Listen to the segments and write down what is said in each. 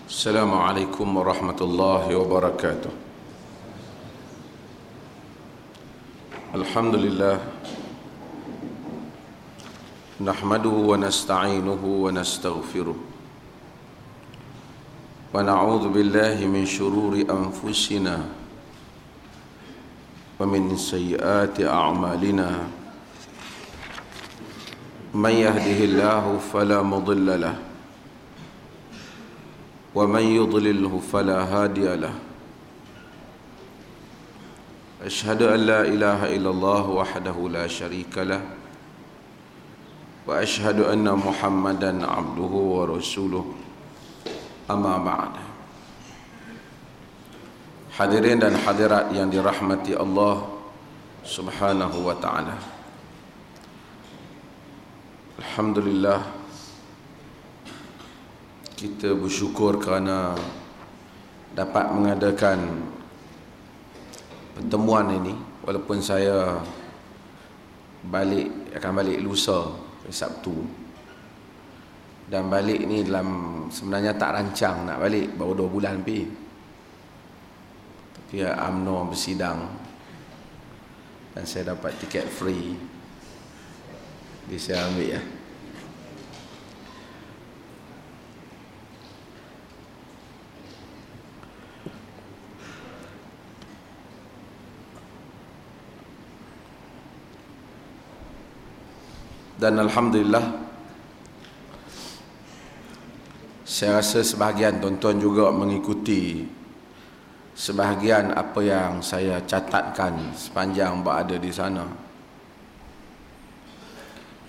Assalamualaikum warahmatullahi wabarakatuh. Alhamdulillah, nahmaduhu wa nasta'inuhu wa nastaghfiruh, wa na'udzu billahi min syururi anfusina wa min sayyiati a'malina. Man yahdihillahu fala mudilla lahu wa man yudlilhu fala hadiya lahu. Asyhadu an la ilaha illallah wahdahu la syarika lah wa asyhadu anna Muhammadan abduhu wa rasuluh. Amma ba'd. Hadirin dan hadirat yang dirahmati Allah Subhanahu wa ta'ala, alhamdulillah, kita bersyukur kerana dapat mengadakan pertemuan ini, walaupun saya akan balik lusa, Sabtu, dan balik ni sebenarnya tak rancang nak balik, baru 2 bulan lebih, tapi UMNO bersidang dan saya dapat tiket free, jadi saya ambil ya. Dan alhamdulillah, saya rasa sebahagian tuan-tuan juga mengikuti sebahagian apa yang saya catatkan sepanjang berada di sana.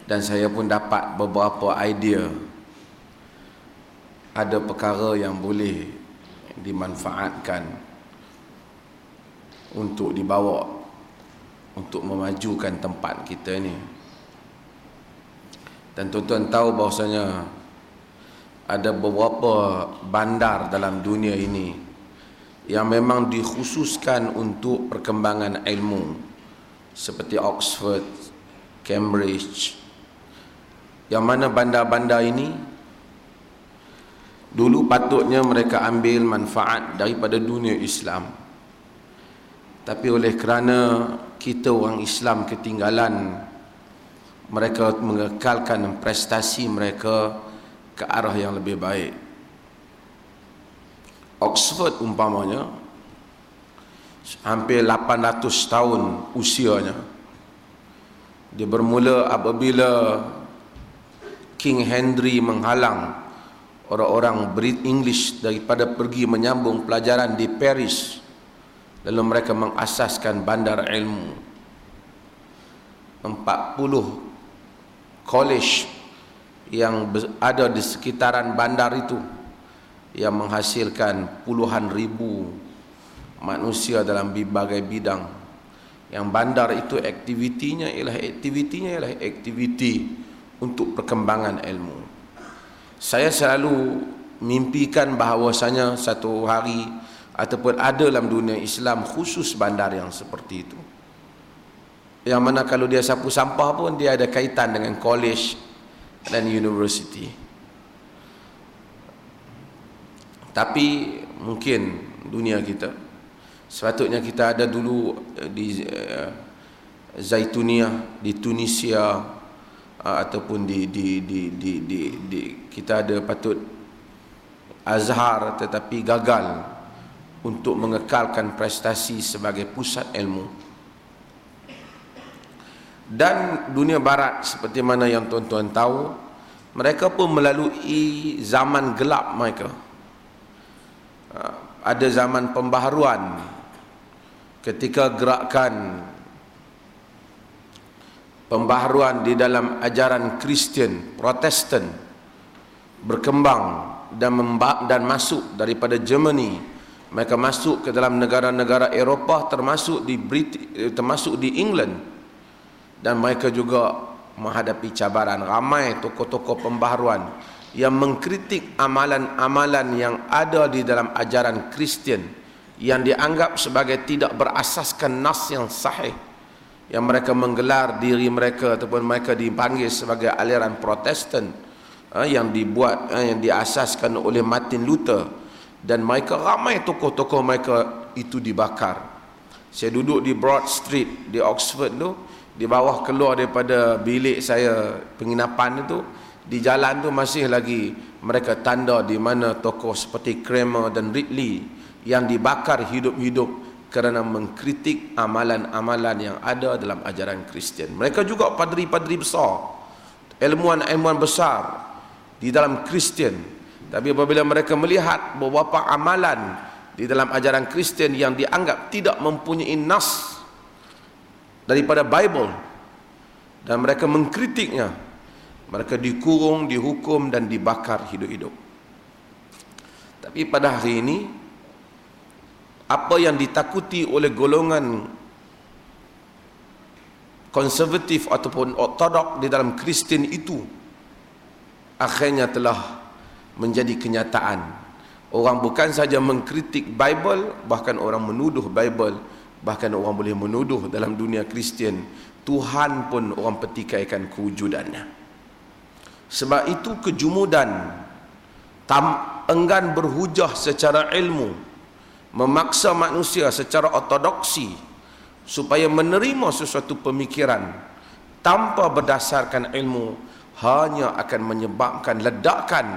Dan saya pun dapat beberapa idea, ada perkara yang boleh dimanfaatkan untuk dibawa untuk memajukan tempat kita ni. Dan tuan-tuan tahu bahawasanya ada beberapa bandar dalam dunia ini yang memang dikhususkan untuk perkembangan ilmu, seperti Oxford, Cambridge, yang mana bandar-bandar ini dulu patutnya mereka ambil manfaat daripada dunia Islam, tapi oleh kerana kita orang Islam ketinggalan, mereka mengekalkan prestasi mereka ke arah yang lebih baik. Oxford umpamanya hampir 800 tahun usianya. Dia bermula apabila King Henry menghalang orang-orang English daripada pergi menyambung pelajaran di Paris, lalu mereka mengasaskan bandar ilmu. 40 college yang ada di sekitaran bandar itu yang menghasilkan puluhan ribu manusia dalam berbagai bidang. Yang bandar itu aktiviti untuk perkembangan ilmu. Saya selalu mimpikan bahawasanya satu hari ataupun ada dalam dunia Islam khusus bandar yang seperti itu, yang mana kalau dia sapu sampah pun dia ada kaitan dengan college dan university. Tapi mungkin dunia kita, sepatutnya kita ada dulu di Zaituniah, di Tunisia, ataupun kita ada patut Azhar, tetapi gagal untuk mengekalkan prestasi sebagai pusat ilmu. Dan dunia barat seperti mana yang tuan-tuan tahu, mereka pun melalui zaman gelap mereka. Ada zaman pembaharuan ketika gerakan pembaharuan di dalam ajaran Kristian Protestan berkembang dan masuk daripada Germany. Mereka masuk ke dalam negara-negara Eropah, termasuk di England. Dan mereka juga menghadapi cabaran. Ramai tokoh-tokoh pembaharuan yang mengkritik amalan-amalan yang ada di dalam ajaran Kristian yang dianggap sebagai tidak berasaskan nas yang sahih, yang mereka menggelar diri mereka ataupun mereka dipanggil sebagai aliran Protestan, yang diasaskan oleh Martin Luther dan mereka ramai tokoh-tokoh mereka itu dibakar. Saya duduk di Broad Street di Oxford tu, di bawah keluar daripada bilik saya penginapan itu, di jalan tu masih lagi mereka tanda di mana tokoh seperti Kramer dan Ridley yang dibakar hidup-hidup kerana mengkritik amalan-amalan yang ada dalam ajaran Kristian. Mereka juga padri-padri besar, ilmuwan-ilmuwan besar di dalam Kristian. Tapi apabila mereka melihat beberapa amalan di dalam ajaran Kristian yang dianggap tidak mempunyai nas daripada Bible dan mereka mengkritiknya, mereka dikurung, dihukum dan dibakar hidup-hidup. Tapi pada hari ini, apa yang ditakuti oleh golongan konservatif ataupun ortodok di dalam Kristian itu akhirnya telah menjadi kenyataan. Orang bukan saja mengkritik Bible, bahkan orang menuduh Bible, bahkan orang boleh menuduh dalam dunia Kristian Tuhan pun orang petikaikan kewujudannya. Sebab itu kejumudan enggan berhujah secara ilmu memaksa manusia secara ortodoksi supaya menerima sesuatu pemikiran tanpa berdasarkan ilmu hanya akan menyebabkan ledakan.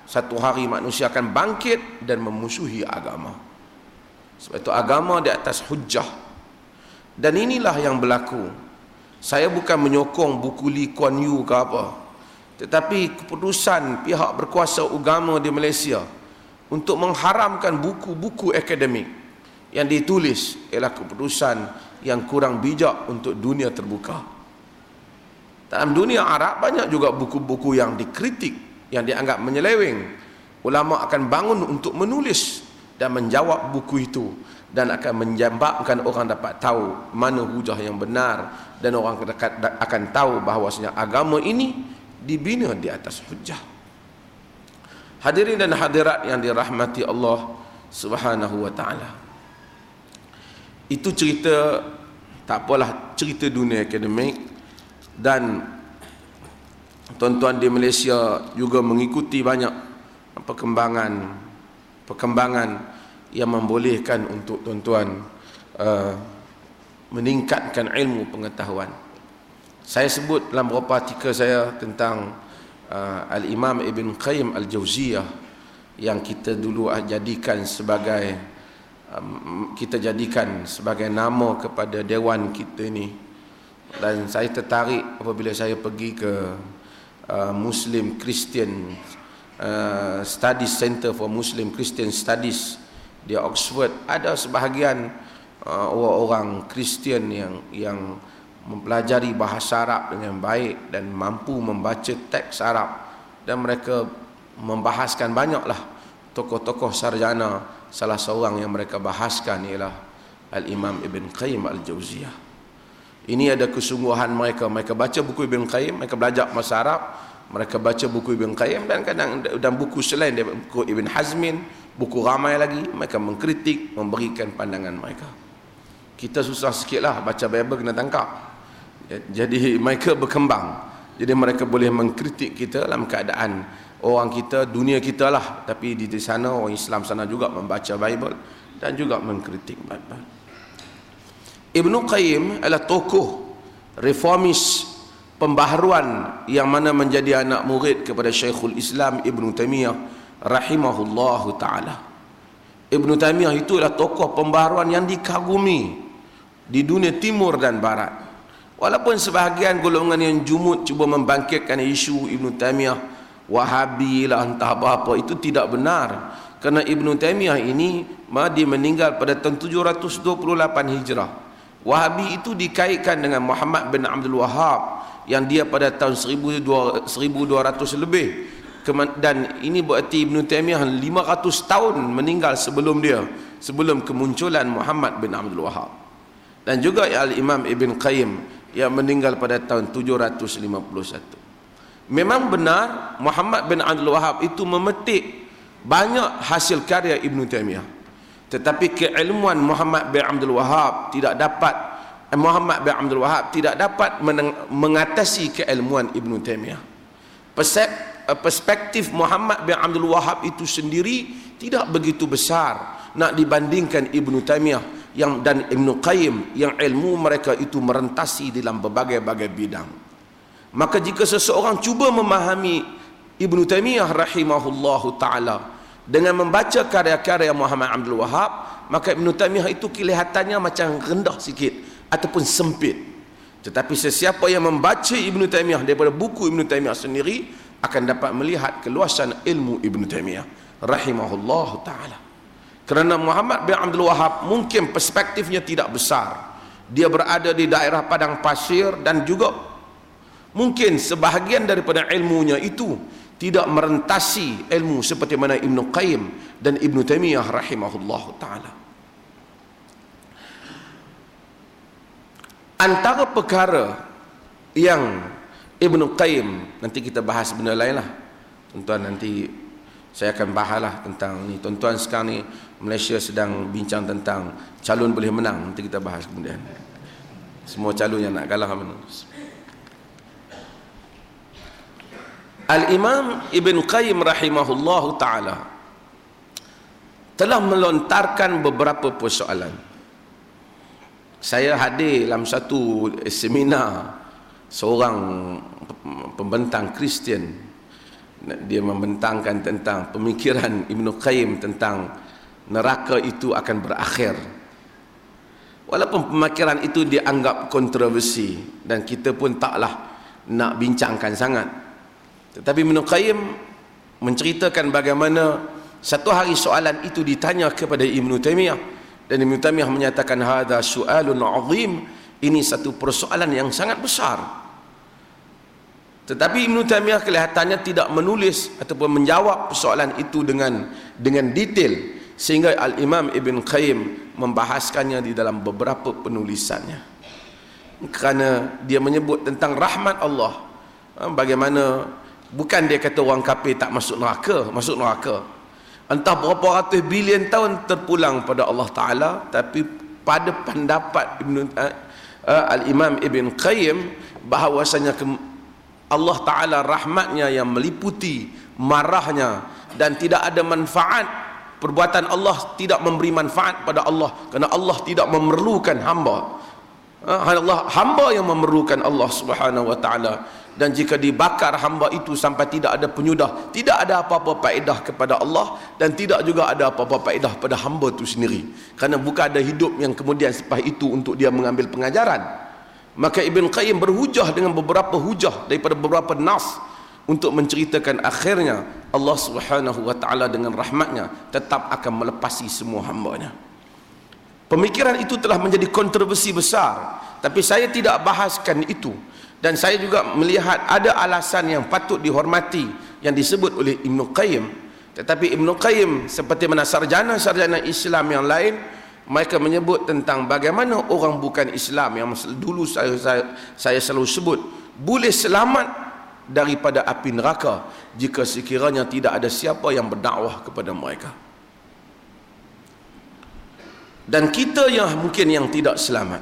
Satu hari manusia akan bangkit dan memusuhi agama. Sebab itu agama di atas hujjah. Dan inilah yang berlaku. Saya bukan menyokong buku Lee Kuan Yew ke apa, tetapi keputusan pihak berkuasa agama di Malaysia untuk mengharamkan buku-buku akademik yang ditulis ialah keputusan yang kurang bijak untuk dunia terbuka. Dalam dunia Arab banyak juga buku-buku yang dikritik, yang dianggap menyeleweng. Ulama akan bangun untuk menulis dan menjawab buku itu, dan akan menyebabkan orang dapat tahu mana hujah yang benar, dan orang akan tahu bahawasanya agama ini dibina di atas hujah. Hadirin dan hadirat yang dirahmati Allah Subhanahu wa taala. Itu cerita, tak apalah, cerita dunia akademik, dan tuan-tuan di Malaysia juga mengikuti banyak perkembangan yang membolehkan untuk tuan-tuan meningkatkan ilmu pengetahuan. Saya sebut dalam beberapa artikel saya tentang Al-Imam Ibn Qayyim Al-Jauziyah yang kita dulu jadikan sebagai nama kepada dewan kita ini. Dan saya tertarik apabila saya pergi ke Muslim Christian Studies Center for Muslim Christian Studies di Oxford. Ada sebahagian orang-orang Kristian yang mempelajari bahasa Arab dengan baik dan mampu membaca teks Arab, dan mereka membahaskan banyaklah tokoh-tokoh sarjana. Salah seorang yang mereka bahaskan ialah Al-Imam Ibn Qayyim Al-Jauziyah. Ini ada kesungguhan mereka. Mereka baca buku Ibn Qayyim, mereka belajar bahasa Arab, mereka baca buku Ibn Qayyim, dan kadang dan buku selain daripada buku Ibn Hazmin, buku ramai lagi, mereka mengkritik, memberikan pandangan mereka. Kita susah sikitlah baca Bible kena tangkap. Jadi mereka berkembang. Jadi mereka boleh mengkritik kita dalam keadaan orang kita, dunia kita lah, tapi di sana orang Islam sana juga membaca Bible dan juga mengkritik Bible. Ibn Qayyim adalah tokoh reformis pembaharuan yang mana menjadi anak murid kepada Syekhul Islam Ibn Taimiyah rahimahullahu ta'ala. Ibn Taimiyah itu adalah tokoh pembaharuan yang dikagumi di dunia timur dan barat. Walaupun sebahagian golongan yang jumud cuba membangkitkan isu Ibn Taimiyah Wahabi lah entah apa-apa, itu tidak benar. Kerana Ibn Taimiyah ini dia meninggal pada tahun 728 Hijrah. Wahabi itu dikaitkan dengan Muhammad bin Abdul Wahhab yang dia pada tahun 1200 lebih, dan ini berarti Ibn Taimiyah 500 tahun meninggal sebelum dia, sebelum kemunculan Muhammad bin Abdul Wahhab. Dan juga Al-Imam Ibn Qayyim yang meninggal pada tahun 751. Memang benar Muhammad bin Abdul Wahhab itu memetik banyak hasil karya Ibn Taimiyah, tetapi keilmuan Muhammad bin Abdul Wahhab tidak dapat mengatasi keilmuan Ibn Taimiyah. perspektif Muhammad bin Abdul Wahhab itu sendiri tidak begitu besar nak dibandingkan Ibnu Taimiyah dan Ibnu Qayyim yang ilmu mereka itu merentasi dalam berbagai-bagai bidang. Maka jika seseorang cuba memahami Ibnu Taimiyah rahimahullahu ta'ala dengan membaca karya-karya Muhammad Abdul Wahhab, maka Ibnu Taimiyah itu kelihatannya macam rendah sikit ataupun sempit. Tetapi sesiapa yang membaca Ibnu Taimiyah daripada buku Ibnu Taimiyah sendiri akan dapat melihat keluasan ilmu Ibnu Taimiyah rahimahullahu ta'ala. Kerana Muhammad bin Abdul Wahhab mungkin perspektifnya tidak besar, dia berada di daerah padang pasir, dan juga mungkin sebahagian daripada ilmunya itu tidak merentasi ilmu seperti mana Ibnu Qayyim dan Ibnu Taimiyah rahimahullahu ta'ala. Antara perkara yang Ibnu Qayyim, nanti kita bahas benda lain lah tuan-tuan, nanti saya akan bahas lah tentang ni. Tuan-tuan sekarang ni Malaysia sedang bincang tentang calon boleh menang, nanti kita bahas kemudian. Semua calon yang nak kalah mana. Al-Imam Ibn Qayyim rahimahullahu ta'ala telah melontarkan beberapa persoalan. Saya hadir dalam satu seminar seorang pembentang Kristian. Dia membentangkan tentang pemikiran Ibn Qayyim tentang neraka itu akan berakhir. Walaupun pemikiran itu dianggap kontroversi dan kita pun taklah nak bincangkan sangat. Tetapi Ibn Qayyim menceritakan bagaimana satu hari soalan itu ditanya kepada Ibn Taimiyah, dan Ibn Taimiyah menyatakan hadza su'alun 'azim, ini satu persoalan yang sangat besar. Tetapi Ibn Taimiyah kelihatannya tidak menulis ataupun menjawab persoalan itu dengan detail, sehingga Al-Imam Ibn Qayyim membahaskannya di dalam beberapa penulisannya. Kerana dia menyebut tentang rahmat Allah, bagaimana bukan dia kata orang kafir tak masuk neraka, masuk neraka. Entah berapa ratus bilion tahun terpulang pada Allah Ta'ala, tapi pada pendapat Al-Imam Ibn Qayyim bahawasanya Allah Ta'ala rahmatnya yang meliputi marahnya, dan tidak ada manfaat. Perbuatan Allah tidak memberi manfaat pada Allah, kerana Allah tidak memerlukan hamba. Hamba yang memerlukan Allah Subhanahu wa Ta'ala. Dan jika dibakar hamba itu sampai tidak ada penyudah, tidak ada apa-apa faedah kepada Allah, dan tidak juga ada apa-apa faedah pada hamba itu sendiri, kerana bukan ada hidup yang kemudian selepas itu untuk dia mengambil pengajaran. Maka Ibn Qayyim berhujah dengan beberapa hujah daripada beberapa nas untuk menceritakan akhirnya Allah Subhanahu wa Ta'ala dengan rahmatnya tetap akan melepasi semua hambanya. Pemikiran itu telah menjadi kontroversi besar, tapi saya tidak bahaskan itu. Dan saya juga melihat ada alasan yang patut dihormati yang disebut oleh Ibn Qayyim. Tetapi Ibn Qayyim seperti mana sarjana-sarjana Islam yang lain, mereka menyebut tentang bagaimana orang bukan Islam yang dulu saya selalu sebut boleh selamat daripada api neraka jika sekiranya tidak ada siapa yang berdakwah kepada mereka. Dan kita yang mungkin yang tidak selamat,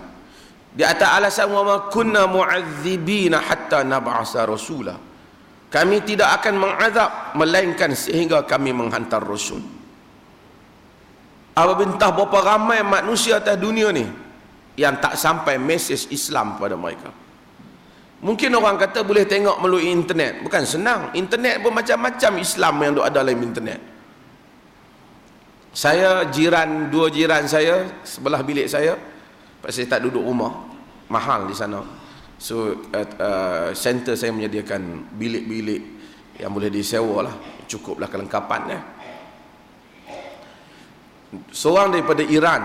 di atas alasan wa ma kunna mu'adzibina hatta nab'asa rasula, kami tidak akan mengazab melainkan sehingga kami menghantar rasul. Apabila entah berapa ramai manusia atas dunia ni yang tak sampai mesej Islam pada mereka. Mungkin orang kata boleh tengok melalui internet. Bukan senang. Internet pun macam-macam Islam yang ada dalam internet. Saya dua jiran saya sebelah bilik saya, pasal saya tak duduk rumah, mahal di sana. So center saya menyediakan bilik-bilik yang boleh disewa lah, cukuplah kelengkapannya. Seorang daripada Iran,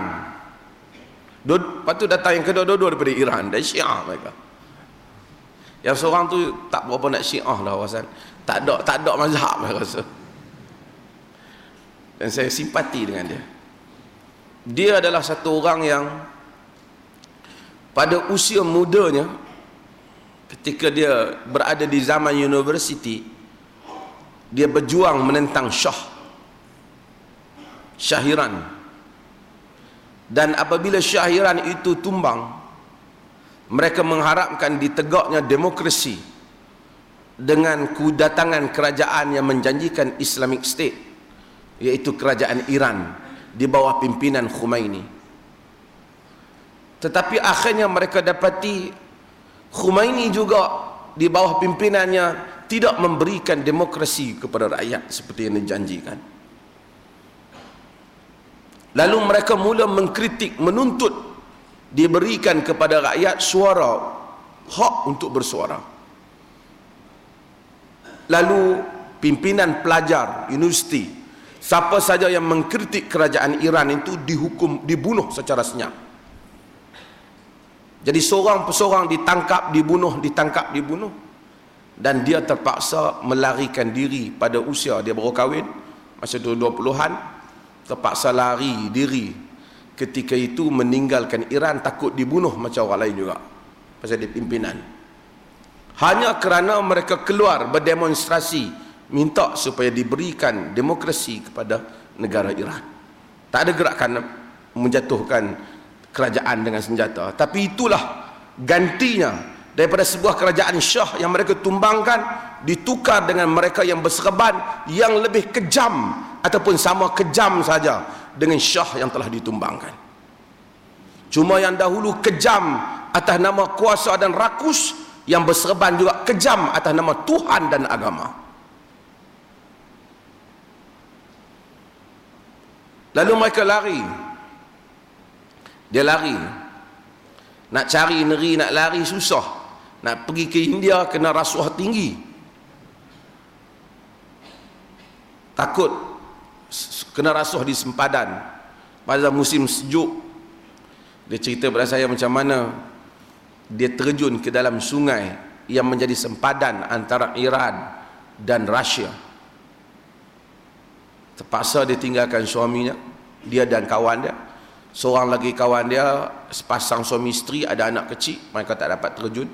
lepas tu datang yang kedua, dua daripada Iran, dari Syiah mereka. Yang seorang tu tak berapa nak Syiah lah, wasan. Tak ada mazhab saya rasa. Dan saya simpati dengan dia. Dia adalah satu orang yang pada usia mudanya, ketika dia berada di zaman universiti, dia berjuang menentang Syahiran. Dan apabila Syahiran itu tumbang, mereka mengharapkan ditegaknya demokrasi dengan kedatangan kerajaan yang menjanjikan Islamic State, iaitu kerajaan Iran di bawah pimpinan Khomeini. Tetapi akhirnya mereka dapati Khomeini juga di bawah pimpinannya tidak memberikan demokrasi kepada rakyat seperti yang dijanjikan. Lalu mereka mula mengkritik, menuntut diberikan kepada rakyat suara, hak untuk bersuara. Lalu pimpinan pelajar universiti, siapa saja yang mengkritik kerajaan Iran itu dihukum, dibunuh secara senyap. Jadi seorang perseorang ditangkap, dibunuh, ditangkap, dibunuh. Dan dia terpaksa melarikan diri pada usia dia baru kahwin, masa 20-an, terpaksa lari diri. Ketika itu meninggalkan Iran, takut dibunuh macam orang lain juga, pasal dia pimpinan. Hanya kerana mereka keluar berdemonstrasi minta supaya diberikan demokrasi kepada negara Iran. Tak ada gerakan menjatuhkan kerajaan dengan senjata. Tapi itulah gantinya daripada sebuah kerajaan Syah yang mereka tumbangkan, ditukar dengan mereka yang berserban yang lebih kejam ataupun sama kejam saja dengan Syah yang telah ditumbangkan. Cuma yang dahulu kejam atas nama kuasa dan rakus, yang berserban juga kejam atas nama Tuhan dan agama. Lalu mereka lari. Dia lari. Nak cari negeri, nak lari susah. Nak pergi ke India kena rasuah tinggi. Takut kena rasuah di sempadan pada musim sejuk. Dia cerita pada saya macam mana dia terjun ke dalam sungai yang menjadi sempadan antara Iran dan Rusia. Terpaksa dia tinggalkan suaminya, dia dan kawan dia. Seorang lagi kawan dia, sepasang suami isteri, ada anak kecil, mereka tak dapat terjun.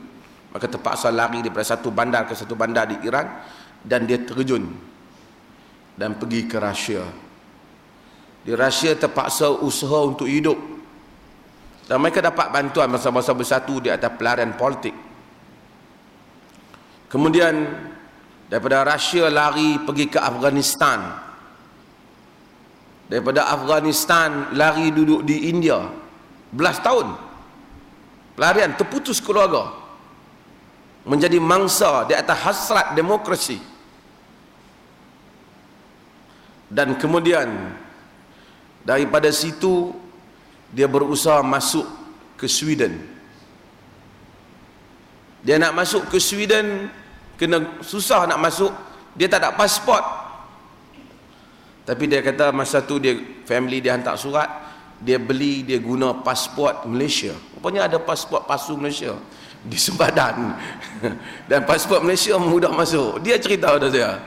Maka terpaksa lari daripada satu bandar ke satu bandar di Iran, dan dia terjun dan pergi ke Rusia. Di Rusia terpaksa usaha untuk hidup, dan mereka dapat bantuan masa-masa bersatu di atas pelarian politik. Kemudian daripada Rusia lari pergi ke Afghanistan. Daripada Afghanistan lari duduk di India belas tahun. Pelarian, terputus keluarga, menjadi mangsa di atas hasrat demokrasi. Dan kemudian daripada situ dia berusaha masuk ke Sweden. Dia nak masuk ke Sweden, kena susah nak masuk, dia tak ada pasport. Tapi dia kata masa tu dia, family dia hantar surat, dia beli, dia guna pasport Malaysia. Rupanya ada pasport palsu Malaysia di sempadan. Dan pasport Malaysia mudah masuk. Dia cerita pada saya,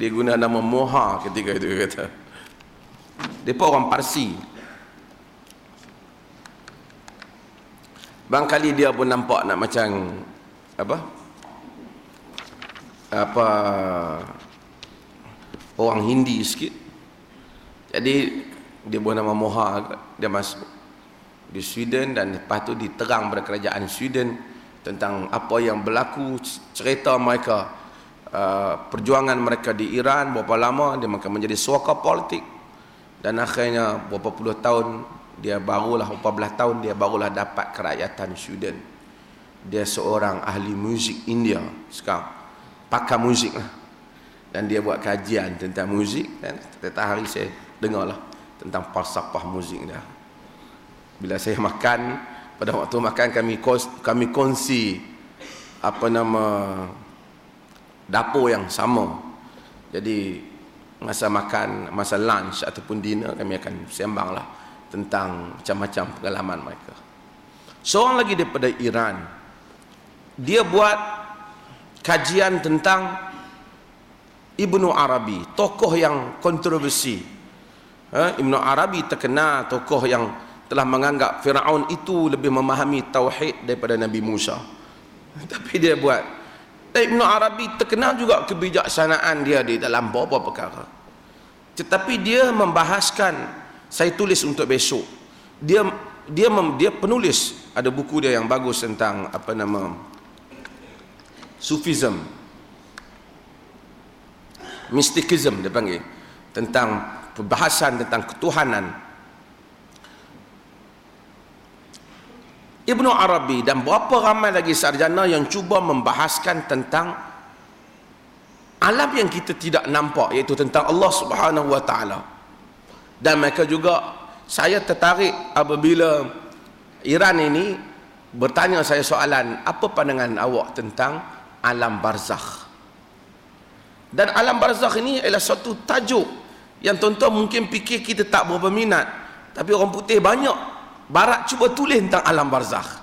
dia guna nama Moha ketika itu, dia kata. Mereka orang Parsi. Barangkali dia pun nampak nak macam apa orang Hindi sikit. Jadi dia buat nama Moha, dia masuk di Sweden, dan lepas tu diterang pada kerajaan Sweden tentang apa yang berlaku, cerita mereka, perjuangan mereka di Iran, berapa lama dia makan menjadi suaka politik, dan akhirnya berapa puluh tahun dia barulah, 14 tahun dia barulah dapat kerakyatan Sweden. Dia seorang ahli muzik India sekarang, pakar muzik lah. Dan dia buat kajian tentang muzik, dan setiap hari saya dengarlah tentang falsafah muzik dia. Bila saya makan, pada waktu makan kami kongsi dapur yang sama. Jadi masa makan, masa lunch ataupun dinner, kami akan sembanglah tentang macam-macam pengalaman mereka. Seorang lagi daripada Iran, dia buat kajian tentang Ibnu Arabi, tokoh yang kontroversi. Ibnu Arabi terkenal tokoh yang telah menganggap Firaun itu lebih memahami tauhid daripada Nabi Musa. Tapi dia buat. Ibnu Arabi terkenal juga kebijaksanaan dia di dalam beberapa perkara. Tetapi dia membahaskan, saya tulis untuk besok. Dia penulis, ada buku dia yang bagus tentang Sufism, mysticism dia panggil, tentang perbahasan tentang ketuhanan. Ibnu Arabi dan berapa ramai lagi sarjana yang cuba membahaskan tentang alam yang kita tidak nampak, iaitu tentang Allah Subhanahu wa taala. Dan mereka juga, saya tertarik apabila Iran ini bertanya saya soalan, apa pandangan awak tentang alam barzakh? Dan alam barzakh ini adalah satu tajuk yang tuan-tuan mungkin fikir kita tak berapa minat, tapi orang putih banyak, Barat cuba tulis tentang alam barzakh.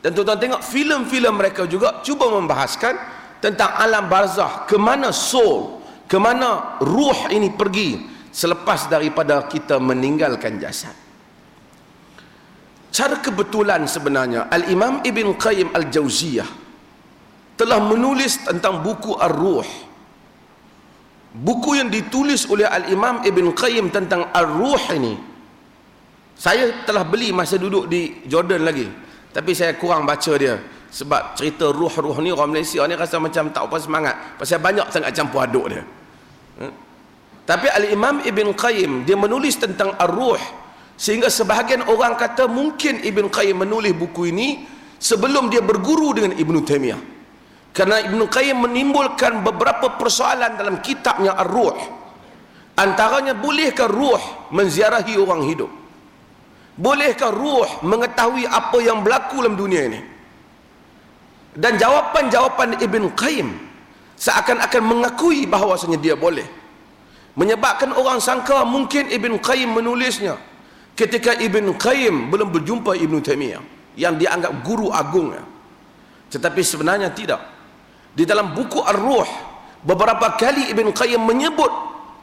Dan tuan-tuan tengok filem-filem mereka juga cuba membahaskan tentang alam barzakh, ke mana soul, ke mana ruh ini pergi selepas daripada kita meninggalkan jasad. Cara kebetulan sebenarnya Al-Imam Ibn Qayyim Al-Jauziyah telah menulis tentang buku Ar-Ruh. Buku yang ditulis oleh Al-Imam Ibn Qayyim tentang Ar-Ruh ini, saya telah beli masa duduk di Jordan lagi, tapi saya kurang baca dia, sebab cerita ruh-ruh ni orang Malaysia ni rasa macam tak apa semangat, pasal banyak sangat campur aduk dia. Tapi Al-Imam Ibn Qayyim dia menulis tentang Ar-Ruh, sehingga sebahagian orang kata mungkin Ibn Qayyim menulis buku ini sebelum dia berguru dengan Ibn Taimiyah, kerana Ibn Qayyim menimbulkan beberapa persoalan dalam kitabnya Ar-Ruh. Antaranya, bolehkah ruh menziarahi orang hidup? Bolehkah ruh mengetahui apa yang berlaku dalam dunia ini? Dan jawapan-jawapan Ibn Qayyim seakan-akan mengakui bahawasanya dia boleh, menyebabkan orang sangka mungkin Ibn Qayyim menulisnya ketika Ibn Qayyim belum berjumpa Ibn Taimiyah yang dianggap guru agungnya. Tetapi sebenarnya tidak. Di dalam buku Ar-Ruh beberapa kali Ibn Qayyim menyebut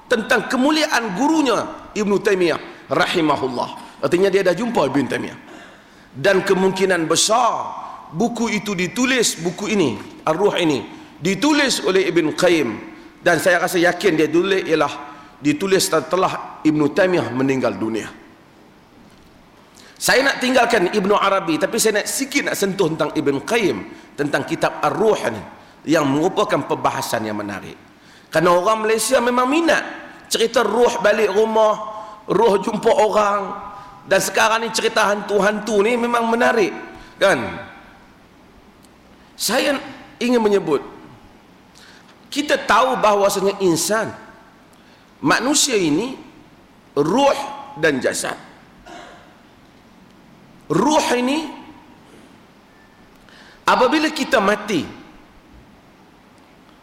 tentang kemuliaan gurunya Ibn Taimiyah rahimahullah. Artinya dia dah jumpa Ibn Taimiyah. Dan kemungkinan besar buku itu ditulis, buku ini Ar-Ruh ini ditulis oleh Ibn Qayyim, dan saya rasa yakin dia ditulis setelah Ibn Taimiyah meninggal dunia. Saya nak tinggalkan Ibnu Arabi, tapi saya nak sikit nak sentuh tentang Ibn Qayyim, tentang kitab Ar-Ruh ini, yang merupakan perbahasan yang menarik. Kerana orang Malaysia memang minat cerita ruh balik rumah, ruh jumpa orang, dan sekarang ni cerita hantu-hantu ni memang menarik, kan? Saya ingin menyebut, kita tahu bahawasanya insan, manusia ini ruh dan jasad. Ruh ini apabila kita mati,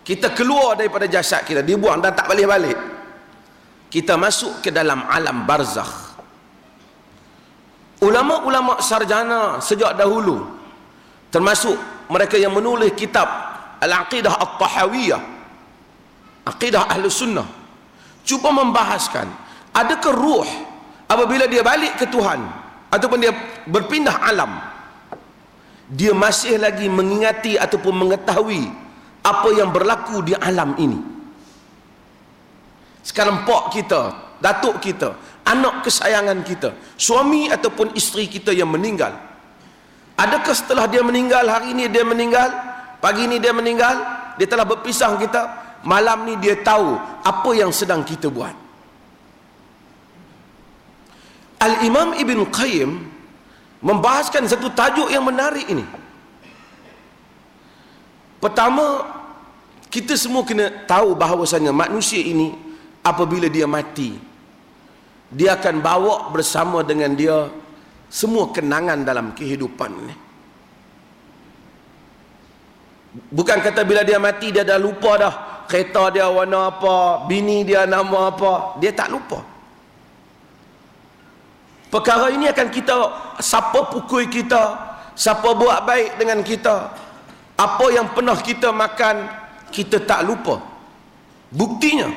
kita keluar daripada jasad kita, dibuang dan tak balik-balik, kita masuk ke dalam alam barzakh. Ulama-ulama sarjana sejak dahulu, termasuk mereka yang menulis kitab Al-Aqidah At-Tahawiyah, Aqidah Ahlus Sunnah, cuba membahaskan, adakah ruh apabila dia balik ke Tuhan ataupun dia berpindah alam, dia masih lagi mengingati ataupun mengetahui apa yang berlaku di alam ini? Sekarang pak kita, datuk kita, anak kesayangan kita, suami ataupun isteri kita yang meninggal, adakah setelah dia meninggal, hari ini dia meninggal, pagi ini dia meninggal, dia telah berpisah kita, malam ni dia tahu apa yang sedang kita buat? Al-Imam Ibn Qayyim membahaskan satu tajuk yang menarik ini. Pertama, kita semua kena tahu bahawasanya manusia ini apabila dia mati, dia akan bawa bersama dengan dia semua kenangan dalam kehidupan ini. Bukan kata bila dia mati dia dah lupa dah kereta dia warna apa, bini dia nama apa, dia tak lupa. Perkara ini akan kita, siapa pukul kita, siapa buat baik dengan kita, apa yang pernah kita makan, kita tak lupa. Buktinya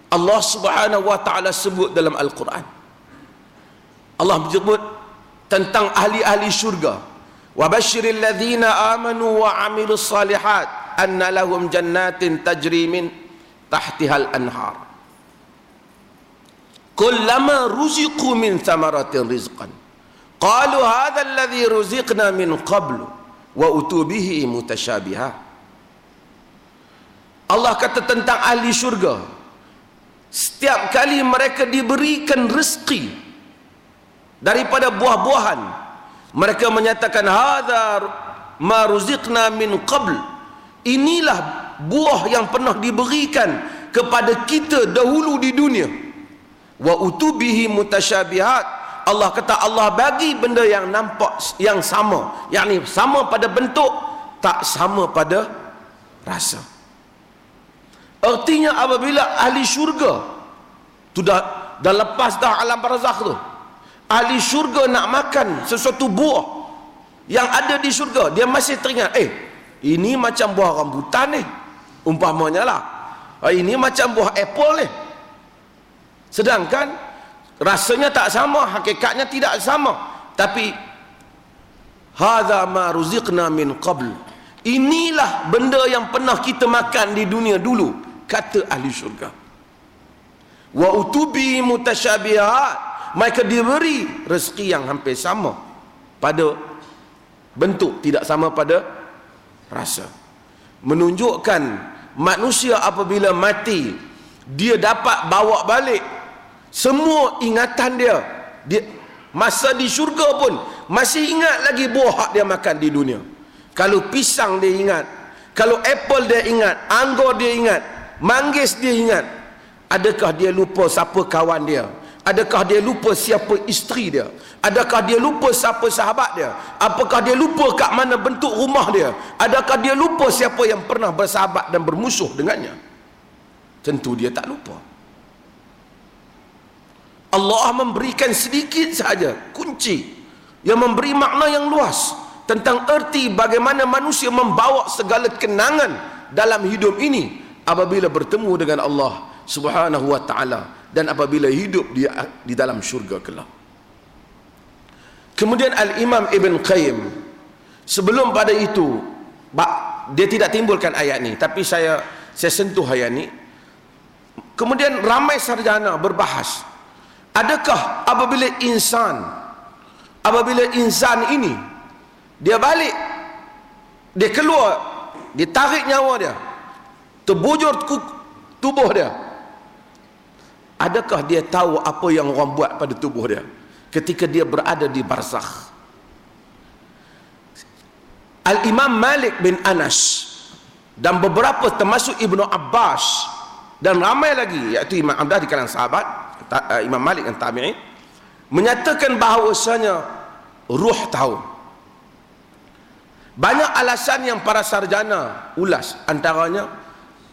Allah Subhanahu wa taala sebut dalam Al-Quran. Allah menyebut tentang ahli-ahli syurga, wa basyiril ladzina amanu wa amilus salihat anna lahum jannatin tajri min tahtihal anhar kullama ruziqu min thamaratin rizqan qalu hadha alladhi ruziqna min qablu wa utubihi mutasyabiha. Allah kata tentang ahli syurga, setiap kali mereka diberikan rezeki daripada buah-buahan, mereka menyatakan hadza ma ruziqna min qabl, inilah buah yang pernah diberikan kepada kita dahulu di dunia. Wa utubihi mutasyabihat, Allah kata Allah bagi benda yang nampak yang sama, yakni sama pada bentuk, tak sama pada rasa. Artinya apabila ahli syurga tu dah lepas dah alam barzakh tu, ahli syurga nak makan sesuatu buah yang ada di syurga, dia masih teringat, ini macam buah rambutan ni, umpamanya lah, ini macam buah apple ni, sedangkan rasanya tak sama, hakikatnya tidak sama, tapi hadza ma ruziqna min qabl, inilah benda yang pernah kita makan di dunia dulu, kata ahli syurga. Wa utubi mutasyabihat, mereka diberi rezeki yang hampir sama pada bentuk, tidak sama pada rasa. Menunjukkan manusia apabila mati, dia dapat bawa balik semua ingatan dia. Masa di syurga pun masih ingat lagi buah dia makan di dunia. Kalau pisang dia ingat, kalau apple dia ingat, anggur dia ingat, manggis dia ingat. Adakah dia lupa siapa kawan dia? Adakah dia lupa siapa isteri dia? Adakah dia lupa siapa sahabat dia? Apakah dia lupa kat mana bentuk rumah dia? Adakah dia lupa siapa yang pernah bersahabat dan bermusuh dengannya? Tentu dia tak lupa. Allah memberikan sedikit sahaja kunci yang memberi makna yang luas tentang erti bagaimana manusia membawa segala kenangan dalam hidup ini apabila bertemu dengan Allah Subhanahu wa ta'ala, dan apabila hidup di dalam syurga kelak. Kemudian Al-Imam Ibn Qayyim, sebelum pada itu, dia tidak timbulkan ayat ni, tapi saya sentuh ayat ni. Kemudian ramai sarjana berbahas, adakah apabila insan ini dia balik, dia keluar, dia tarik nyawa dia, terbujur tubuh dia, adakah dia tahu apa yang orang buat pada tubuh dia ketika dia berada di barzakh? Al-Imam Malik bin Anas dan beberapa termasuk Ibnu Abbas dan ramai lagi, iaitu Imam Abdah di kalangan sahabat, Imam Malik dan tabi'in, menyatakan bahawasanya ruh tahu. Banyak alasan yang para sarjana ulas, antaranya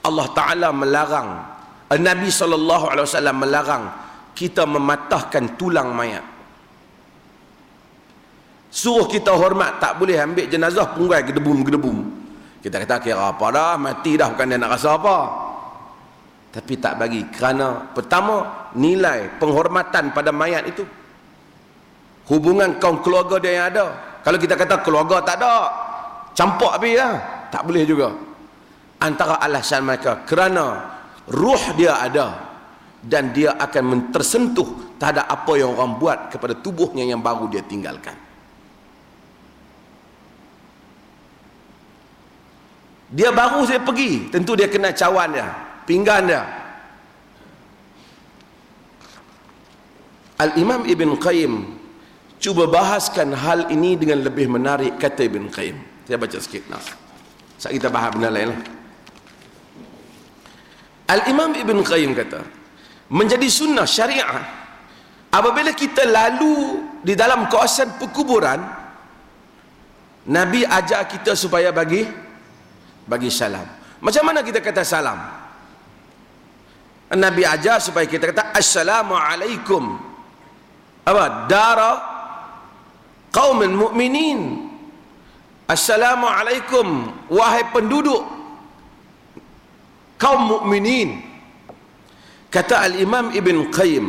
Allah Ta'ala melarang, Nabi SAW melarang kita mematahkan tulang mayat. Suruh kita hormat, tak boleh ambil jenazah punggai gedebum-gedebum. Kita kata kira apa dah, mati dah, bukan dia nak rasa apa. Tapi tak bagi, kerana pertama, nilai penghormatan pada mayat itu, hubungan kaum keluarga dia yang ada. Kalau kita kata keluarga tak ada, campak habis lah, tak boleh juga. Antara alasan mereka kerana ruh dia ada dan dia akan tersentuh terhadap apa yang orang buat kepada tubuhnya yang baru dia tinggalkan. Dia baru saya pergi, tentu dia kena cawan dia, pinggan dia. Al-Imam Ibn Qayyim cuba bahaskan hal ini dengan lebih menarik, kata Ibn Qayyim. Saya baca sikit nah. Saat kita bahas benda lain lah. Al-Imam Ibn Qayyim kata, menjadi sunnah syariah apabila kita lalu di dalam kawasan perkuburan, Nabi ajar kita supaya bagi salam. Macam mana kita kata salam? Nabi ajar supaya kita kata Assalamualaikum dara qaumin mu'minin. Assalamualaikum wahai penduduk kaum mukminin. Kata Al-Imam Ibn Qayyim,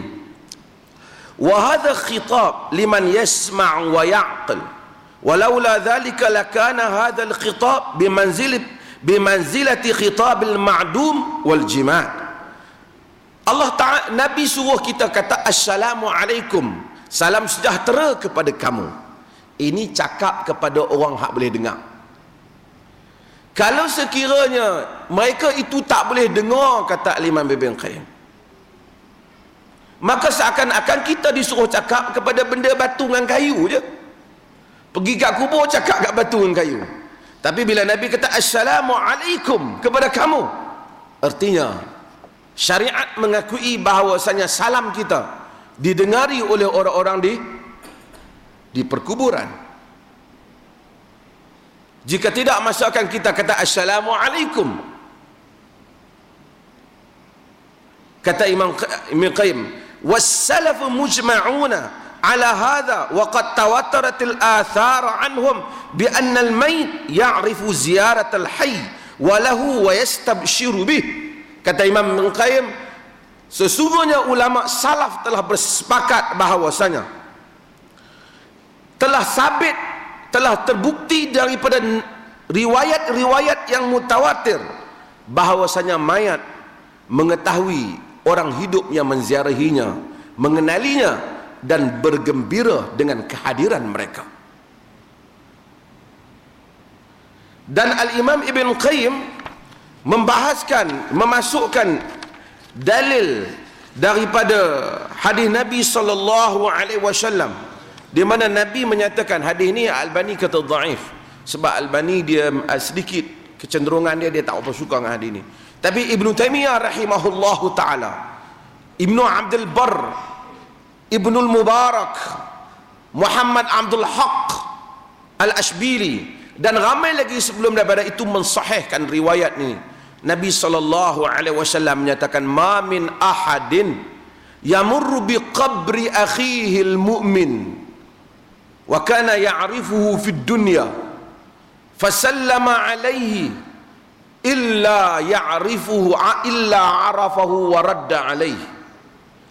wa hadha khitab liman yasma' wa ya'qil, walaula dhalika lakana hadha al-khitab bimanzilati khitab al-ma'dum wal jima'. Allah Ta'ala, Nabi suruh kita kata Assalamualaikum, salam sejahtera kepada kamu. Ini cakap kepada orang hak boleh dengar. Kalau sekiranya mereka itu tak boleh dengar, kata Imam Ibn Qayyim, maka seakan-akan kita disuruh cakap kepada benda batu dengan kayu je. Pergi kat kubur cakap kat batu dengan kayu. Tapi bila Nabi kata Assalamualaikum kepada kamu, artinya syariat mengakui bahawasanya salam kita didengari oleh orang-orang di perkuburan. Jika tidak, masa akan kita kata Assalamualaikum. Kata Imam Qayyim, was-salafu mujma'una ala hadha wa qad tawatarat al-athar anhum bi anna al-mayt ya'rifu ziyarat al-hayy wa lahu wa yastabshiru bih. Kata Imam Qayyim, sesungguhnya ulama salaf telah bersepakat bahawasanya telah sabit, telah terbukti daripada riwayat-riwayat yang mutawatir bahawasanya mayat mengetahui orang hidup yang menziarahinya, mengenalinya dan bergembira dengan kehadiran mereka. Dan Al-Imam Ibn Qayyim memasukkan dalil daripada hadis Nabi SAW, di mana Nabi menyatakan, hadis ni Albani kata dhaif, sebab Albani dia sedikit kecenderungan dia tak apa suka dengan hadis ni. Tapi Ibn Taimiyah rahimahullahu ta'ala, Ibn Abdul Barr, Ibn Mubarak, Muhammad Abdul Haq Al-Ashbili dan ramai lagi sebelum daripada itu mensahihkan riwayat ini. Nabi SAW menyatakan, ma min ahadin yamurru bi qabri akhihi al-mu'min wa kana ya'rifuhu fid dunya fasallama alaihi illa ya'rifuhu illa arafahu wa radda alaihi.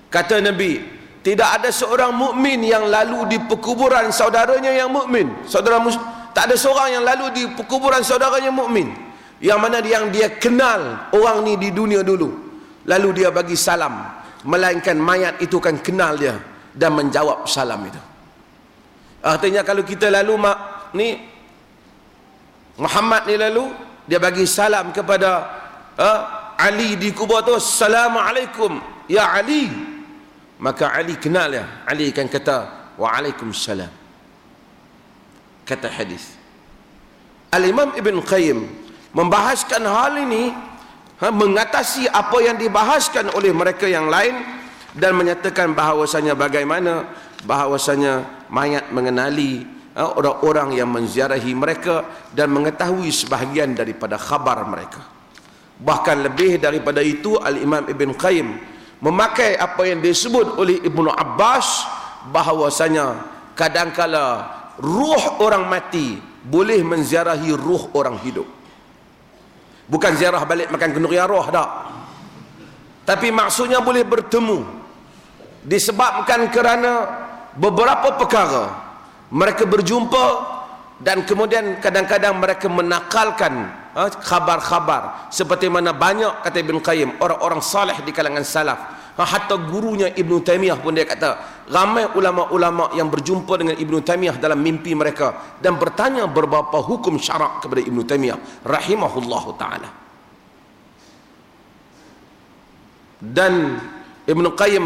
Kata Nabi, tidak ada seorang mukmin yang lalu di perkuburan saudaranya yang mukmin, tak ada seorang yang lalu di perkuburan saudaranya mukmin yang mana dia kenal orang ni di dunia dulu, lalu dia bagi salam, melainkan mayat itu kan kenal dia dan menjawab salam itu. Artinya kalau kita lalu Muhammad ni lalu, dia bagi salam kepada Ali di kubur tu, Assalamualaikum ya Ali, maka Ali kenal ya, Ali akan kata Waalaikumsalam. Kata hadis. Al-Imam Ibn Qayyim membahaskan hal ini, mengatasi apa yang dibahaskan oleh mereka yang lain, dan menyatakan bahawasanya bagaimana bahawasanya mayat mengenali orang-orang yang menziarahi mereka dan mengetahui sebahagian daripada khabar mereka. Bahkan lebih daripada itu, Al-Imam Ibn Qayyim memakai apa yang disebut oleh Ibnu Abbas bahawasanya kadangkala ruh orang mati boleh menziarahi ruh orang hidup. Bukan ziarah balik makan kenduri arwah tak, tapi maksudnya boleh bertemu, disebabkan kerana beberapa perkara mereka berjumpa dan kemudian kadang-kadang mereka menakalkan khabar-khabar, seperti mana banyak, kata Ibn Qayyim, orang-orang salih di kalangan salaf, hatta gurunya Ibn Taimiyah pun dia kata, ramai ulama-ulama yang berjumpa dengan Ibn Taimiyah dalam mimpi mereka dan bertanya beberapa hukum syarak kepada Ibn Taimiyah rahimahullahu ta'ala. Dan Ibn Qayyim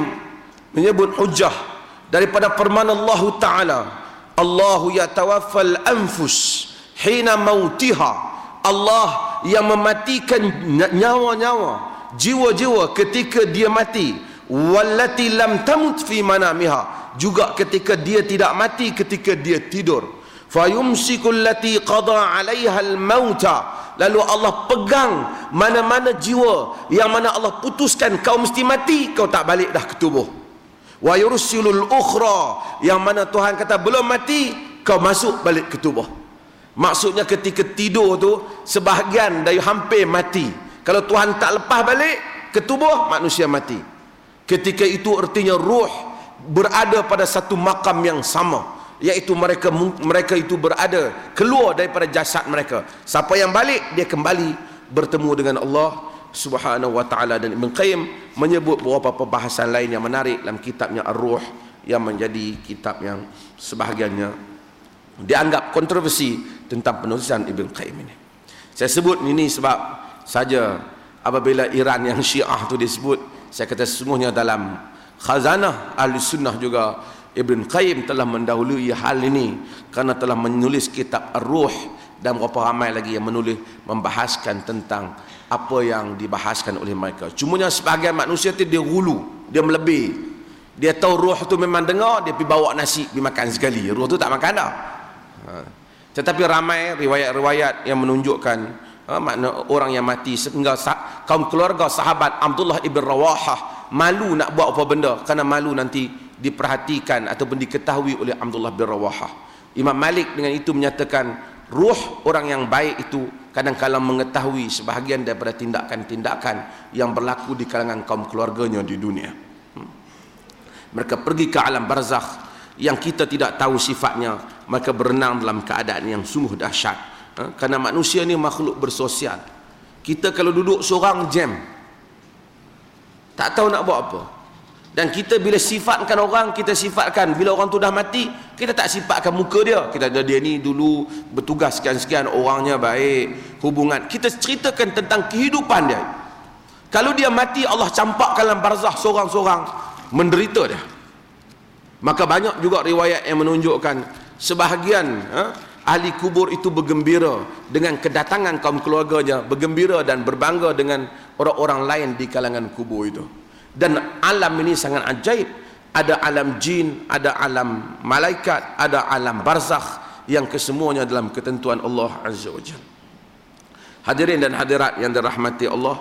menyebut hujjah daripada firman Allah Ta'ala, Allahu yatawaffal anfus hina mautiha, Allah yang mematikan nyawa-nyawa, jiwa-jiwa ketika dia mati, wallati lam tamut fi manamiha, juga ketika dia tidak mati ketika dia tidur, fayumsikul lati qada 'alaiha al-mauta, lalu Allah pegang mana-mana jiwa yang mana Allah putuskan kau mesti mati, kau tak balik dah ke tubuh, wa yursilul ukhra, yang mana Tuhan kata belum mati kau masuk balik ke tubuh. Maksudnya ketika tidur tu sebahagian dari hampir mati, kalau Tuhan tak lepas balik ke tubuh, manusia mati. Ketika itu artinya ruh berada pada satu makam yang sama, iaitu mereka itu berada keluar daripada jasad mereka. Siapa yang balik, dia kembali bertemu dengan Allah Subhanahu wa ta'ala. Dan Ibn Qayyim menyebut beberapa perbahasan lain yang menarik dalam kitabnya Ar-Ruh, yang menjadi kitab yang sebahagiannya dianggap kontroversi tentang penulisan Ibn Qayyim ini. Saya sebut ini sebab saja apabila Iran yang Syiah tu disebut, saya kata sesungguhnya dalam khazanah ahli sunnah juga Ibn Qayyim telah mendahului hal ini kerana telah menulis kitab Ar-Ruh, dan berapa ramai lagi yang menulis membahaskan tentang apa yang dibahaskan oleh mereka. Cumanya sebahagian manusia tu dia hulu, dia melebih. Dia tahu ruh tu memang dengar, dia pergi bawa nasi pergi makan sekali. Ruh tu tak makan dah. Tetapi ramai riwayat-riwayat yang menunjukkan makna orang yang mati sehingga kaum keluarga sahabat Abdullah ibn Rawahah malu nak buat apa benda kerana malu nanti diperhatikan ataupun diketahui oleh Abdullah bin Rawahah. Imam Malik dengan itu menyatakan ruh orang yang baik itu kadang-kadang mengetahui sebahagian daripada tindakan-tindakan yang berlaku di kalangan kaum keluarganya di dunia. Mereka pergi ke alam barzakh yang kita tidak tahu sifatnya. Mereka berenang dalam keadaan yang sungguh dahsyat. Kerana manusia ni makhluk bersosial. Kita kalau duduk seorang jam, tak tahu nak buat apa. Dan kita bila sifatkan orang, kita sifatkan bila orang tu dah mati, kita tak sifatkan muka dia. Kita ada dia ni dulu bertugas sekian-sekian, orangnya baik, hubungan. Kita ceritakan tentang kehidupan dia. Kalau dia mati, Allah campakkan dalam barzakh seorang-seorang, menderita dia. Maka banyak juga riwayat yang menunjukkan sebahagian ahli kubur itu bergembira dengan kedatangan kaum keluarganya, bergembira dan berbangga dengan orang-orang lain di kalangan kubur itu. Dan alam ini sangat ajaib. Ada alam jin, ada alam malaikat, ada alam barzakh yang kesemuanya dalam ketentuan Allah Azza wa Jalla. Hadirin dan hadirat yang dirahmati Allah,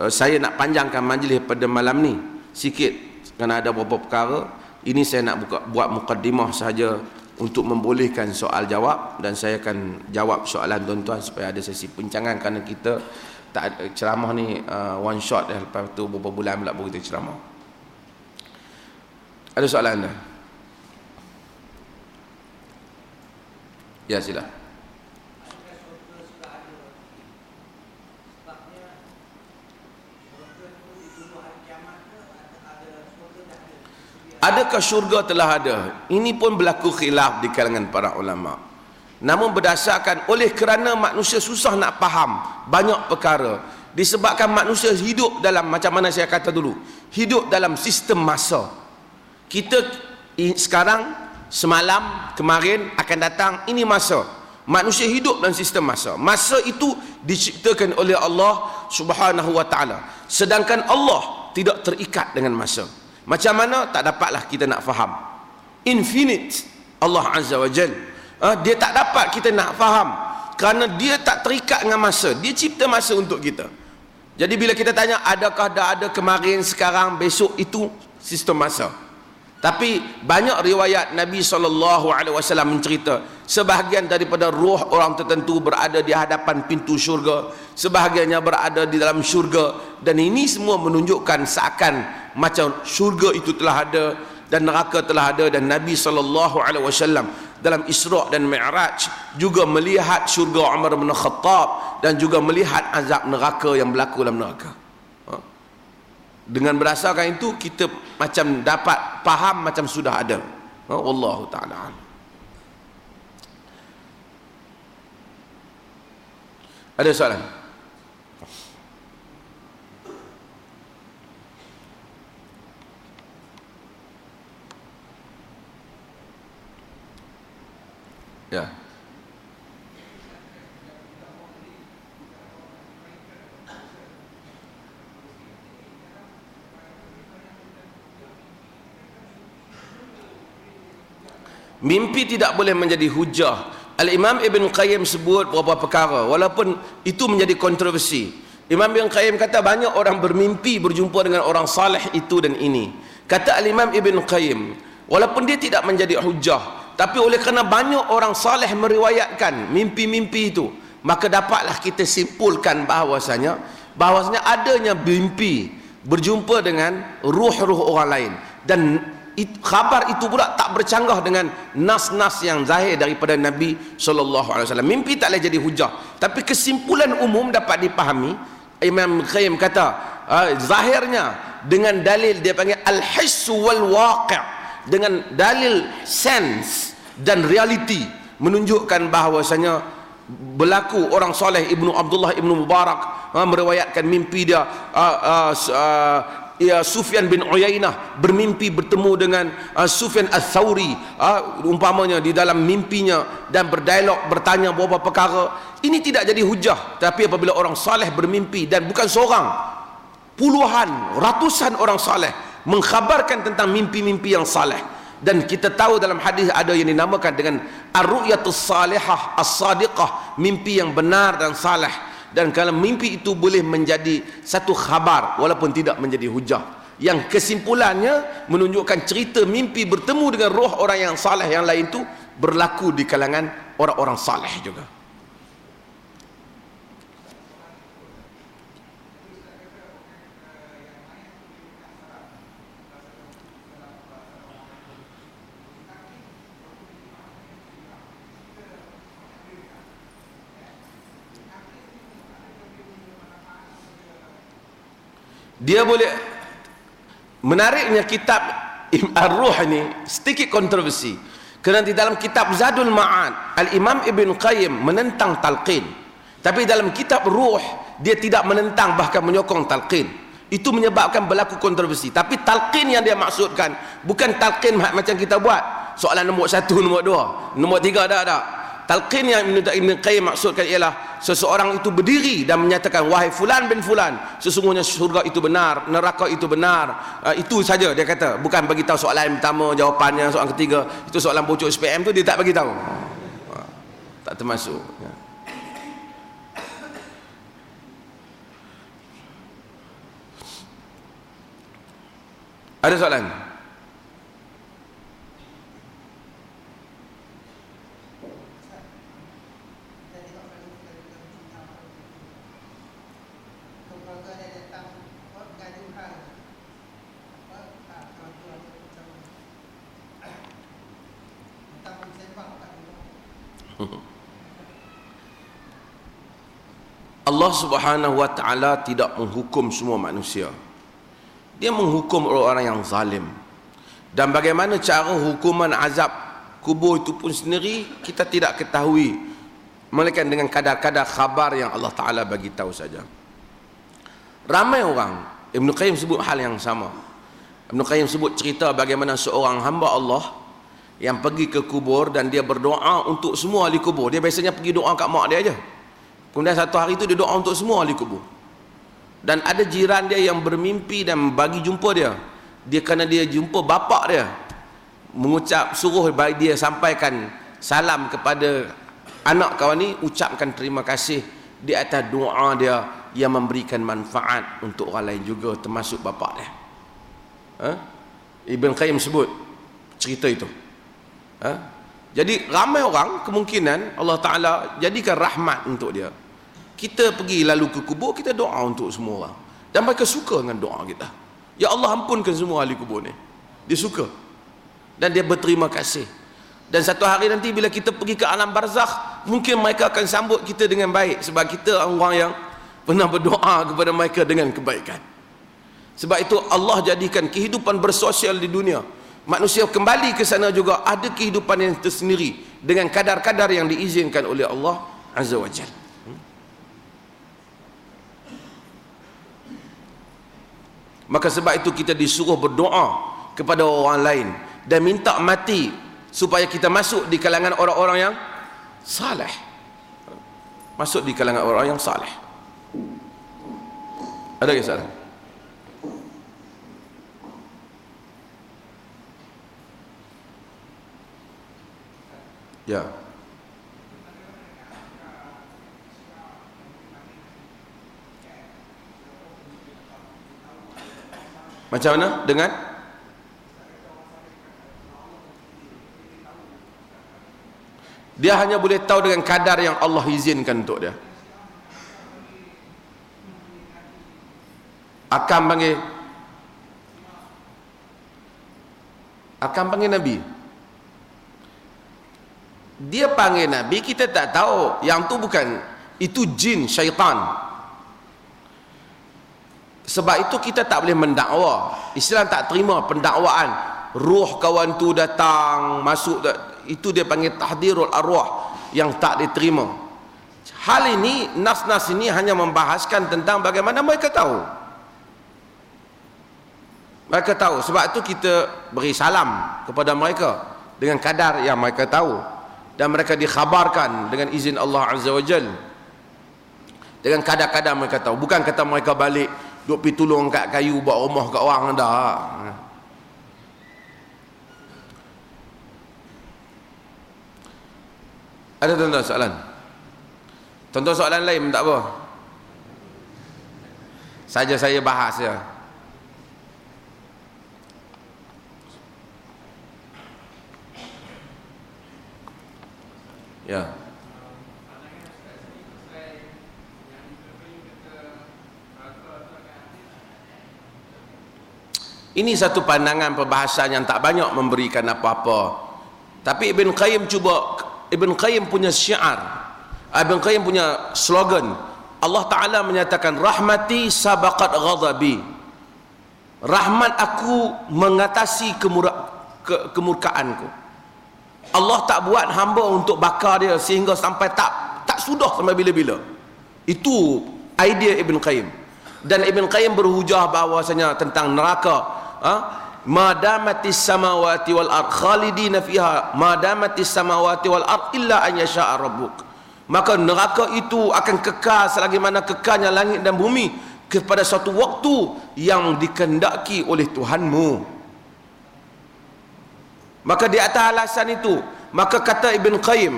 saya nak panjangkan majlis pada malam ni sikit kerana ada beberapa perkara. Ini saya nak buat mukaddimah sahaja untuk membolehkan soal jawab, dan saya akan jawab soalan tuan-tuan supaya ada sesi pencangan kerana kita tak ada ceramah ni one shot dah, lepas tu beberapa bulan pula baru kita ceramah. Ada soalan anda? Ya, sila. Adakah syurga telah ada? Ini pun berlaku khilaf di kalangan para ulama. Namun berdasarkan oleh kerana manusia susah nak faham banyak perkara, disebabkan manusia hidup dalam, macam mana saya kata dulu, hidup dalam sistem masa. Kita sekarang, semalam, kemarin, akan datang, ini masa. Manusia hidup dalam sistem masa. Masa itu diciptakan oleh Allah Subhanahu wa taala. Sedangkan Allah tidak terikat dengan masa. Macam mana? Tak dapatlah kita nak faham. Infinite Allah Azza wa Jal. Dia tak dapat kita nak faham kerana dia tak terikat dengan masa. Dia cipta masa untuk kita. Jadi bila kita tanya adakah dah ada kemarin, sekarang, besok, itu sistem masa. Tapi banyak riwayat Nabi SAW mencerita sebahagian daripada roh orang tertentu berada di hadapan pintu syurga, sebahagiannya berada di dalam syurga, dan ini semua menunjukkan seakan macam syurga itu telah ada dan neraka telah ada. Dan Nabi SAW dalam Isra' dan Mi'raj juga melihat syurga Umar bin Khattab dan juga melihat azab neraka yang berlaku dalam neraka. Dengan berdasarkan itu kita macam dapat faham macam sudah ada. Wallahu ta'ala. Ada soalan? Ya. Mimpi tidak boleh menjadi hujah. Al-Imam Ibn Qayyim sebut beberapa perkara, walaupun itu menjadi kontroversi. Imam Ibn Qayyim kata banyak orang bermimpi berjumpa dengan orang saleh itu dan ini. Kata Al-Imam Ibn Qayyim, walaupun dia tidak menjadi hujah, tapi oleh kerana banyak orang saleh meriwayatkan mimpi-mimpi itu, maka dapatlah kita simpulkan bahawasanya adanya mimpi berjumpa dengan ruh-ruh orang lain. Dan khabar itu pula tak bercanggah dengan nas-nas yang zahir daripada Nabi SAW. Mimpi tak boleh jadi hujah, tapi kesimpulan umum dapat dipahami. Imam Qayyim kata zahirnya dengan dalil, dia panggil al-hiss wal waqi', dengan dalil sense dan reality, menunjukkan bahawasanya berlaku orang soleh Ibnu Abdullah Ibnu Mubarak meriwayatkan mimpi dia. Sufyan bin Uyainah bermimpi bertemu dengan Sufyan Ats-Tsauri, umpamanya di dalam mimpinya, dan berdialog, bertanya beberapa perkara. Ini tidak jadi hujah. Tapi apabila orang saleh bermimpi, dan bukan seorang, puluhan, ratusan orang saleh mengkhabarkan tentang mimpi-mimpi yang saleh. Dan kita tahu dalam hadis ada yang dinamakan dengan ar-ru'yatus salihah as-sadiqah, mimpi yang benar dan saleh. Dan kalau mimpi itu boleh menjadi satu khabar walaupun tidak menjadi hujah, yang kesimpulannya menunjukkan cerita mimpi bertemu dengan roh orang yang saleh yang lain itu berlaku di kalangan orang-orang saleh juga. Dia boleh, menariknya kitab Ar-Ruh ini sedikit kontroversi, kerana di dalam kitab Zadul Ma'ad Al-Imam Ibn Qayyim menentang talqin, tapi dalam kitab Ruh dia tidak menentang, bahkan menyokong talqin. Itu menyebabkan berlaku kontroversi. Tapi talqin yang dia maksudkan bukan talqin macam kita buat soalan nombor 1, nombor 2, nombor 3, tak. Talqin yang Ibn Qayyim maksudkan ialah seseorang itu berdiri dan menyatakan, wahai fulan bin fulan, sesungguhnya syurga itu benar, neraka itu benar. Itu saja dia kata, bukan bagi tahu soalan yang pertama, jawapannya soalan ketiga. Itu soalan bocor SPM tu dia tak bagi tahu. Tak termasuk. Ada soalan? Allah Subhanahu wa ta'ala tidak menghukum semua manusia. Dia menghukum orang yang zalim. Dan bagaimana cara hukuman azab kubur itu pun sendiri kita tidak ketahui, melainkan dengan kadar-kadar khabar yang Allah Ta'ala bagi tahu saja. Ramai orang, Ibn Qayyim sebut hal yang sama. Ibn Qayyim sebut cerita bagaimana seorang hamba Allah yang pergi ke kubur dan dia berdoa untuk semua ahli kubur. Dia biasanya pergi doa kat mak dia aja. Kemudian satu hari itu dia doa untuk semua ahli kubur. Dan ada jiran dia yang bermimpi dan bagi jumpa dia. Dia kerana dia jumpa bapak dia, suruh dia sampaikan salam kepada anak kawan ni, ucapkan terima kasih di atas doa dia yang memberikan manfaat untuk orang lain juga, termasuk bapak dia. Ibn Qayyim sebut cerita itu. Jadi ramai orang kemungkinan Allah Ta'ala jadikan rahmat untuk dia. Kita pergi lalu ke kubur, kita doa untuk semua orang, dan mereka suka dengan doa kita. Ya Allah, ampunkan semua ahli kubur ni. Dia suka dan dia berterima kasih. Dan satu hari nanti bila kita pergi ke alam barzakh, mungkin mereka akan sambut kita dengan baik, sebab kita orang yang pernah berdoa kepada mereka dengan kebaikan. Sebab itu Allah jadikan kehidupan bersosial di dunia, manusia kembali ke sana juga ada kehidupan yang tersendiri dengan kadar-kadar yang diizinkan oleh Allah Azza wa Jalla. Maka sebab itu kita disuruh berdoa kepada orang lain dan minta mati supaya kita masuk di kalangan orang-orang yang saleh. Masuk di kalangan orang yang saleh. Ada ke salah? Ya. Macam mana dengan dia hanya boleh tahu dengan kadar yang Allah izinkan untuk dia. Akan panggil Nabi. Dia panggil Nabi, kita tak tahu. Yang tu bukan, itu jin, syaitan. Sebab itu kita tak boleh mendakwa. Islam tak terima pendakwaan. Ruh kawan tu datang, masuk, itu dia panggil tahdirul arwah, yang tak diterima. Hal ini, nas-nas ini hanya membahaskan tentang bagaimana mereka tahu. Mereka tahu, sebab itu kita beri salam kepada mereka dengan kadar yang mereka tahu, dan mereka dikhabarkan dengan izin Allah Azza wa Jal dengan kadar-kadar mereka tahu. Bukan kata mereka balik duk pergi tolong kat kayu buat rumah kat orang dah. Ada tuan-tuan soalan? Tuan-tuan soalan lain tak apa, saja saya bahas ya. Ya. Ini satu pandangan perbahasan yang tak banyak memberikan apa-apa. Tapi Ibn Qayyim punya syiar, Ibn Qayyim punya slogan. Allah Ta'ala menyatakan, rahmati sabaqat ghadabi. Rahmat aku mengatasi kemurkaanku. Allah tak buat hamba untuk bakar dia sehingga sampai tak sudah sampai bila-bila. Itu idea Ibn Qayyim. Dan Ibn Qayyim berhujah bahawasanya tentang neraka, madamatis samawati wal ard khalidina fiha madamatis samawati wal ard illa an yasha'a rabbuk. Maka neraka itu akan kekal selagi mana kekalnya langit dan bumi kepada suatu waktu yang dikehendaki oleh Tuhanmu. Maka di atas alasan itu, maka kata Ibn Qayyim,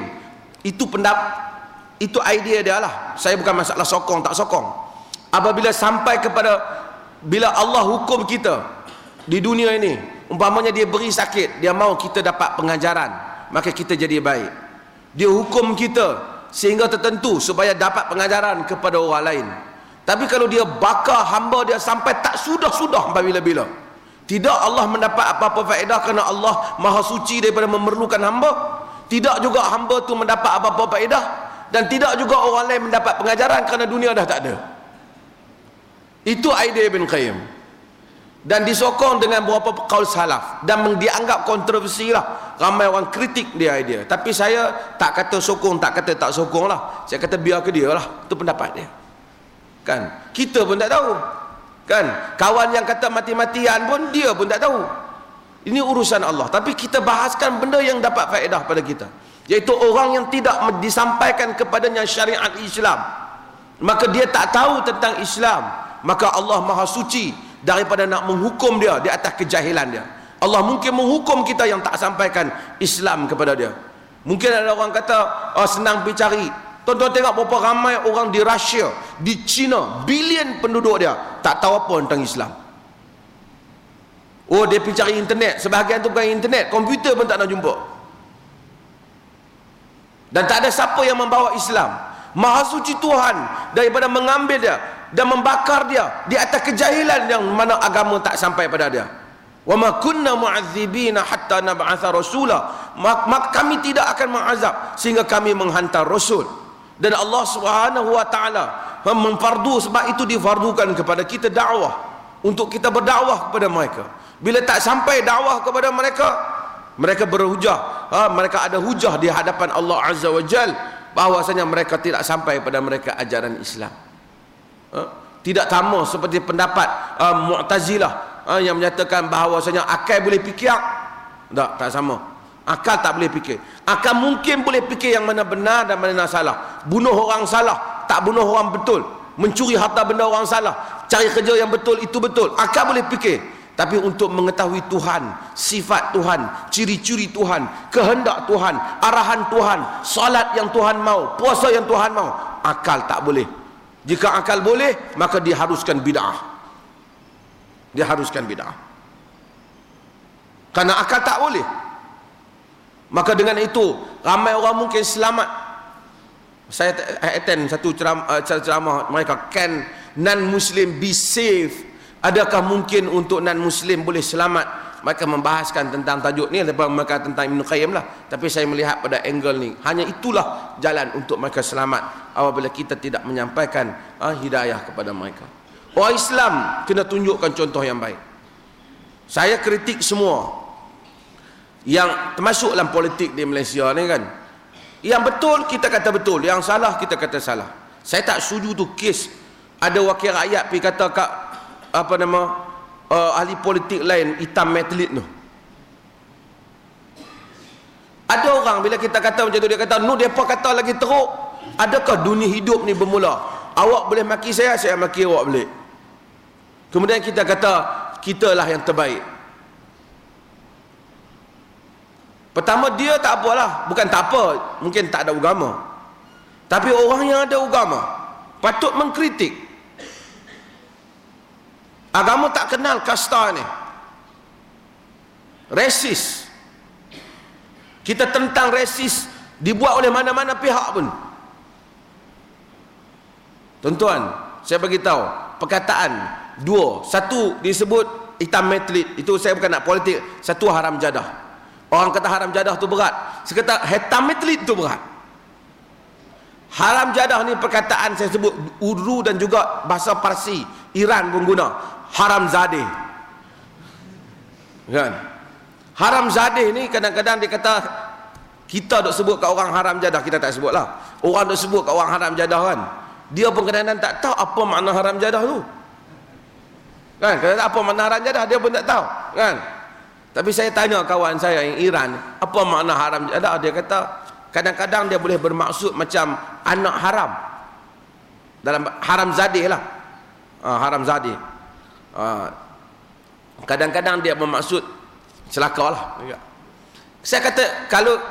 itu idea dia lah. Saya bukan masalah sokong tak sokong. Apabila sampai kepada bila Allah hukum kita di dunia ini, umpamanya dia beri sakit, dia mau kita dapat pengajaran, maka kita jadi baik. Dia hukum kita sehingga tertentu supaya dapat pengajaran kepada orang lain. Tapi kalau dia bakar hamba dia sampai tak sudah-sudah sampai bila-bila, tidak Allah mendapat apa-apa faedah kerana Allah maha suci daripada memerlukan hamba. Tidak juga hamba tu mendapat apa-apa faedah, dan tidak juga orang lain mendapat pengajaran kerana dunia dah tak ada. Itu idea Ibn Qayyim, dan disokong dengan beberapa kaul salaf, dan dianggap kontroversi lah. Ramai orang kritik dia idea. Tapi saya tak kata sokong, tak kata tak sokong lah. Saya kata biar ke dia lah, itu pendapat dia. Kan? Kita pun tak tahu. Kan? Kawan yang kata mati-matian pun dia pun tak tahu. Ini urusan Allah. Tapi kita bahaskan benda yang dapat faedah pada kita, iaitu orang yang tidak disampaikan kepadanya syariat Islam, maka dia tak tahu tentang Islam. Maka Allah maha suci daripada nak menghukum dia di atas kejahilan dia. Allah mungkin menghukum kita yang tak sampaikan Islam kepada dia. Mungkin ada orang kata, senang pergi cari. Tuan-tuan tengok berapa ramai orang di Rusia, di China, bilion penduduk dia tak tahu apa tentang Islam. Oh, dia pergi cari internet. Sebahagian tu bukan internet, komputer pun tak nak jumpa. Dan tak ada siapa yang membawa Islam. Maha suci Tuhan daripada mengambil dia dan membakar dia di atas kejahilan yang mana agama tak sampai pada dia. Wa ma kunna mu'adzibina hatta nab'atha rasula. Maka kami tidak akan mengazab sehingga kami menghantar rasul. Dan Allah Subhanahu wa taala memfardu, sebab itu difardukan kepada kita dakwah, untuk kita berdakwah kepada mereka. Bila tak sampai dakwah kepada mereka, mereka berhujah, mereka ada hujah di hadapan Allah Azza wa Jal bahawasanya mereka tidak sampai pada mereka ajaran Islam. Tidak sama seperti pendapat Mu'tazilah yang menyatakan bahawasanya akal boleh fikir. Tak sama. Akal tak boleh fikir. Akal mungkin boleh fikir yang mana benar dan mana salah. Bunuh orang salah, tak bunuh orang betul. Mencuri harta benda orang salah, cari kerja yang betul itu betul. Akal boleh fikir. Tapi untuk mengetahui Tuhan, sifat Tuhan, ciri-ciri Tuhan, kehendak Tuhan, arahan Tuhan, salat yang Tuhan mau, puasa yang Tuhan mau, akal tak boleh. Jika akal boleh, maka diharuskan bid'ah. Diharuskan bid'ah. Karena akal tak boleh. Maka dengan itu ramai orang mungkin selamat. Saya attend satu ceramah mereka, can non-Muslim be safe? Adakah mungkin untuk non-Muslim boleh selamat? Mereka membahaskan tentang tajuk ni, lepas mereka tentang Ibn Qayyim lah. Tapi saya melihat pada angle ni, hanya itulah jalan untuk mereka selamat apabila kita tidak menyampaikan hidayah kepada mereka. Orang Islam kena tunjukkan contoh yang baik. Saya kritik semua yang termasuk dalam politik di Malaysia ni kan, Yang betul kita kata betul, yang salah kita kata salah. Saya tak setuju tu kes ada wakil rakyat pergi kata kat ahli politik lain hitam metalik tu. Ada orang bila kita kata macam tu, dia kata depa kata lagi teruk. Adakah dunia hidup ni bermula? Awak boleh maki saya maki awak balik. Kemudian kita kata kitalah yang terbaik. Pertama, dia tak apalah, bukan tak apa, mungkin tak ada agama. Tapi orang yang ada agama patut mengkritik. Agama tak kenal kasta ni. Resis. Kita tentang resis dibuat oleh mana-mana pihak pun. Tuan-tuan, saya bagi tahu perkataan dua. Satu disebut hitam metalik, itu saya bukan nak politik. Satu haram jadah. Orang kata haram jadah tu berat. Saya kata hitam metalik tu berat. Haram jadah ni perkataan saya sebut Urdu dan juga bahasa Parsi, Iran pun guna. Haram zadeh. Kan? Haram zadeh ni kadang-kadang dia kata kita duk sebut kat orang haram jadah, kita tak sebut lah. Orang duk sebut kat orang haram jadah kan. Dia pun kadang-kadang tak tahu apa makna haram jadah tu. Kan? Kadang-kadang apa makna haram jadah dia pun tak tahu. Kan? Tapi saya tanya kawan saya yang Iran, apa makna haram jadah? Dia kata kadang-kadang dia boleh bermaksud macam anak haram. Dalam haram zadeh lah. Haram zadeh. Kadang-kadang dia bermaksud celaka lah. Saya kata kalau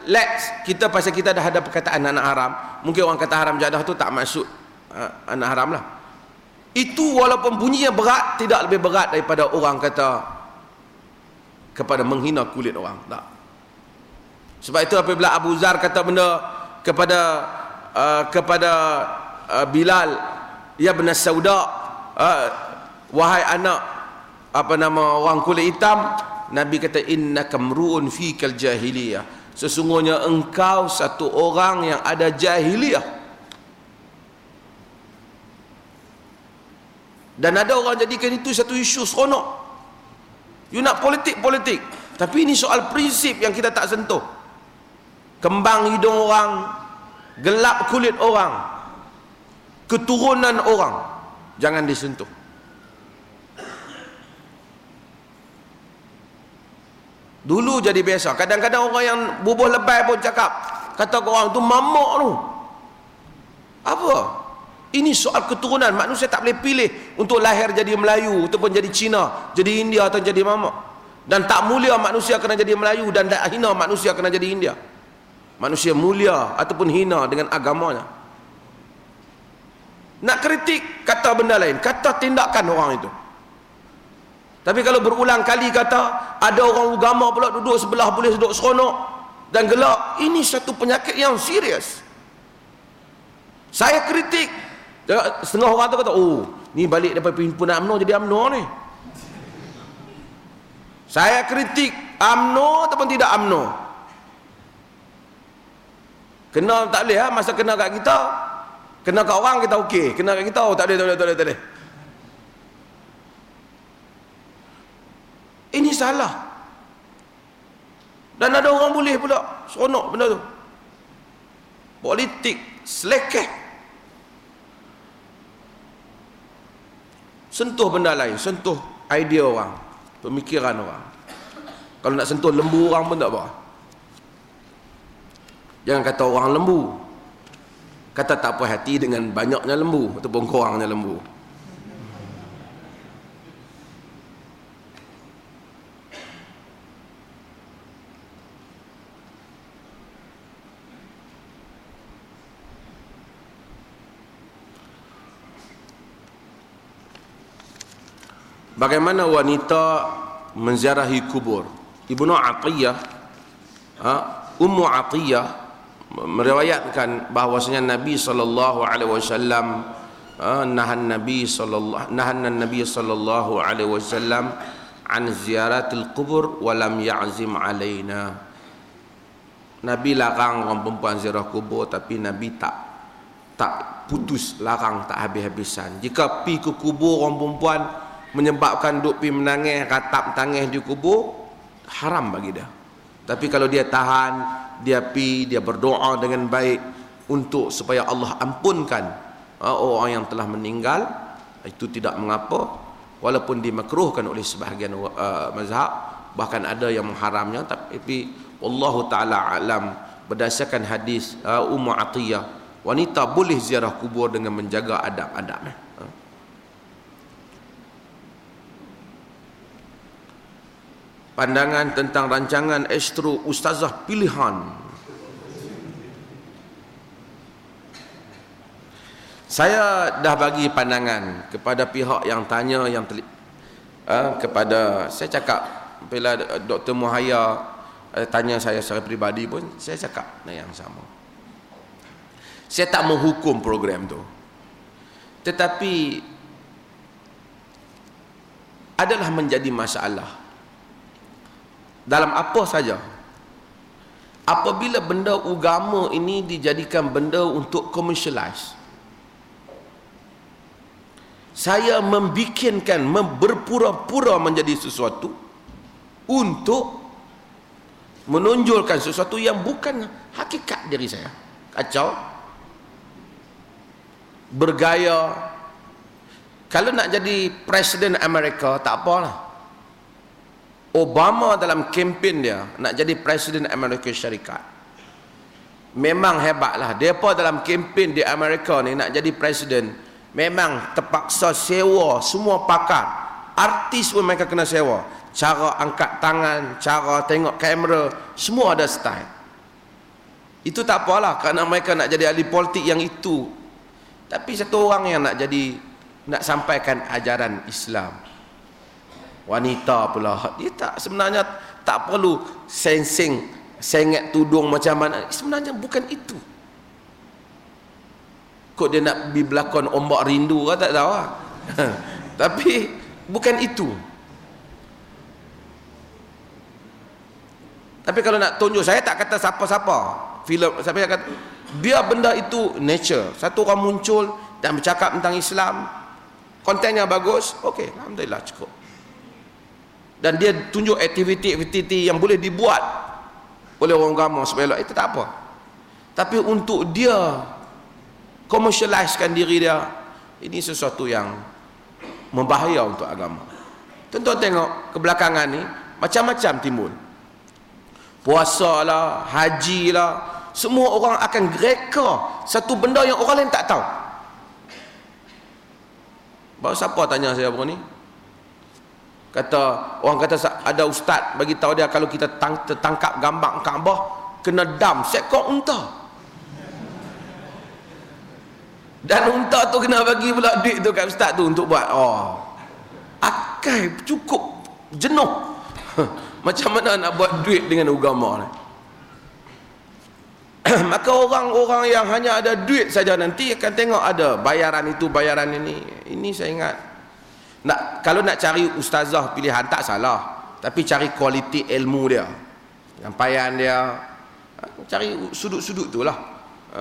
let's kita pasal kita dah ada perkataan anak haram, mungkin orang kata haram jadah tu tak maksud anak haram lah. Itu walaupun bunyinya berat, tidak lebih berat daripada orang kata kepada menghina kulit orang. Tak. Sebab itu apabila Abu Zar kata benda kepada Bilal, ya benar sauda, wahai anak orang kulit hitam, Nabi kata innaka mru'un fikal jahiliyah, sesungguhnya engkau satu orang yang ada jahiliyah. Dan ada orang jadikan itu satu isu seronok. You nak politik, tapi ini soal prinsip yang kita tak sentuh. Kembang hidung orang, gelap kulit orang, keturunan orang, jangan disentuh. Dulu jadi biasa. Kadang-kadang orang yang bubuh lebay pun cakap, kata orang tu mamak tu. Apa? Ini soal keturunan. Manusia tak boleh pilih untuk lahir jadi Melayu ataupun jadi Cina, jadi India atau jadi mamak. Dan tak mulia manusia kena jadi Melayu, dan tak hina manusia kena jadi India. Manusia mulia ataupun hina dengan agamanya. Nak kritik kata benda lain, kata tindakan orang itu. Tapi kalau berulang kali kata ada orang agama pula duduk sebelah boleh duduk seronok dan gelak, ini satu penyakit yang serius. Saya kritik, setengah orang tu kata, oh ni balik daripada himpunan UMNO jadi UMNO ni. Saya kritik UMNO ataupun tidak UMNO, kena tak boleh lah. Masa kena kat kita, kena kat orang kita okey, kena kat kita, oh tak boleh. Ini salah. Dan ada orang boleh pula seronok benda tu. Politik selekeh. Sentuh benda lain, sentuh idea orang, pemikiran orang. Kalau nak sentuh lembu orang pun tak apa. Jangan kata orang lembu. Kata tak puas hati dengan banyaknya lembu ataupun kurangnya lembu. Bagaimana wanita menziarahi kubur? Ibnu Atiyah, Ummu Atiyah meriwayatkan bahwasanya Nabi sallallahu alaihi wasallam nahan Nabi sallallahu alaihi wasallam an ziyaratil qubur wa lam ya'zim alaina. Nabi larang orang perempuan ziarah kubur, tapi Nabi tak putus larang, tak habis-habisan. Jika pi ke kubur orang perempuan menyebabkan duk pi menangis, ratap tangis di kubur, haram bagi dia. Tapi kalau dia tahan, dia dia berdoa dengan baik untuk supaya Allah ampunkan orang yang telah meninggal, itu tidak mengapa, walaupun dimakruhkan oleh sebahagian mazhab, bahkan ada yang mengharamnya. Tapi wallahu taala alam, berdasarkan hadis Ummu Atiyah, wanita boleh ziarah kubur dengan menjaga adab-adab. Pandangan tentang rancangan Astro Ustazah Pilihan. Saya dah bagi pandangan kepada pihak yang tanya, kepada saya cakap, bila Dr. Muhaya tanya saya secara peribadi pun, saya cakap yang sama. Saya tak menghukum program tu, tetapi adalah menjadi masalah dalam apa saja apabila benda agama ini dijadikan benda untuk commercialize. Saya membikinkan, berpura-pura menjadi sesuatu untuk menonjolkan sesuatu yang bukan hakikat diri saya. Kacau, bergaya. Kalau nak jadi Presiden Amerika, tak apalah. Obama dalam kempen dia nak jadi Presiden Amerika Syarikat, memang hebatlah. Depa dalam kempen di Amerika ni nak jadi presiden, memang terpaksa sewa semua pakar, artis pun mereka kena sewa. Cara angkat tangan, cara tengok kamera, semua ada style. Itu tak apalah, kerana mereka nak jadi ahli politik yang itu. Tapi satu orang yang nak sampaikan ajaran Islam, wanita pula, dia sebenarnya tak perlu sengit tudung macam mana. Sebenarnya bukan itu. Kok dia nak berlakon ombak rindu ke, tak tahu lah. Tapi bukan itu. Tapi kalau nak tunjuk, saya tak kata siapa-siapa filem, saya kata biar benda itu nature. Satu orang muncul dan bercakap tentang Islam, kontennya bagus, okey, alhamdulillah, cukup. Dan dia tunjuk aktiviti-aktiviti yang boleh dibuat oleh orang agama supaya itu tak apa. Tapi untuk dia commercializekan diri dia, ini sesuatu yang membahaya untuk agama. Tentu tengok kebelakangan ni macam-macam timbul. Puasa lah, haji lah, semua orang akan reka satu benda yang orang lain tak tahu. Baru siapa tanya saya apa ni? Orang kata ada ustaz bagi tahu dia kalau kita tertangkap gambar Kaabah kena dam seekor unta. Dan unta tu kena bagi pula duit tu kat ustaz tu untuk buat. Akai cukup jenuh. Macam mana nak buat duit dengan agama ni? Maka orang-orang yang hanya ada duit saja nanti akan tengok ada bayaran itu, bayaran ini. Ini saya ingat, kalau nak cari ustazah pilihan tak salah, tapi cari kualiti ilmu dia, nyampaian dia, cari sudut-sudut tu lah,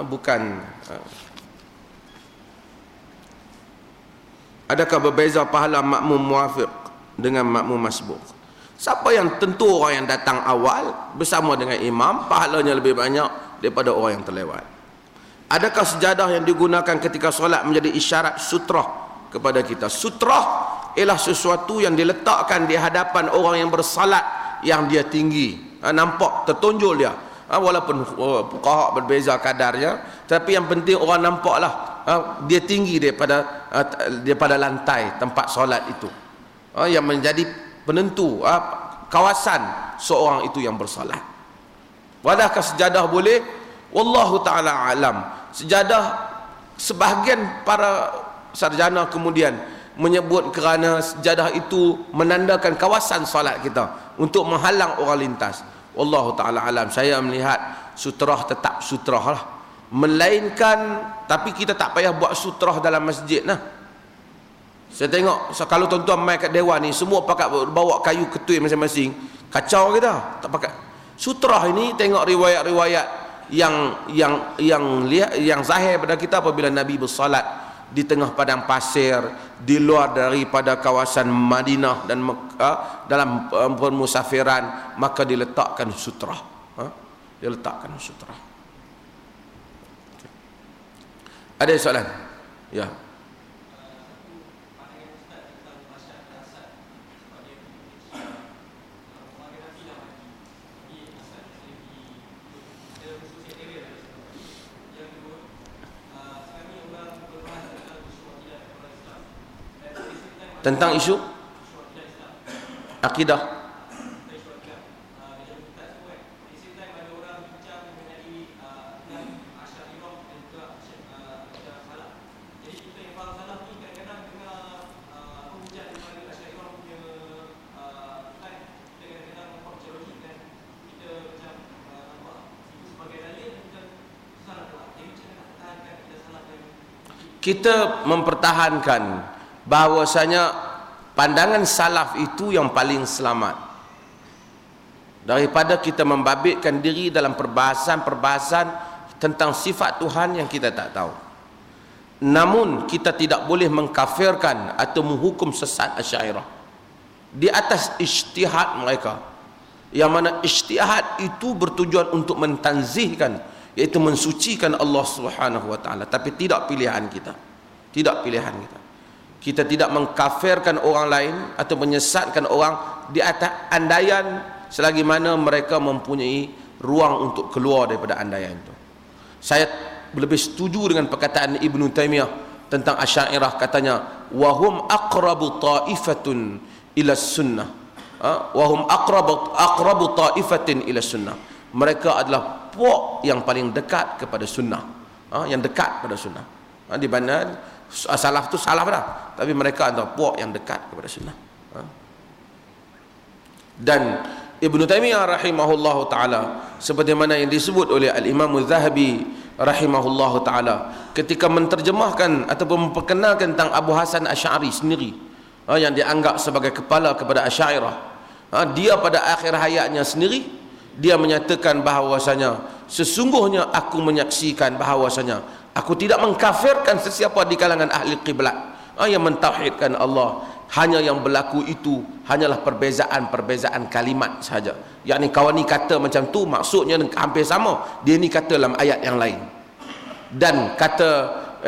bukan. Adakah berbeza pahala makmum muafiq dengan makmum masbuk? Siapa yang tentu orang yang datang awal bersama dengan imam, pahalanya lebih banyak daripada orang yang terlewat. Adakah sejadah yang digunakan ketika solat menjadi isyarat sutrah kepada kita? Sutrah ialah sesuatu yang diletakkan di hadapan orang yang bersalat yang dia tinggi, nampak tertonjol dia, walaupun fuqaha berbeza kadarnya, tapi yang penting orang nampaklah dia tinggi daripada lantai tempat solat itu, yang menjadi penentu kawasan seorang itu yang bersolat. Adakah sejadah boleh? Wallahu ta'ala alam. Sejadah, sebahagian para sarjana kemudian menyebut kerana sejadah itu menandakan kawasan solat kita untuk menghalang orang lintas. Wallahu ta'ala alam. Saya melihat sutrah tetap sutrah lah, melainkan tapi kita tak payah buat sutrah dalam masjid lah. Saya tengok kalau tuan-tuan main kat dewan ni, semua pakai bawa kayu ketui masing-masing, kacau kita. Tak pakai sutrah ini. Tengok riwayat-riwayat yang zahir pada kita, apabila Nabi bersalat di tengah padang pasir, di luar daripada kawasan Madinah dan Mekah, dalam permusafiran, maka diletakkan sutra. Diletakkan sutra. Ada soalan? Ya. Tentang isu akidah. Kita mempertahankan bahawasanya pandangan salaf itu yang paling selamat daripada kita membabitkan diri dalam perbahasan-perbahasan tentang sifat Tuhan yang kita tak tahu. Namun kita tidak boleh mengkafirkan atau menghukum sesat Asy'ariyah di atas ijtihad mereka, yang mana ijtihad itu bertujuan untuk mentanzihkan, iaitu mensucikan Allah Subhanahu wa taala, tapi tidak pilihan kita. Tidak pilihan kita. Kita tidak mengkafirkan orang lain atau menyesatkan orang di atas andaian selagi mana mereka mempunyai ruang untuk keluar daripada andaian itu. Saya lebih setuju dengan perkataan Ibnu Taimiyah tentang Asy'ariyah, katanya wahum aqrabu ta'ifatun ila sunnah. Wahum aqrabu ta'ifatin ila sunnah. Mereka adalah puak yang paling dekat kepada sunnah. Yang dekat pada sunnah. Di mana salaf tu salaf dah, tapi mereka adalah puak yang dekat kepada sunnah. Dan Ibnu Taimiyah rahimahullahu taala, seperti mana yang disebut oleh Al-Imam Az-Zahabi rahimahullahu taala ketika menterjemahkan ataupun memperkenalkan tentang Abu Hasan Asy'ari sendiri, yang dianggap sebagai kepala kepada Asy'ariyah, dia pada akhir hayatnya sendiri dia menyatakan bahawasanya sesungguhnya aku menyaksikan bahawasanya aku tidak mengkafirkan sesiapa di kalangan ahli qiblat yang mentauhidkan Allah. Hanya yang berlaku itu hanyalah perbezaan kalimat sahaja. Yakni kawan ni kata macam tu, maksudnya hampir sama, dia ni kata dalam ayat yang lain. Dan kata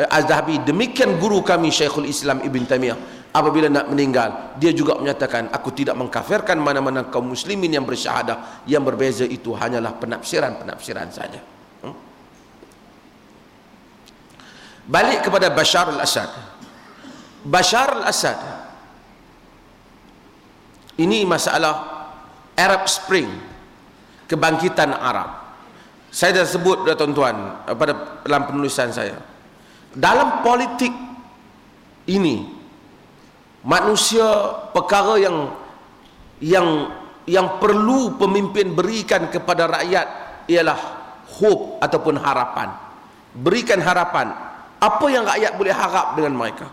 Az-Zahabi, demikian guru kami Syekhul Islam Ibn Taimiyah apabila nak meninggal, dia juga menyatakan aku tidak mengkafirkan mana-mana kaum muslimin yang bersyahadah, yang berbeza itu hanyalah penafsiran saja. Balik kepada Bashar al-Assad. Bashar al-Assad, ini masalah Arab Spring, kebangkitan Arab. Saya dah sebut dah tuan-tuan pada dalam penulisan saya. Dalam politik ini, manusia perkara yang perlu pemimpin berikan kepada rakyat ialah hope ataupun harapan. Berikan harapan. Apa yang rakyat boleh harap dengan mereka?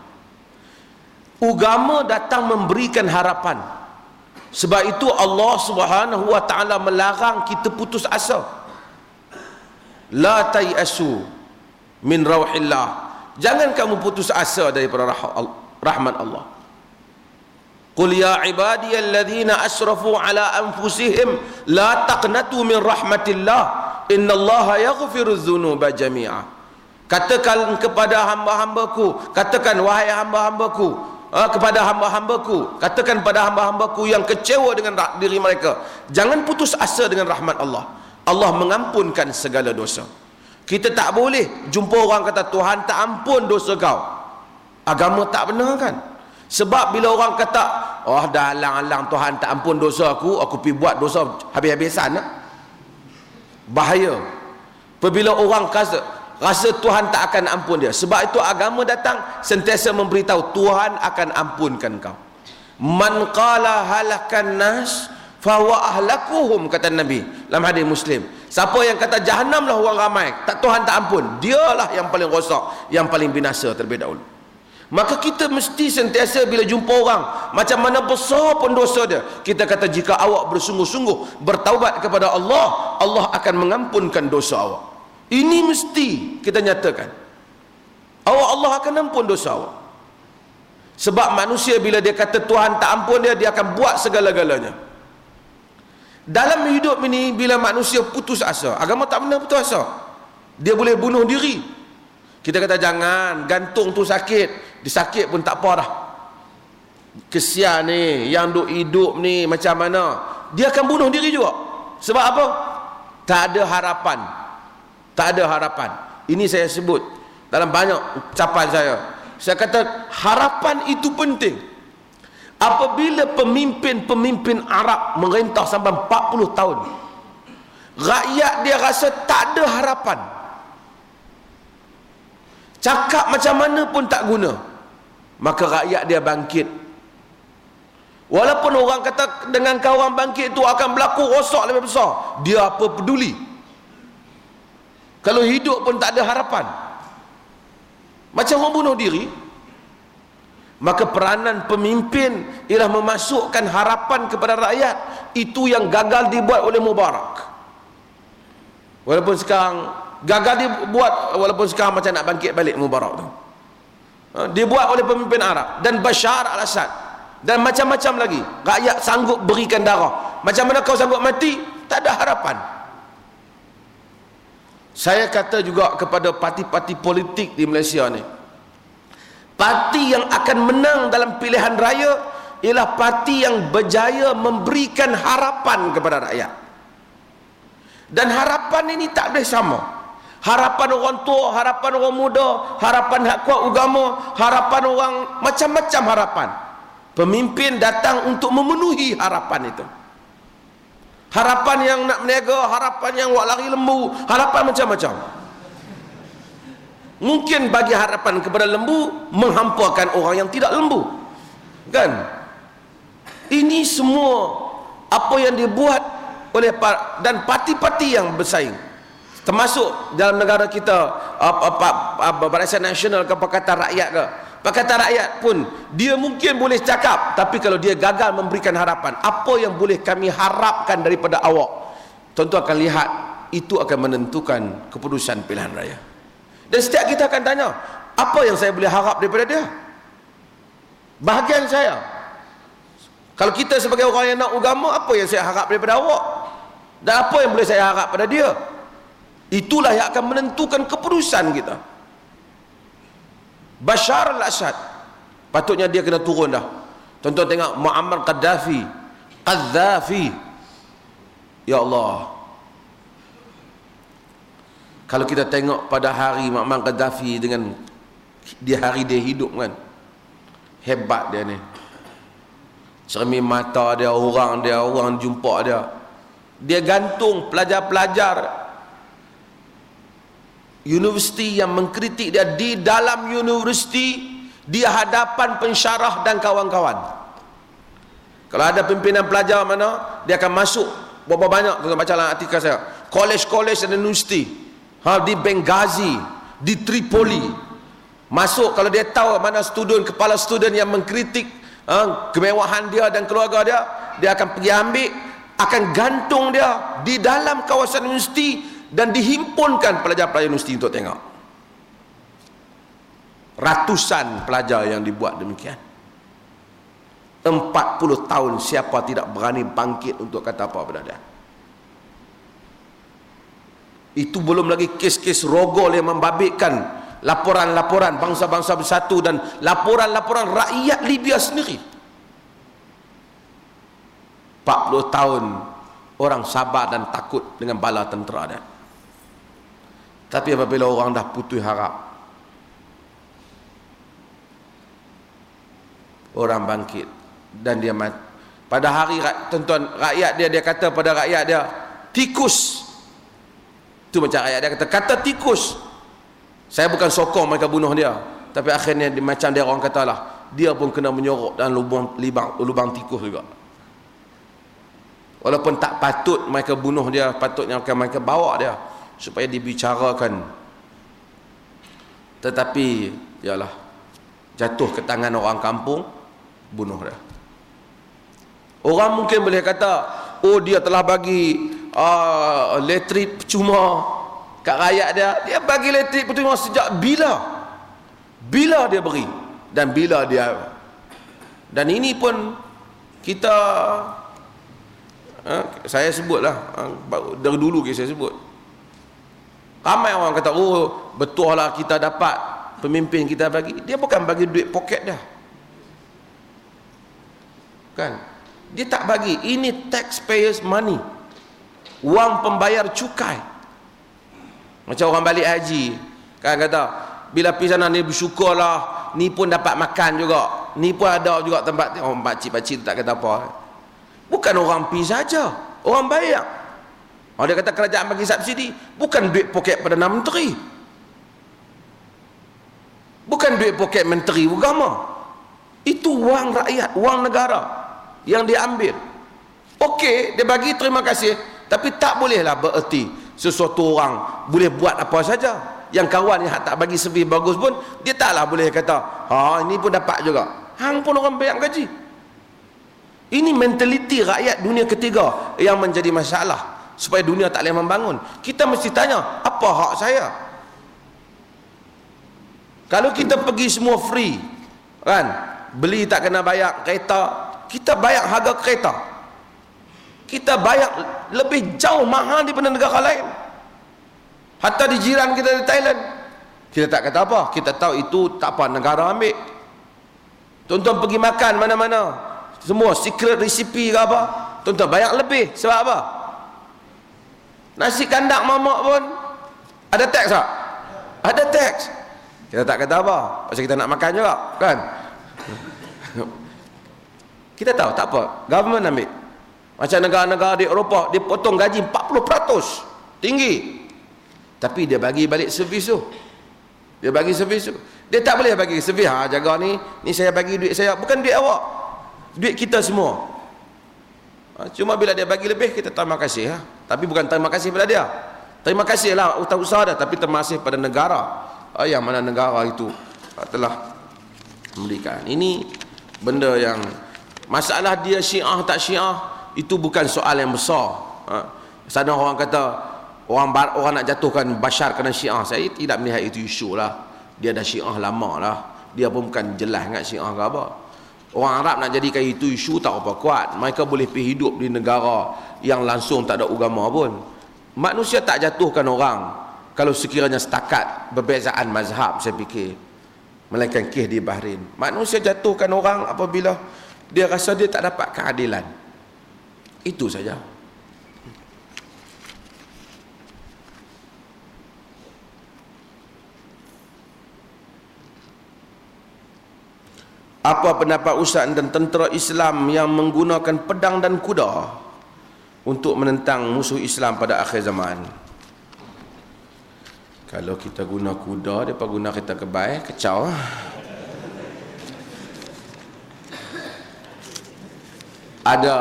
Agama datang memberikan harapan. Sebab itu Allah Subhanahu wa taala melarang kita putus asa. La tayasu min rauhillah. Jangan kamu putus asa daripada rahmat Allah. Qul ya ibadiyalladzina asrafu ala anfusihim la taqnatu min rahmatillah innallaha yaghfirudz dzunuba jami'a. Katakan kepada hamba-hambaku, katakan wahai hamba-hambaku, kepada hamba-hambaku, katakan pada hamba-hambaku yang kecewa dengan diri mereka, jangan putus asa dengan rahmat Allah. Allah mengampunkan segala dosa. Kita tak boleh jumpa orang kata Tuhan tak ampun dosa kau. Agama tak benar kan? Sebab bila orang kata oh dah alang-alang Tuhan tak ampun dosa aku pergi buat dosa habis-habisan, bahaya. Apabila orang rasa Tuhan tak akan ampun dia. Sebab itu agama datang sentiasa memberitahu Tuhan akan ampunkan kau. Man qala halakan nas fa huwa ahlakuhum, kata Nabi dalam hadis Muslim. Siapa yang kata jahanamlah orang ramai, tak Tuhan tak ampun, dialah yang paling rosak, yang paling binasa terlebih dahulu. Maka kita mesti sentiasa bila jumpa orang macam mana besar pun dosa dia, kita kata jika awak bersungguh-sungguh bertaubat kepada Allah, Allah akan mengampunkan dosa awak. Ini mesti kita nyatakan. Allah akan ampun dosa awak. Sebab manusia bila dia kata Tuhan tak ampun dia, dia akan buat segala-galanya. Dalam hidup ini, bila manusia putus asa, agama tak pernah putus asa, dia boleh bunuh diri. Kita kata jangan, gantung tu sakit, disakit pun tak apa dah. Kesian ni, yang duk hidup ni macam mana, dia akan bunuh diri juga. Sebab apa? Tak ada harapan. Tak ada harapan. Ini saya sebut dalam banyak ucapan saya. Saya kata harapan itu penting. Apabila pemimpin-pemimpin Arab merintah sampai 40 tahun, rakyat dia rasa tak ada harapan. Cakap macam mana pun tak guna. Maka rakyat dia bangkit. Walaupun orang kata dengan kau orang bangkit tu akan berlaku rosak lebih besar, dia apa peduli. Kalau hidup pun tak ada harapan, macam orang bunuh diri. Maka peranan pemimpin ialah memasukkan harapan kepada rakyat. Itu yang gagal dibuat oleh Mubarak. Walaupun sekarang gagal dibuat, walaupun sekarang macam nak bangkit balik Mubarak tu, dibuat oleh pemimpin Arab dan Bashar al-Assad dan macam-macam lagi. Rakyat sanggup berikan darah. Macam mana kau sanggup mati? Tak ada harapan. Saya kata juga kepada parti-parti politik di Malaysia ni, parti yang akan menang dalam pilihan raya ialah parti yang berjaya memberikan harapan kepada rakyat. Dan harapan ini tak boleh sama. Harapan orang tua, harapan orang muda, harapan hak kuat agama, harapan orang, macam-macam harapan. Pemimpin datang untuk memenuhi harapan itu. Harapan yang nak berniaga, harapan yang buat lari lembu, harapan macam-macam. Mungkin bagi harapan kepada lembu menghampakan orang yang tidak lembu, kan? Ini semua apa yang dibuat oleh dan parti-parti yang bersaing, termasuk dalam negara kita Barisan Nasional ke Pakatan Rakyat ke. Pakatan Rakyat pun dia mungkin boleh cakap, tapi kalau dia gagal memberikan harapan, apa yang boleh kami harapkan daripada awak? Tuan-tuan akan lihat, itu akan menentukan keputusan pilihan raya. Dan setiap kita akan tanya, apa yang saya boleh harap daripada dia? Bahagian saya. Kalau kita sebagai orang yang nak agama, apa yang saya harap daripada awak? Dan apa yang boleh saya harap pada dia? Itulah yang akan menentukan keputusan kita. Bashar al-Assad, patutnya dia kena turun dah. Tuan-tuan tengok Muammar Gaddafi. Ya Allah, kalau kita tengok pada hari Muammar Gaddafi dengan hari dia hidup kan, hebat dia ni. Cermin mata dia, orang jumpa dia. Dia gantung pelajar-pelajar universiti yang mengkritik dia di dalam universiti, di hadapan pensyarah dan kawan-kawan. Kalau ada pimpinan pelajar mana, dia akan masuk berapa banyak, tuan baca dalam artikel saya, kolej-kolej dan universiti, di Benghazi, di Tripoli, masuk. Kalau dia tahu mana kepala student yang mengkritik kemewahan dia dan keluarga dia, dia akan pergi ambil, akan gantung dia di dalam kawasan universiti dan dihimpunkan pelajar-pelajar universiti untuk tengok. Ratusan pelajar yang dibuat demikian. 40 tahun siapa tidak berani bangkit untuk kata apa pada dia. Itu belum lagi kes-kes rogol yang membabitkan laporan-laporan bangsa-bangsa bersatu dan laporan-laporan rakyat Libya sendiri. 40 tahun orang sabar dan takut dengan bala tentera dia. Tapi apabila orang dah putus harap, orang bangkit dan dia mati. Pada hari tuan-tuan, rakyat dia kata pada rakyat dia, tikus. Itu macam rakyat dia kata tikus. Saya bukan sokong mereka bunuh dia, tapi akhirnya macam dia orang katalah, dia pun kena menyorok dalam lubang tikus juga. Walaupun tak patut mereka bunuh dia, patutnya mereka bawa dia supaya dibicarakan. Tetapi yalah, jatuh ke tangan orang kampung, bunuh dia. Orang mungkin boleh kata, oh dia telah bagi elektrik percuma kat rakyat dia. Dia bagi elektrik percuma sejak bila? bila dia beri dan bila dia. Dan ini pun kita saya sebutlah, dari dulu saya sebut, ramai orang kata, oh betul lah kita dapat pemimpin kita bagi. Dia bukan bagi duit poket dia, kan? Dia tak bagi, ini taxpayers money, wang pembayar cukai. Macam orang balik haji kan, kata bila pergi sana ni bersyukurlah, ni pun dapat makan juga, ni pun ada juga tempat. Oh, pakcik-pakcik tak kata apa. Bukan orang pergi saja, orang bayar. Dia kata kerajaan bagi subsidi, bukan duit poket Perdana Menteri, bukan duit poket Menteri Agama, itu wang rakyat, wang negara yang dia ambil. Okey, dia bagi, terima kasih, tapi tak bolehlah bererti sesuatu orang boleh buat apa saja. Yang kawan yang tak bagi servis bagus pun, dia taklah boleh kata, ini pun dapat juga, hang pun orang bayar gaji. Ini mentaliti rakyat dunia ketiga yang menjadi masalah, supaya dunia tak boleh membangun. Kita mesti tanya, apa hak saya? Kalau kita pergi semua free, kan, beli tak kena bayar kereta, kita bayar harga kereta, kita bayar lebih jauh mahal daripada negara lain. Hatta di jiran kita di Thailand, kita tak kata apa, kita tahu itu tak apa, negara ambil. Tuan-tuan pergi makan mana-mana, semua secret recipe ke apa, tuan-tuan bayar lebih. Sebab apa? Nasi kandang mamak pun ada teks tak? Ada teks. Kita tak kata apa, pasal kita nak makan juga, kan? Kita tahu tak apa, government ambil. Macam negara-negara di Eropah, dia potong gaji 40%, tinggi, tapi dia bagi balik servis tu. Dia bagi servis tu. Dia tak boleh bagi servis, jaga ni saya bagi duit saya, bukan duit awak, duit kita semua. Cuma bila dia bagi lebih, kita terima kasih, tapi bukan terima kasih pada dia. Terima kasihlah usaha dia, tapi terima kasih pada negara, yang mana negara itu telah memberikan. Ini benda yang, masalah dia Syiah tak Syiah, itu bukan soal yang besar. Sana orang kata orang nak jatuhkan Bashar kerana Syiah. Saya tidak melihat itu isu lah. Dia dah Syiah lama lah, dia pun bukan jelas sangat Syiah ke apa. Orang Arab nak jadikan itu isu tak apa kuat. Mereka boleh pergi hidup di negara yang langsung tak ada agama pun. Manusia tak jatuhkan orang kalau sekiranya setakat berbezaan mazhab, saya fikir, melainkan kes di Bahrain. Manusia jatuhkan orang apabila dia rasa dia tak dapat keadilan. Itu saja. Apa pendapat Ustaz dan tentera Islam yang menggunakan pedang dan kuda untuk menentang musuh Islam pada akhir zaman? Kalau kita guna kuda, mereka guna kereta kebai, kacau. Ada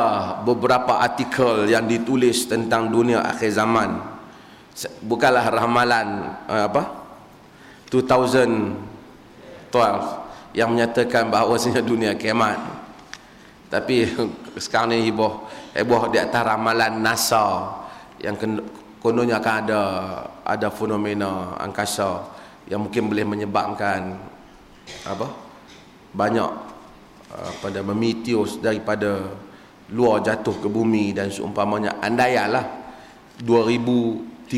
beberapa artikel yang ditulis tentang dunia akhir zaman. Bukanlah ramalan 2012 yang menyatakan bahawasanya dunia kiamat, tapi sekarang ni heboh di atas ramalan NASA yang kononnya akan ada fenomena angkasa yang mungkin boleh menyebabkan banyak pada meteor daripada luar jatuh ke bumi dan seumpamanya. Andailah 2013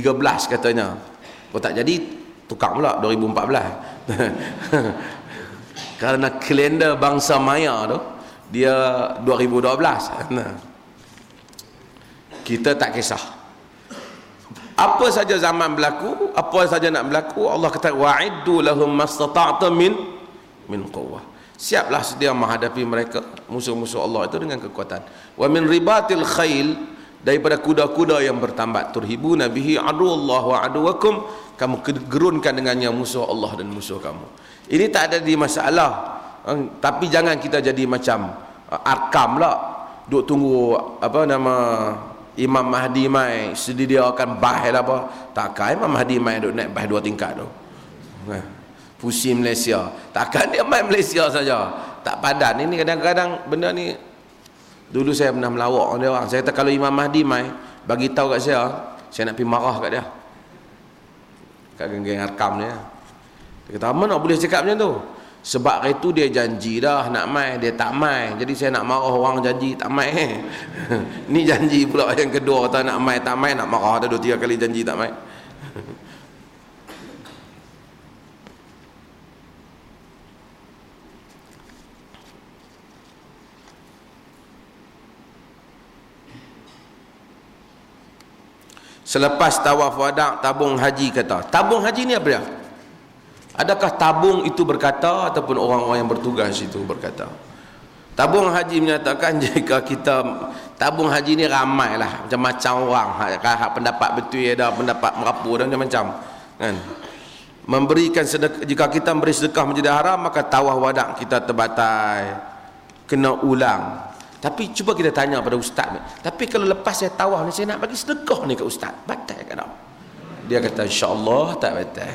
katanya, kalau tak jadi tukar pula 2014 kerana kalender bangsa Maya tu dia 2012. Kita tak kisah apa saja zaman berlaku, apa saja nak berlaku, Allah kata wa'iddu lahum mastata'tum min quwwah. Siaplah sedia menghadapi mereka, musuh-musuh Allah itu, dengan kekuatan. Wa min ribatil khail, daripada kuda-kuda yang bertambat, turhibuna bihi aduwallah wa aduwakum, kamu gerunkan dengannya musuh Allah dan musuh kamu. Ini tak ada di masalah, tapi jangan kita jadi macam Arkam lah, duk tunggu Imam Mahdi mai sediakan bahil apa. Takkan Imam Mahdi mai duk naik bahil 2 tingkat tu, pusing Malaysia. Takkan dia main Malaysia saja, tak padan. Ini kadang-kadang benda ni, dulu saya pernah melawak dengan dia orang. Saya kata kalau Imam Mahdi mai bagi tahu kat saya nak pergi marah kat dia, kat geng-geng Arkam ni. Dia kata, mana nak boleh cakap macam tu? Sebab itu dia janji dah nak mai, dia tak mai. Jadi saya nak marah orang janji tak mai. Ni janji pula yang kedua, kata nak mai tak mai, nak marah dah 2-3 kali janji tak mai. Selepas tawaf wada' tabung haji kata. Tabung haji ni apa dia? Adakah tabung itu berkata ataupun orang-orang yang bertugas itu berkata? Tabung haji menyatakan jika kita tabung haji ni ramai lah, macam-macam orang, hak pendapat betul ada, pendapat merapu dan macam-macam kan. Memberikan sedekah, jika kita memberi sedekah menjadi haram, maka tawaf wada' kita terbatal, kena ulang. Tapi cuba kita tanya pada ustaz, tapi kalau lepas saya tawaf ni saya nak bagi sedekah ni ke ustaz, batal ke tak? Dia kata insya-Allah tak batal.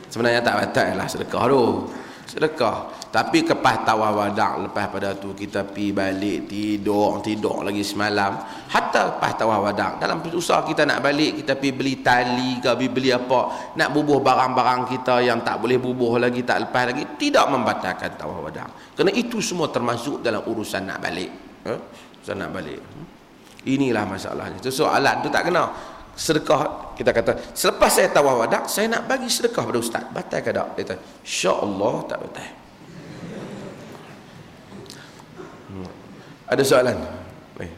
Sebenarnya tak batal lah sedekah tu. Sedekah. Tapi lepas tawaf wada', lepas pada tu kita pi balik tidur lagi semalam. Hatta lepas tawaf wada', dalam usaha kita nak balik, kita pi beli tali ke beli apa, nak bubuh barang-barang kita yang tak boleh bubuh lagi, tak lepas lagi, tidak membatalkan tawaf wada'. Kerana itu semua termasuk dalam urusan nak balik. Urusan nak balik. Inilah masalahnya. Itu soalan tu tak kena. Sedekah, kita kata selepas saya tawaf wada', saya nak bagi sedekah pada ustaz, batal ke tak? Dia kata insya-Allah tak batal. Ada soalan?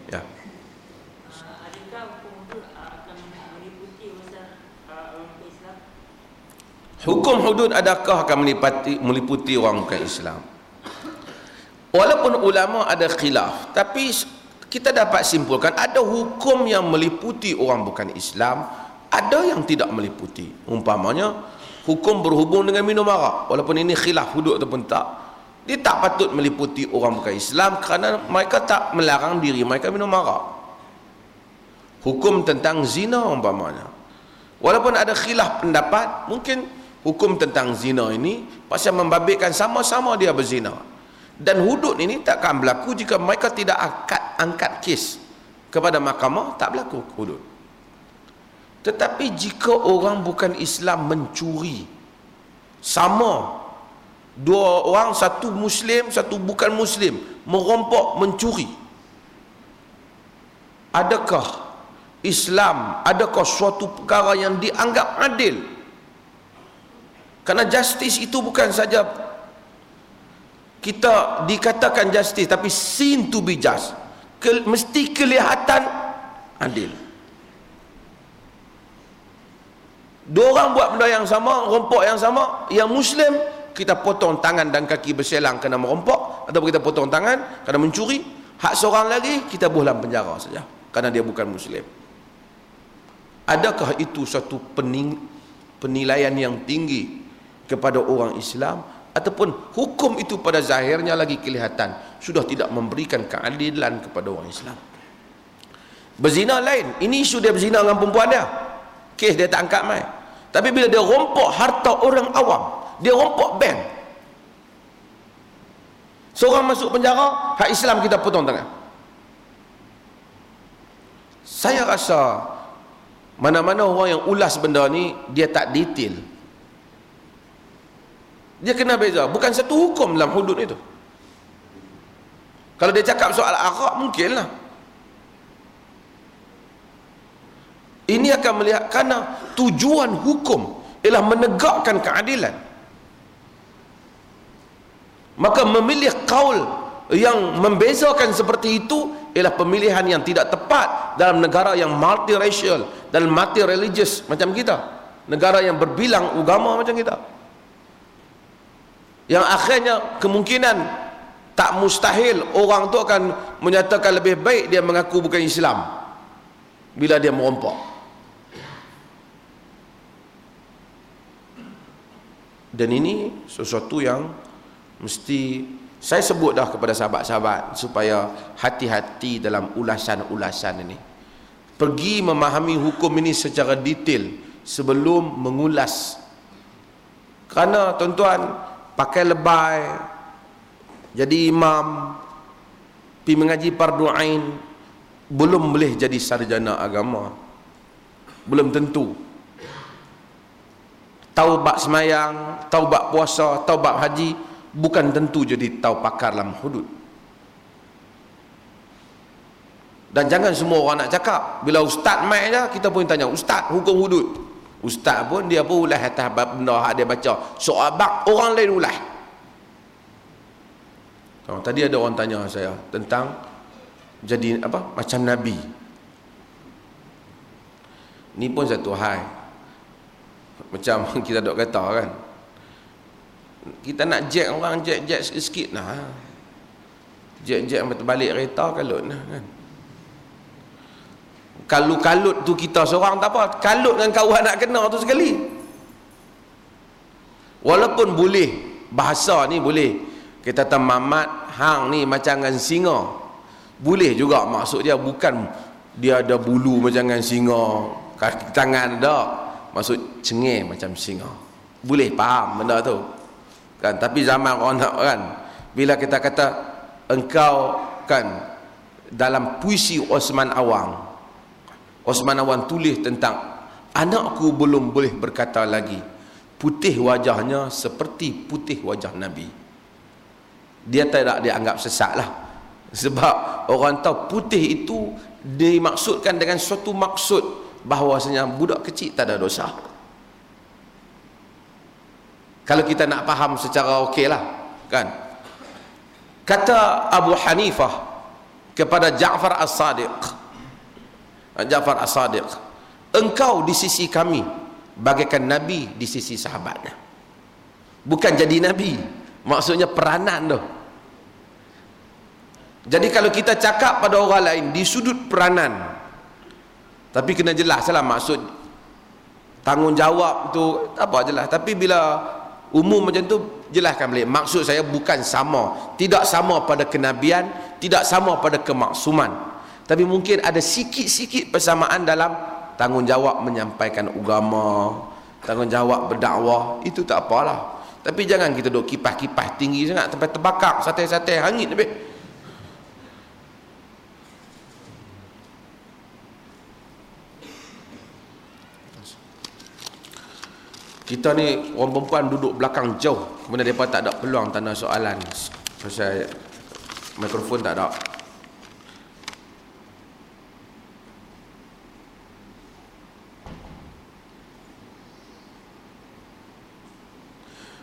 Ya. Adakah hukum hudud akan meliputi orang Islam? Hukum hudud adakah akan meliputi orang bukan Islam? Walaupun ulama ada khilaf, tapi kita dapat simpulkan ada hukum yang meliputi orang bukan Islam, ada yang tidak meliputi. Umpamanya hukum berhubung dengan minum arak, walaupun ini khilaf hudud ataupun tak, dia tak patut meliputi orang bukan Islam kerana mereka tak melarang diri mereka minum arak. Hukum tentang zina umpamanya, walaupun ada khilaf pendapat, mungkin hukum tentang zina ini pasal membabitkan sama-sama dia berzina, dan hudud ini takkan berlaku jika mereka tidak angkat kes kepada mahkamah, tak berlaku hudud. Tetapi jika orang bukan Islam mencuri, sama dua orang, satu Muslim, satu bukan Muslim, merompok mencuri, adakah Islam, adakah suatu perkara yang dianggap adil? Kerana justice itu bukan saja kita dikatakan justice, tapi seen to be just, mesti kelihatan adil. Dua orang buat benda yang sama, rompok yang sama, yang Muslim kita potong tangan dan kaki berselang kerana merompok, atau kita potong tangan kerana mencuri. Hak seorang lagi kita buh dalam penjara saja kerana dia bukan Muslim. Adakah itu satu penilaian yang tinggi kepada orang Islam, ataupun hukum itu pada zahirnya lagi kelihatan sudah tidak memberikan keadilan kepada orang Islam? Berzina lain, ini isu dia berzina dengan perempuan dia, kes dia tak angkat mai. Tapi bila dia rompok harta orang awam, dia rompok bank, seorang masuk penjara, hak Islam kita potong tangan. Saya rasa mana-mana orang yang ulas benda ni, dia tak detail, dia kena beza. Bukan satu hukum dalam hudud itu. Kalau dia cakap soal arak, mungkinlah ini akan melihat, kerana tujuan hukum ialah menegakkan keadilan, maka memilih kaul yang membezakan seperti itu ialah pemilihan yang tidak tepat dalam negara yang multiracial dan multireligious macam kita, negara yang berbilang agama macam kita, yang akhirnya kemungkinan tak mustahil orang tu akan menyatakan lebih baik dia mengaku bukan Islam bila dia merompok. Dan ini sesuatu yang mesti saya sebut dah kepada sahabat-sahabat supaya hati-hati dalam ulasan-ulasan ini. Pergi memahami hukum ini secara detail sebelum mengulas. Kerana tuan-tuan pakai lebay, jadi imam, pergi mengaji fardu ain, belum boleh jadi sarjana agama. Belum tentu. tahu bab semayang, tahu bab puasa, tahu bab haji, bukan tentu jadi tahu pakar dalam hudud. Dan jangan semua orang nak cakap, bila ustaz mai je kita pun tanya, ustaz hukum hudud. Ustaz pun dia pun ulas atas benda hak dia baca. Soal bab orang lain ulas. Tadi ada orang tanya saya tentang jadi apa macam Nabi. Ni pun satu hal. Macam kita dok kata kan, kita nak jack orang, jack sikit lah. Jack balik kereta kalut lah kan. Kalau kalut tu kita seorang tak apa, kalut dengan kawan nak kena tu sekali. Walaupun boleh, bahasa ni boleh, kita kata Mamat hang ni macam dengan singa, boleh juga, maksud dia bukan dia ada bulu macam dengan singa, kaki tangan ada, maksud cengeng macam singa, boleh faham benda tu kan. Tapi zaman orang nak kan, bila kita kata engkau kan dalam puisi Osman Awang tulis tentang anakku belum boleh berkata lagi, putih wajahnya seperti putih wajah Nabi. Dia tidak dianggap sesat lah, sebab orang tahu putih itu dimaksudkan dengan suatu maksud bahawasanya budak kecil tak ada dosa. Kalau kita nak faham secara okey lah kan. Kata Abu Hanifah kepada Ja'far As-Sadiq, engkau di sisi kami bagaikan Nabi di sisi sahabatnya. Bukan jadi Nabi, maksudnya peranan tu. Jadi kalau kita cakap pada orang lain di sudut peranan, tapi kena jelas lah maksud tanggungjawab tu apa jelas. Tapi bila umum macam tu jelaskan balik, maksud saya bukan sama, tidak sama pada kenabian, tidak sama pada kemaksuman, tapi mungkin ada sikit-sikit persamaan dalam tanggungjawab menyampaikan agama, tanggungjawab berdakwah, itu tak apalah. Tapi jangan kita duk kipas-kipas tinggi sangat sampai terbakar, satai-satai hangit lebih. Kita ni orang perempuan duduk belakang jauh, kemudian mereka tak ada peluang tanya soalan pasal mikrofon tak ada.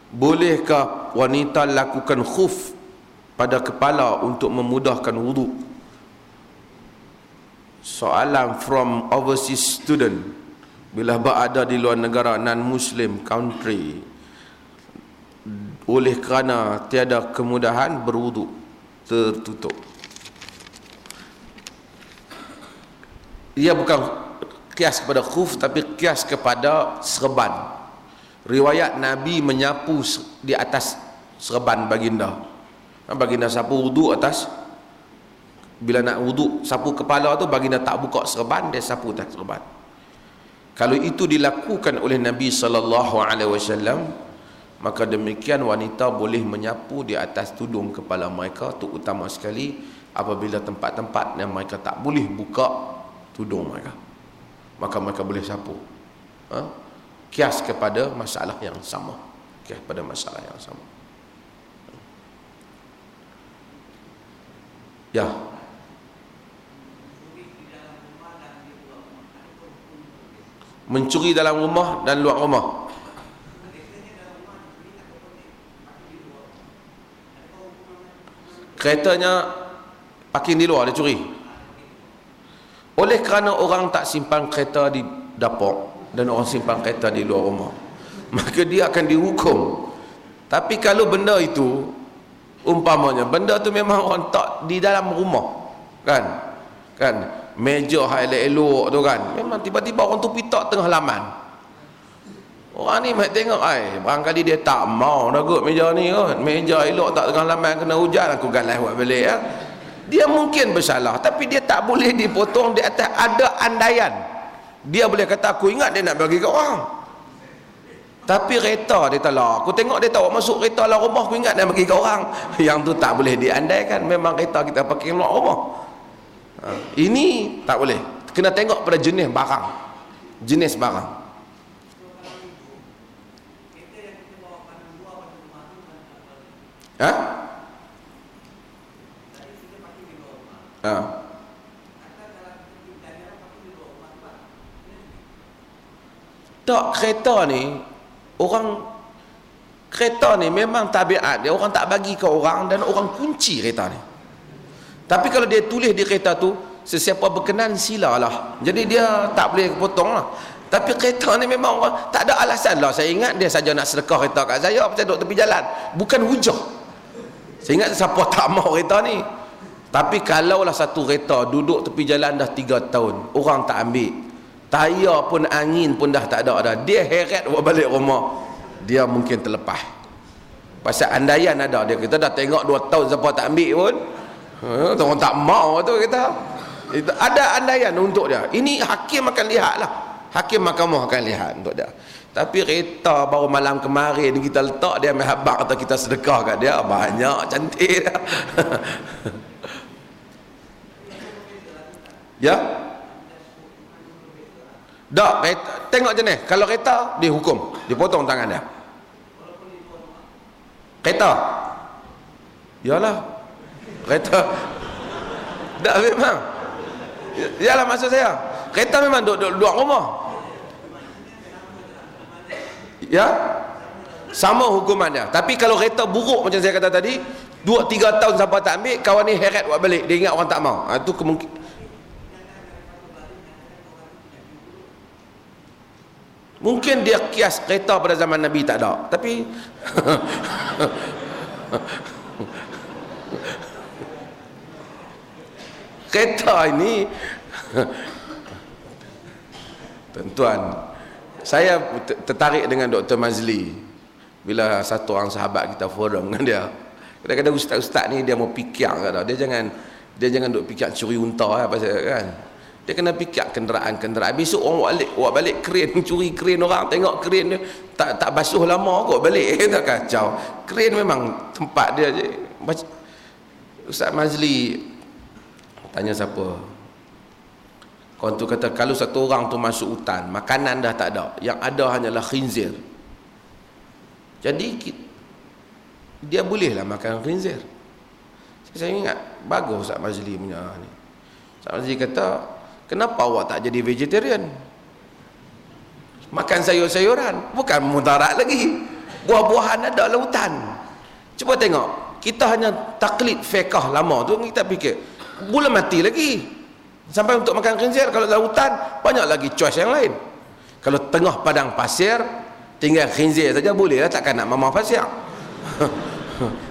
Bolehkah wanita lakukan khuf pada kepala untuk memudahkan wuduk? Soalan from overseas student. Bila berada di luar negara non-Muslim country, oleh kerana tiada kemudahan berwuduk tertutup. Ia bukan kias kepada khuf, tapi kias kepada serban. Riwayat Nabi menyapu di atas serban baginda. Baginda sapu wuduk atas, bila nak wuduk sapu kepala tu baginda tak buka serban, dia sapu atas serban. Kalau itu dilakukan oleh Nabi SAW, maka demikian wanita boleh menyapu di atas tudung kepala mereka, tu utama sekali apabila tempat-tempat yang mereka tak boleh buka tudung mereka, maka mereka boleh sapu. Kias kepada masalah yang sama, kias pada masalah yang sama. Ya. Mencuri dalam rumah dan luar rumah. Keretanya parking di luar, dia curi. Oleh kerana orang tak simpan kereta di dapur dan orang simpan kereta di luar rumah, maka dia akan dihukum. Tapi kalau benda itu, umpamanya benda tu memang orang tak di dalam rumah, kan meja elok-elok tu kan, memang tiba-tiba orang tu pitak tengah laman, orang ni mai tengok, barangkali dia tak mau dah kot meja ni kot, meja elok tak tengah laman, kena hujan aku galas buat balik ya. Dia mungkin bersalah, tapi dia tak boleh dipotong di atas ada andaian. Dia boleh kata aku ingat dia nak bagi ke orang, tapi kereta dia tak lah, aku tengok dia tak masuk kereta lah rumah, aku ingat dia bagi ke orang. Yang tu tak boleh diandaikan, memang kereta kita pakai luar rumah. Ini tak boleh, kena tengok pada jenis barang, Ha? Ha. Tak, kereta ni kereta ni memang tabiat dia, orang tak bagi ke orang dan orang kunci kereta ni. Tapi kalau dia tulis di kereta tu, sesiapa berkenan silalah, jadi dia tak boleh potong lah. Tapi kereta ni memang orang tak ada alasan lah. Saya ingat dia saja nak sedekah kereta kat saya, saya duduk tepi jalan, bukan hujah. Saya ingat siapa tak mau kereta ni. Tapi kalaulah satu kereta duduk tepi jalan dah 3 tahun, orang tak ambil, tayar pun, angin pun dah tak ada dah, dia heret buat balik rumah, dia mungkin terlepas. Pasal andaian ada, dia kita dah tengok 2 tahun siapa tak ambil pun, orang tak mau tu kita. Itu ada andaian untuk dia. Ini hakim akan lihat lah, hakim mahkamah akan lihat untuk dia. Tapi kereta baru malam kemarin kita letak, dia ambil habak atau kita sedekah kat dia, banyak cantik dia. Ya? Tak, tengok je ni, kalau kereta dihukum, dipotong tangan dia. Kereta, yalah, kereta tak memang, yalah maksud saya, kereta memang duduk rumah, ya, sama hukuman dia. Tapi kalau kereta buruk macam saya kata tadi, 2-3 tahun siapa tak ambil, kawan ni heret buat balik, dia ingat orang tak mau, itu kemungkinan. Mungkin dia kias kereta pada zaman Nabi tak ada, tapi kereta ini tuan-tuan, saya tertarik dengan Dr. Mazli bila satu orang sahabat kita forum dengan dia. Kadang-kadang ustaz-ustaz ni dia mau fikir kata, dia jangan duk fikir curi unta pasal kan. Dia kena fikir kenderaan-kenderaan. Besok orang buat balik kren, curi kren orang, tengok kren dia tak basuh lama kot balik, tak kacau. Kren memang tempat dia je. Ustaz Mazli tanya siapa? Kawan tu kata, kalau satu orang tu masuk hutan, makanan dah tak ada, yang ada hanyalah khinzir. Jadi dia bolehlah makan khinzir. Saya ingat bagus Ustaz Mazli punya ni. Ustaz Mazli kata, kenapa awak tak jadi vegetarian? Makan sayur-sayuran, bukan mudarat lagi. Buah-buahan ada lautan. Cuba tengok, kita hanya taklid fiqh lama tu, kita fikir belum mati lagi sampai untuk makan khinzir. Kalau lautan banyak lagi choice yang lain. Kalau tengah padang pasir tinggal khinzir saja boleh lah, takkan nak mama pasir.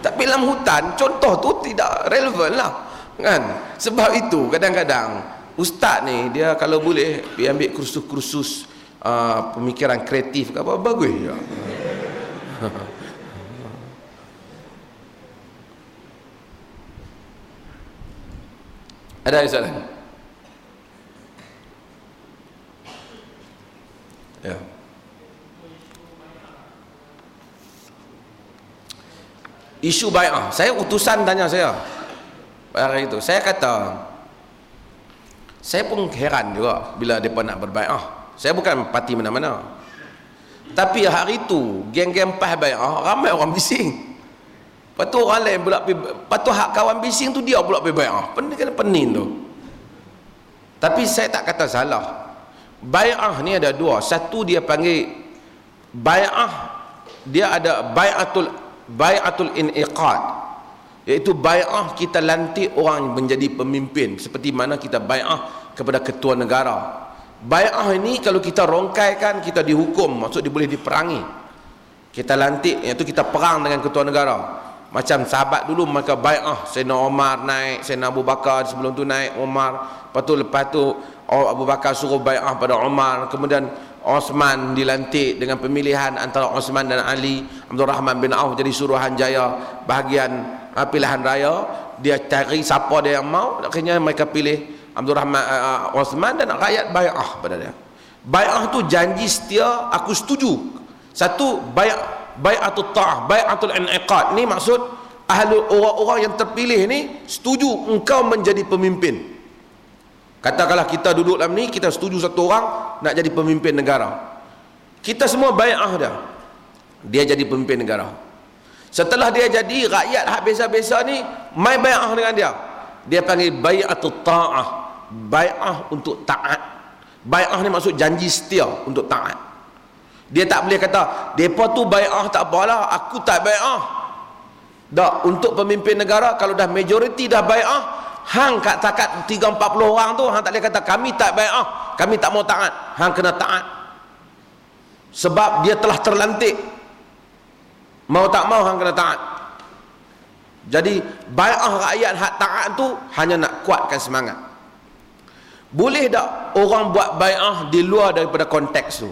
Tapi dalam hutan contoh tu tidak relevan lah kan. Sebab itu kadang-kadang ustaz ni dia kalau boleh dia ambil kursus-kursus pemikiran kreatif ke apa, bagus ya. Ada soalan? Ya. Isu bai'ah, saya utusan tanya saya hari itu, saya kata saya pun heran juga bila mereka nak berbai'ah. Saya bukan parti mana-mana, tapi hari itu geng-geng PAS bai'ah, ramai orang bising. Lepas tu orang lain pula, lepas tu hak kawan bising tu dia pula pergi bai'ah, pening tu. Tapi saya tak kata salah. Bai'ah ni ada dua. Satu dia panggil bai'ah, dia ada bai'atul iniqad, iaitu bai'ah kita lantik orang menjadi pemimpin, seperti mana kita bai'ah kepada ketua negara. Bai'ah ini kalau kita rongkaikan, kita dihukum, maksud dia boleh diperangi. Kita lantik, iaitu kita perang dengan ketua negara. Macam sahabat dulu mereka bai'ah, Sayyidina Umar naik, Sayyidina Abu Bakar sebelum tu naik Umar, lepas tu Abu Bakar suruh bai'ah pada Umar, kemudian Osman dilantik dengan pemilihan antara Osman dan Ali. Abdul Rahman bin Auf jadi Suruhanjaya bahagian pilihan raya, dia cari siapa dia yang mau, akhirnya mereka pilih Abdul Rahman Osman, dan rakyat bai'ah pada dia. Bai'ah tu janji setia, aku setuju. Satu bai'atul ta'ah, bai'atul iniqad ni maksud orang-orang yang terpilih ni setuju engkau menjadi pemimpin. Katakanlah kita duduk dalam ni, kita setuju satu orang nak jadi pemimpin negara, kita semua bai'ah dia jadi pemimpin negara. Setelah dia jadi, rakyat hak biasa-biasa ni mai bai'ah dengan dia. Dia panggil bai'atut ta'ah, bai'ah untuk taat. Bai'ah ni maksud janji setia untuk taat. Dia tak boleh kata depa tu bai'ah tak apalah, aku tak bai'ah. Tak, untuk pemimpin negara kalau dah majoriti dah bai'ah, hang kat takat 3-40 orang tu hang tak boleh kata kami tak bai'ah, kami tak mau taat. Hang kena taat. Sebab dia telah terlantik. Mau tak mau hang kena taat. Jadi bai'ah rakyat hak taat tu hanya nak kuatkan semangat. Boleh tak orang buat bai'ah di luar daripada konteks tu?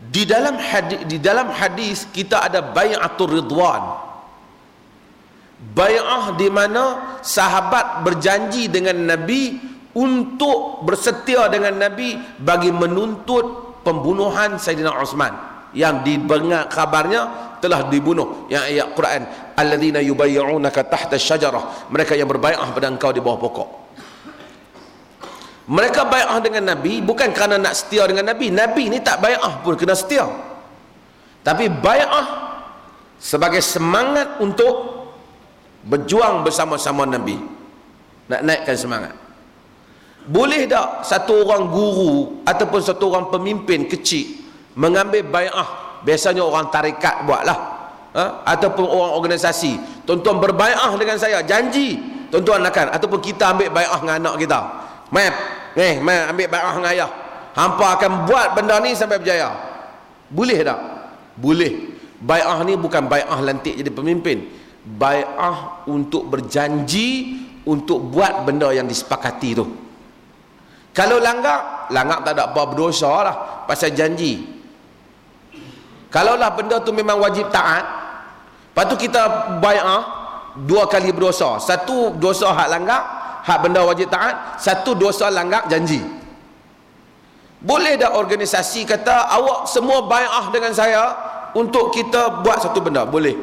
Di dalam hadis kita ada bai'atul ridwan. Bai'ah di mana sahabat berjanji dengan Nabi untuk bersetia dengan Nabi bagi menuntut pembunuhan Sayyidina Uthman yang didengar kabarnya telah dibunuh. Yang ayat Quran, alladzina yubayyi'unaka tahta syajarah, mereka yang berbai'ah pada engkau di bawah pokok. Mereka bai'ah dengan Nabi bukan kerana nak setia dengan Nabi. Nabi ni tak bai'ah pun kena setia. Tapi bai'ah sebagai semangat untuk berjuang bersama-sama Nabi. Nak naikkan semangat. Boleh tak satu orang guru ataupun satu orang pemimpin kecil mengambil bai'ah? Biasanya orang tarikat buatlah, ataupun orang organisasi. Tuan-tuan berbai'ah dengan saya, janji tuan-tuan akan, ataupun kita ambil bai'ah dengan anak kita. Mai ambil bai'ah dengan ayah. Hampa akan buat benda ni sampai berjaya. Boleh tak? Boleh. Bai'ah ni bukan bai'ah lantik jadi pemimpin. Bai'ah untuk berjanji untuk buat benda yang disepakati tu. Kalau langgar tak ada apa, berdosa lah pasal janji. Kalaulah benda tu memang wajib taat, lepas tu kita bai'ah, 2 kali berdosa. Satu dosa hak langgar, hak benda wajib taat. Satu dosa langgar janji. Boleh tak organisasi kata awak semua bai'ah dengan saya untuk kita buat satu benda? Boleh.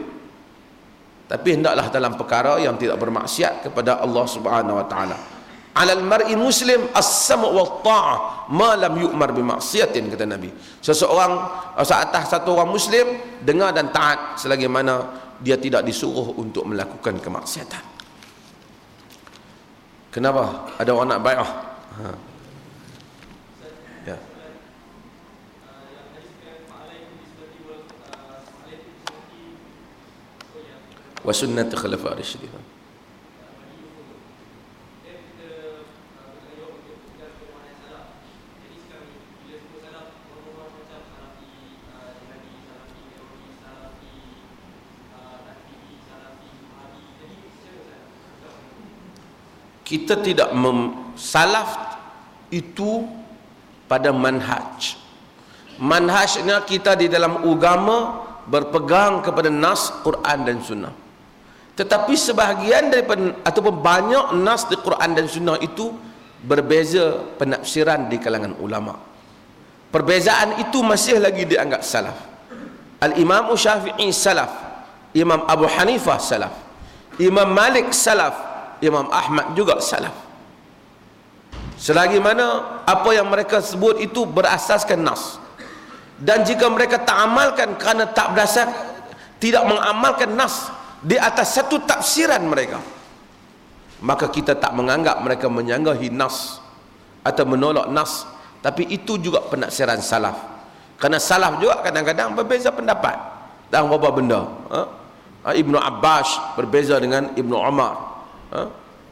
Tapi hendaklah dalam perkara yang tidak bermaksiat kepada Allah Subhanahu wa taala. Alal mar'i muslim as-sam' wa ta'ah ma lam yu'mar bi maksiatin, kata Nabi. Seseorang atas satu orang muslim dengar dan taat selagi mana dia tidak disuruh untuk melakukan kemaksiatan. Kenapa ada orang nak bai'ah? Ya. Wa sunnat khulafa ar-rasyidin. Kita tidak salaf itu pada manhaj. Manhajnya kita di dalam agama berpegang kepada nas Quran dan Sunnah. Tetapi sebahagian daripada ataupun banyak nas di Quran dan Sunnah itu berbeza penafsiran di kalangan ulama. Perbezaan itu masih lagi dianggap salaf. Al-Imam Syafi'i salaf, Imam Abu Hanifah salaf, Imam Malik salaf, Imam Ahmad juga salaf. Selagi mana apa yang mereka sebut itu berasaskan nas. Dan jika mereka tak amalkan kerana tak berdasar, tidak mengamalkan nas di atas satu tafsiran mereka, maka kita tak menganggap mereka menyanggahi nas atau menolak nas. Tapi itu juga penafsiran salaf. Kerana salaf juga kadang-kadang berbeza pendapat dalam beberapa benda. Ibnu Abbas berbeza dengan Ibnu Umar,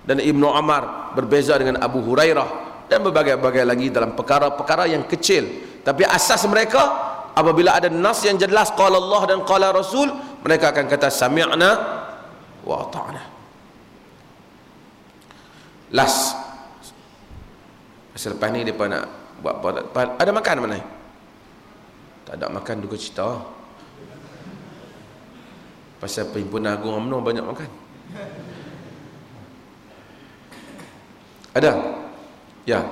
dan Ibnu Umar berbeza dengan Abu Hurairah, dan berbagai-bagai lagi dalam perkara-perkara yang kecil. Tapi asas mereka apabila ada nas yang jelas qala Allah dan qala Rasul, mereka akan kata sami'na wa ata'na. Last selepas ni depa nak buat apa? Ada makan mana? Tak ada makan, duka cita. Pasal Perhimpunan Agung UMNO banyak makan. Ada? Ya.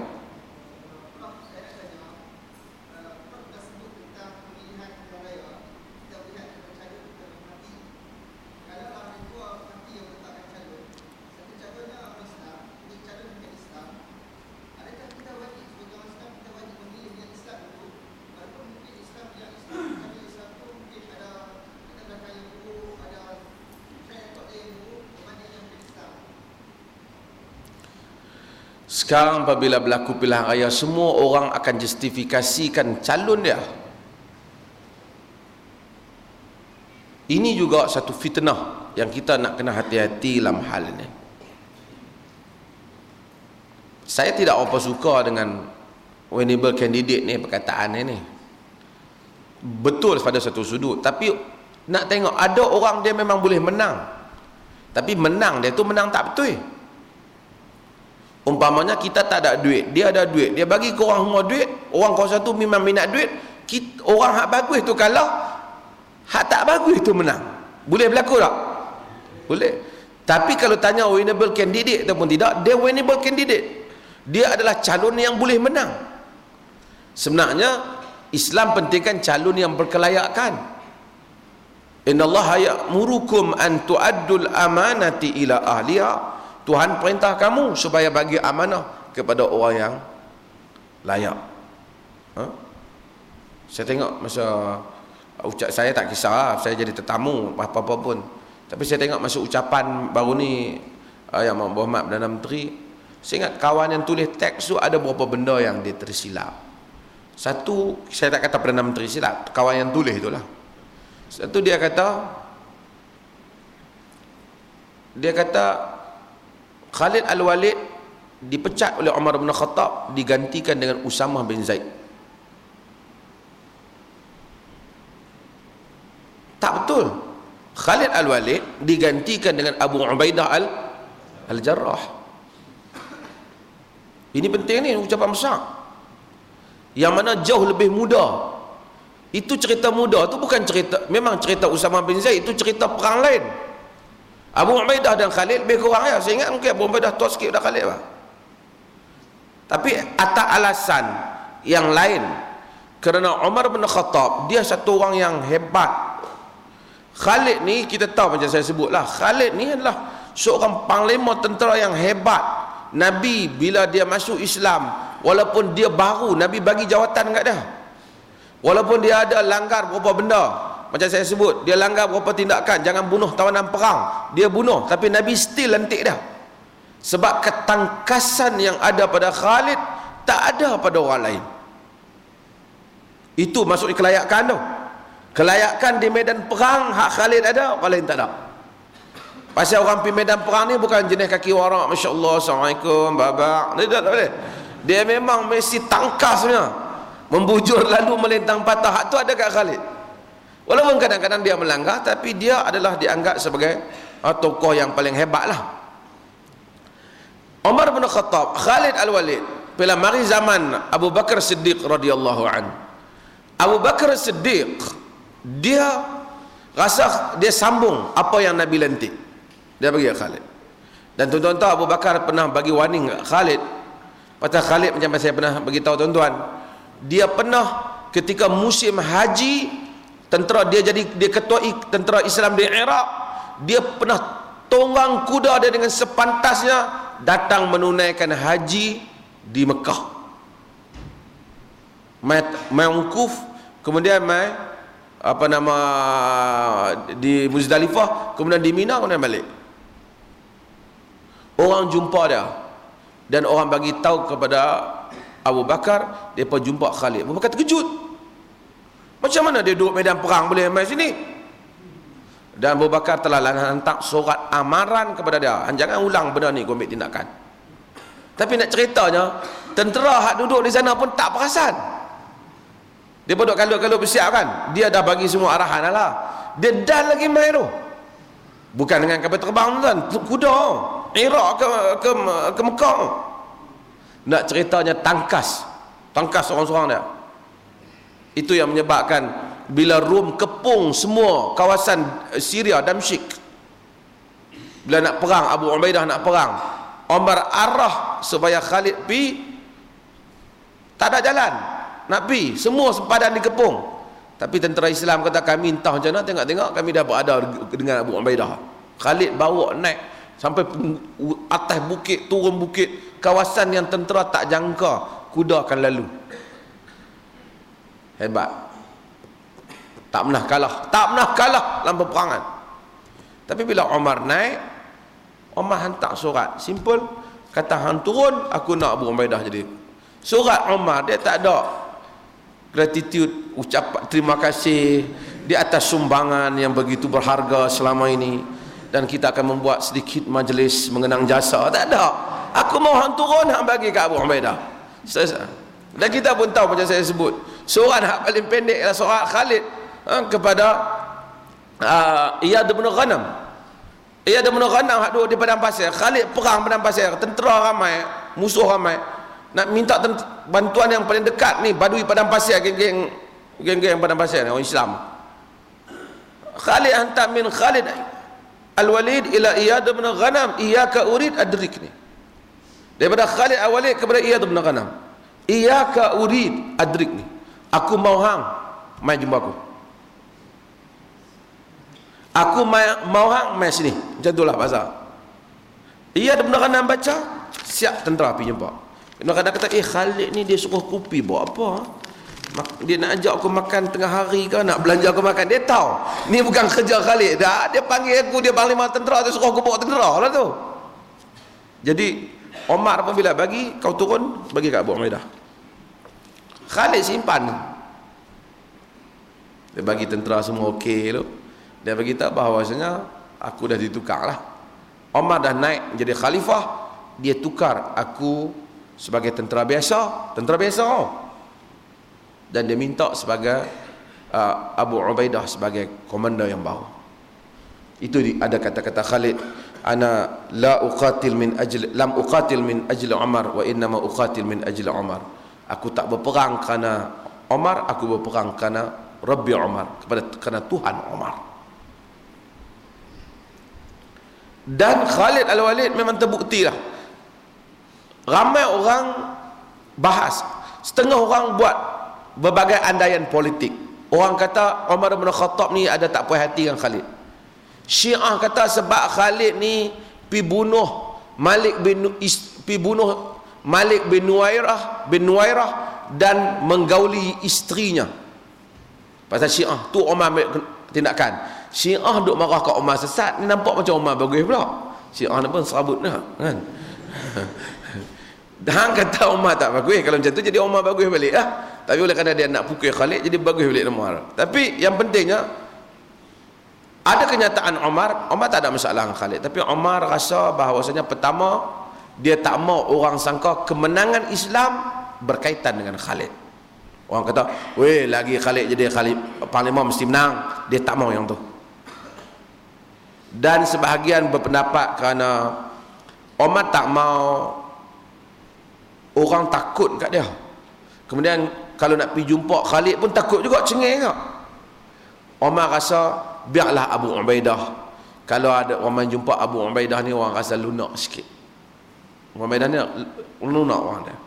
Sekarang apabila berlaku pilihan raya, semua orang akan justifikasikan calon dia. Ini juga satu fitnah yang kita nak kena hati-hati dalam hal ini. Saya tidak apa suka dengan winnable candidate ni, perkataan ni. Betul pada satu sudut, tapi nak tengok ada orang dia memang boleh menang, tapi menang dia tu menang tak betul. Umpamanya kita tak ada duit, dia ada duit, dia bagi ke orang semua duit, orang kawasan tu memang minat duit, orang hak bagus tu kalah, hak tak bagus tu menang. Boleh berlaku tak? Boleh. Tapi kalau tanya winnable candidate ataupun tidak, dia winnable candidate. Dia adalah calon yang boleh menang. Sebenarnya Islam pentingkan calon yang berkelayakan. Innallaha ya'murukum an tu'addul amanati ila ahliha. Tuhan perintah kamu supaya bagi amanah kepada orang yang layak. Saya tengok masa saya tak kisah, saya jadi tetamu apa-apa pun. Tapi saya tengok masa ucapan baru ni Yang Berhormat Perdana Menteri, saya ingat kawan yang tulis teks tu ada beberapa benda yang dia tersilap. Satu, saya tak kata Perdana Menteri silap, kawan yang tulis itulah. Satu, dia kata Khalid Al-Walid dipecat oleh Umar bin Khattab, digantikan dengan Usamah bin Zaid. Tak betul. Khalid Al-Walid digantikan dengan Abu Ubaidah Al-Jarrah. Ini penting ni, ucapan besar. Yang mana jauh lebih muda. Itu cerita muda, itu bukan cerita, memang cerita Usamah bin Zaid, itu cerita perang lain. Abu Ubaidah dan Khalid lebih kurang ya. Saya ingat mungkin Abu Ubaidah tua sikit dah Khalid lah. Tapi atas alasan yang lain, kerana Umar bin Khattab dia satu orang yang hebat. Khalid ni kita tahu, macam saya sebut lah, Khalid ni adalah seorang panglima tentera yang hebat. Nabi bila dia masuk Islam, walaupun dia baru, Nabi bagi jawatan kat dia. Walaupun dia ada langgar beberapa benda, macam saya sebut, dia langgar beberapa tindakan, jangan bunuh tawanan perang, dia bunuh, tapi Nabi still lantik dah. Sebab ketangkasan yang ada pada Khalid tak ada pada orang lain. Itu maksudnya kelayakan tu. Kelayakan di medan perang hak Khalid ada, orang lain tak ada. Pasal orang pergi medan perang ni bukan jenis kaki warak, Masya Allah, Assalamualaikum, babak, dia tak boleh. Dia memang mesti tangkasnya, membujur lalu melintang patah. Hak tu ada kat Khalid. Walaupun kadang-kadang dia melanggar, tapi dia adalah dianggap sebagai tokoh yang paling hebat lah. Umar bin Khattab, Khalid Al-Walid, bila mari zaman Abu Bakar Siddiq radhiyallahu an. Abu Bakar Siddiq dia rasa dia sambung apa yang Nabi lantik, dia bagi Khalid. Dan tuan-tuan tahu Abu Bakar pernah bagi warning kat Khalid. Pasal Khalid, macam saya pernah bagi tahu tuan-tuan, dia pernah ketika musim haji, tentera dia ketua tentera Islam di Iraq, dia pernah tunggang kuda dia dengan sepantasnya datang menunaikan haji di Mekah, mai wukuf, kemudian mai di Muzdalifah, kemudian di Mina, kemudian balik. Orang jumpa dia dan orang bagi tahu kepada Abu Bakar, dia pun jumpa Khalid. Abu Bakar terkejut. Macam mana dia duduk medan perang boleh main sini? Dan Abu Bakar telah hantar surat amaran kepada dia, jangan ulang benda ni, kau ambil tindakan. Tapi nak ceritanya, tentera hak duduk di sana pun tak perasan. Dia pun duduk kalut-kalut bersiap kan, dia dah bagi semua arahan lah, dia dah lagi main tu. Bukan dengan kapal terbang kan, kuda Iraq ke Mekah. Nak ceritanya tangkas orang-orang dia. Itu yang menyebabkan bila Rom kepung semua kawasan Syria, Damsyik, bila nak perang, Abu Ubaidah nak perang, Umar arah supaya Khalid pi, tak ada jalan nak pi, semua sempadan dikepung. Tapi tentera Islam kata, kami entah macam mana, tengok-tengok kami dah berada dengan Abu Ubaidah. Khalid bawa naik sampai atas bukit, turun bukit, kawasan yang tentera tak jangka kuda akan lalu. Hebat, tak pernah kalah dalam peperangan. Tapi bila Umar naik, Umar hantar surat simple, Kata hang turun, aku nak Abu Ubaidah jadi. Surat Umar dia tak ada gratitude, ucapan terima kasih di atas sumbangan yang begitu berharga selama ini, dan kita akan membuat sedikit majlis mengenang jasa. Tak ada. Aku mau hang turun, hang bagi kat Abu Ubaidah. Dan kita pun tahu macam saya sebut, surat hak paling pendek adalah surat Khalid kepada Iyad bin Ghanam. Iyad bin Ghanam hak duduk di padang pasir. Khalid perang padang pasir, tentera ramai, musuh ramai, nak minta bantuan yang paling dekat ni, badui padang pasir, geng-geng padang pasir ni, orang Islam. Khalid hantar min Khalid Al-Walid ila Iyad bin Ghanam, iyyaka urid adrikni. Daripada Khalid Al-Walid kepada Iyad bin Ghanam, iyyaka urid adrikni. Aku mau hang mai jumpa aku. Aku mau hang mai sini. Macam itulah bahasa. Iyad bin Ghanam baca, siap tentera pergi jumpa. Kadang-kadang kata, Khalid ni dia suruh kopi buat apa? Dia nak ajak aku makan tengah hari ke, nak belanja aku makan. Dia tahu ni bukan kerja Khalid dah. Dia panggil aku, dia panglima tentera, dia suruh aku bawa tentera lah tu. Jadi Omar apabila bagi, kau turun, bagi kat Abu Ubaidah. Khalid simpan. Dia bagi tentera semua okey tu. Dia beritahu bahawasanya aku dah ditukar lah. Omar dah naik menjadi khalifah, dia tukar aku sebagai tentera biasa, dan dia minta sebagai Abu Ubaidah sebagai komander yang baru. Itu ada kata-kata Khalid, ana lam uqatil min ajli Umar wa innama uqatil min ajli Umar. Aku tak berperang kerana Umar, aku berperang kerana Rabbi Umar, kerana Tuhan Umar. Dan Khalid Al-Walid memang terbukti lah. Ramai orang bahas, setengah orang buat berbagai andaian politik. Orang kata Umar bin Khattab ni ada tak puas hati dengan Khalid. Syiah kata sebab Khalid ni pi bunuh Malik bin Nuwairah dan menggauli isterinya. Pasal Syiah tu Umar tindakan. Syiah duk marah kat Umar sesat, ni nampak macam Umar bagus pula. Syiah ni pun serabut dah kan. Dan kata Umar tak bagus, kalau macam tu jadi Umar bagus balik lah. Tapi oleh kerana dia nak pukul Khalid, jadi bagus balik Umar. Tapi yang pentingnya ada kenyataan Umar tak ada masalah dengan Khalid, tapi Umar rasa bahawasanya pertama, dia tak mau orang sangka kemenangan Islam berkaitan dengan Khalid. Orang kata, weh lagi Khalid jadi panglima mesti menang. Dia tak mau yang tu. Dan sebahagian berpendapat kerana Umar tak mau orang takut kat dia. Kemudian kalau nak pergi jumpa Khalid pun takut juga, cengeng tak. Umar rasa biarlah Abu Ubaidah. Kalau ada orang main jumpa Abu Ubaidah ni, orang rasa lunak sikit. Abu Ubaidah ni lunak orang dia.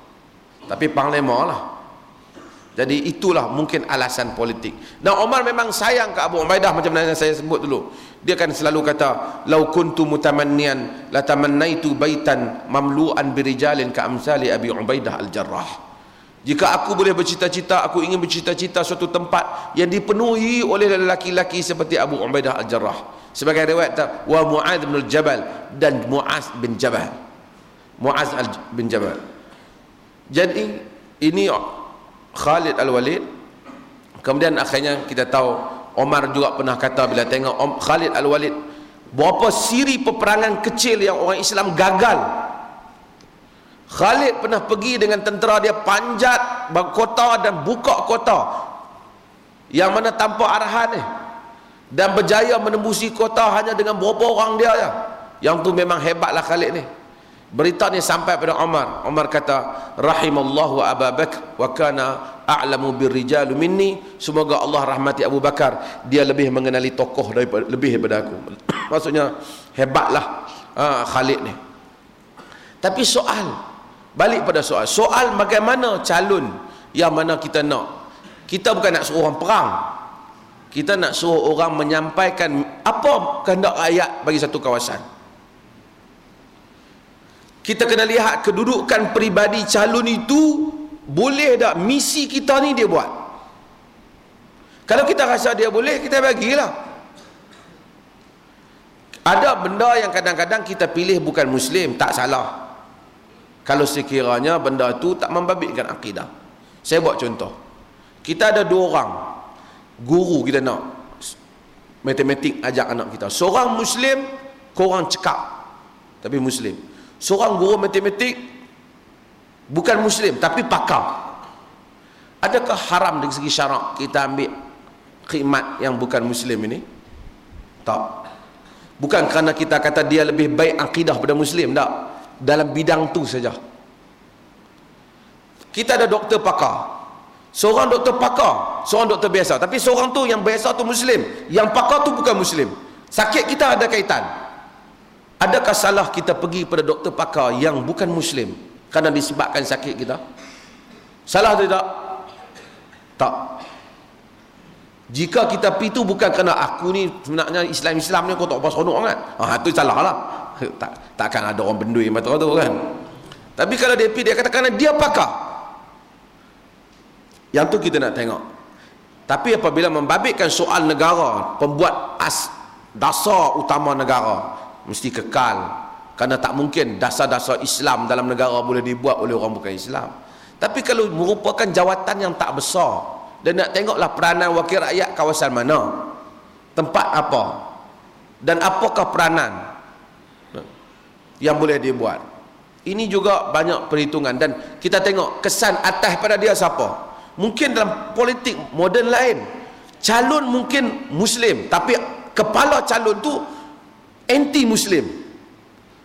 Tapi panglima lah. Jadi itulah mungkin alasan politik. Dan Umar memang sayang ke Abu Ubaidah, macam mana saya sebut dulu. Dia kan selalu kata, "Lau kuntu mutamannian la tamannaitu baitan mamlu'an birijalin ka amsali Abi Ubaidah al-Jarrah." Jika aku boleh bercita-cita, aku ingin bercita-cita suatu tempat yang dipenuhi oleh lelaki-lelaki seperti Abu Ubaidah al-Jarrah. Sebagai riwayat, wa Mu'adz bin Jabal, dan Mu'adz bin Jabal. Mu'adz bin Jabal. Jadi ini Khalid Al-Walid. Kemudian akhirnya kita tahu Omar juga pernah kata bila tengok Khalid Al-Walid, berapa siri peperangan kecil yang orang Islam gagal, Khalid pernah pergi dengan tentera dia panjat kota dan buka kota yang mana tanpa arahan ni, dan berjaya menembusi kota hanya dengan berapa orang dia ya. Yang tu memang hebatlah Khalid ni. Berita ni sampai pada Umar. Umar kata, rahimallahu Abu Bakar wa kana a'lamu birrijal minni. Semoga Allah rahmati Abu Bakar, dia lebih mengenali tokoh daripada aku. Maksudnya hebatlah Khalid ni. Tapi balik pada soal bagaimana calon yang mana kita nak. Kita bukan nak suruh orang perang. Kita nak suruh orang menyampaikan apa kehendak rakyat bagi satu kawasan. Kita kena lihat kedudukan peribadi calon itu, boleh tak misi kita ni dia buat. Kalau kita rasa dia boleh, kita bagilah. Ada benda yang kadang-kadang kita pilih bukan Muslim, tak salah. Kalau sekiranya benda itu tak membabitkan akidah. Saya buat contoh. Kita ada 2 orang guru kita nak matematik ajak anak kita. Seorang Muslim, korang cekap tapi Muslim. Seorang guru matematik bukan Muslim tapi pakar. Adakah haram dari segi syarak kita ambil khidmat yang bukan Muslim ini? Tak. Bukan kerana kita kata dia lebih baik akidah pada Muslim, tak. Dalam bidang tu saja. Kita ada doktor pakar. Seorang doktor pakar, seorang doktor biasa. Tapi seorang tu yang biasa tu Muslim, yang pakar tu bukan Muslim. Sakit kita ada kaitan. Adakah salah kita pergi pada doktor pakar yang bukan Muslim kerana disebabkan sakit kita? Salah atau tidak? Tak. Jika kita pergi tu bukan kerana aku ni sebenarnya Islam ni kau tak apa seronok kan, tu salah lah. Takkan ada orang bendui macam tu kan. Tapi kalau dia pergi, dia kata kerana dia pakar, yang tu kita nak tengok. Tapi apabila membabitkan soal negara, pembuat dasar utama negara mesti kekal, kerana tak mungkin dasar-dasar Islam dalam negara boleh dibuat oleh orang bukan Islam. Tapi kalau merupakan jawatan yang tak besar, dan nak tengoklah peranan wakil rakyat kawasan mana, tempat apa, dan apakah peranan yang boleh dibuat. Ini juga banyak perhitungan. Dan kita tengok kesan atas pada dia siapa. Mungkin dalam politik moden lain, calon mungkin Muslim tapi kepala calon tu anti Muslim.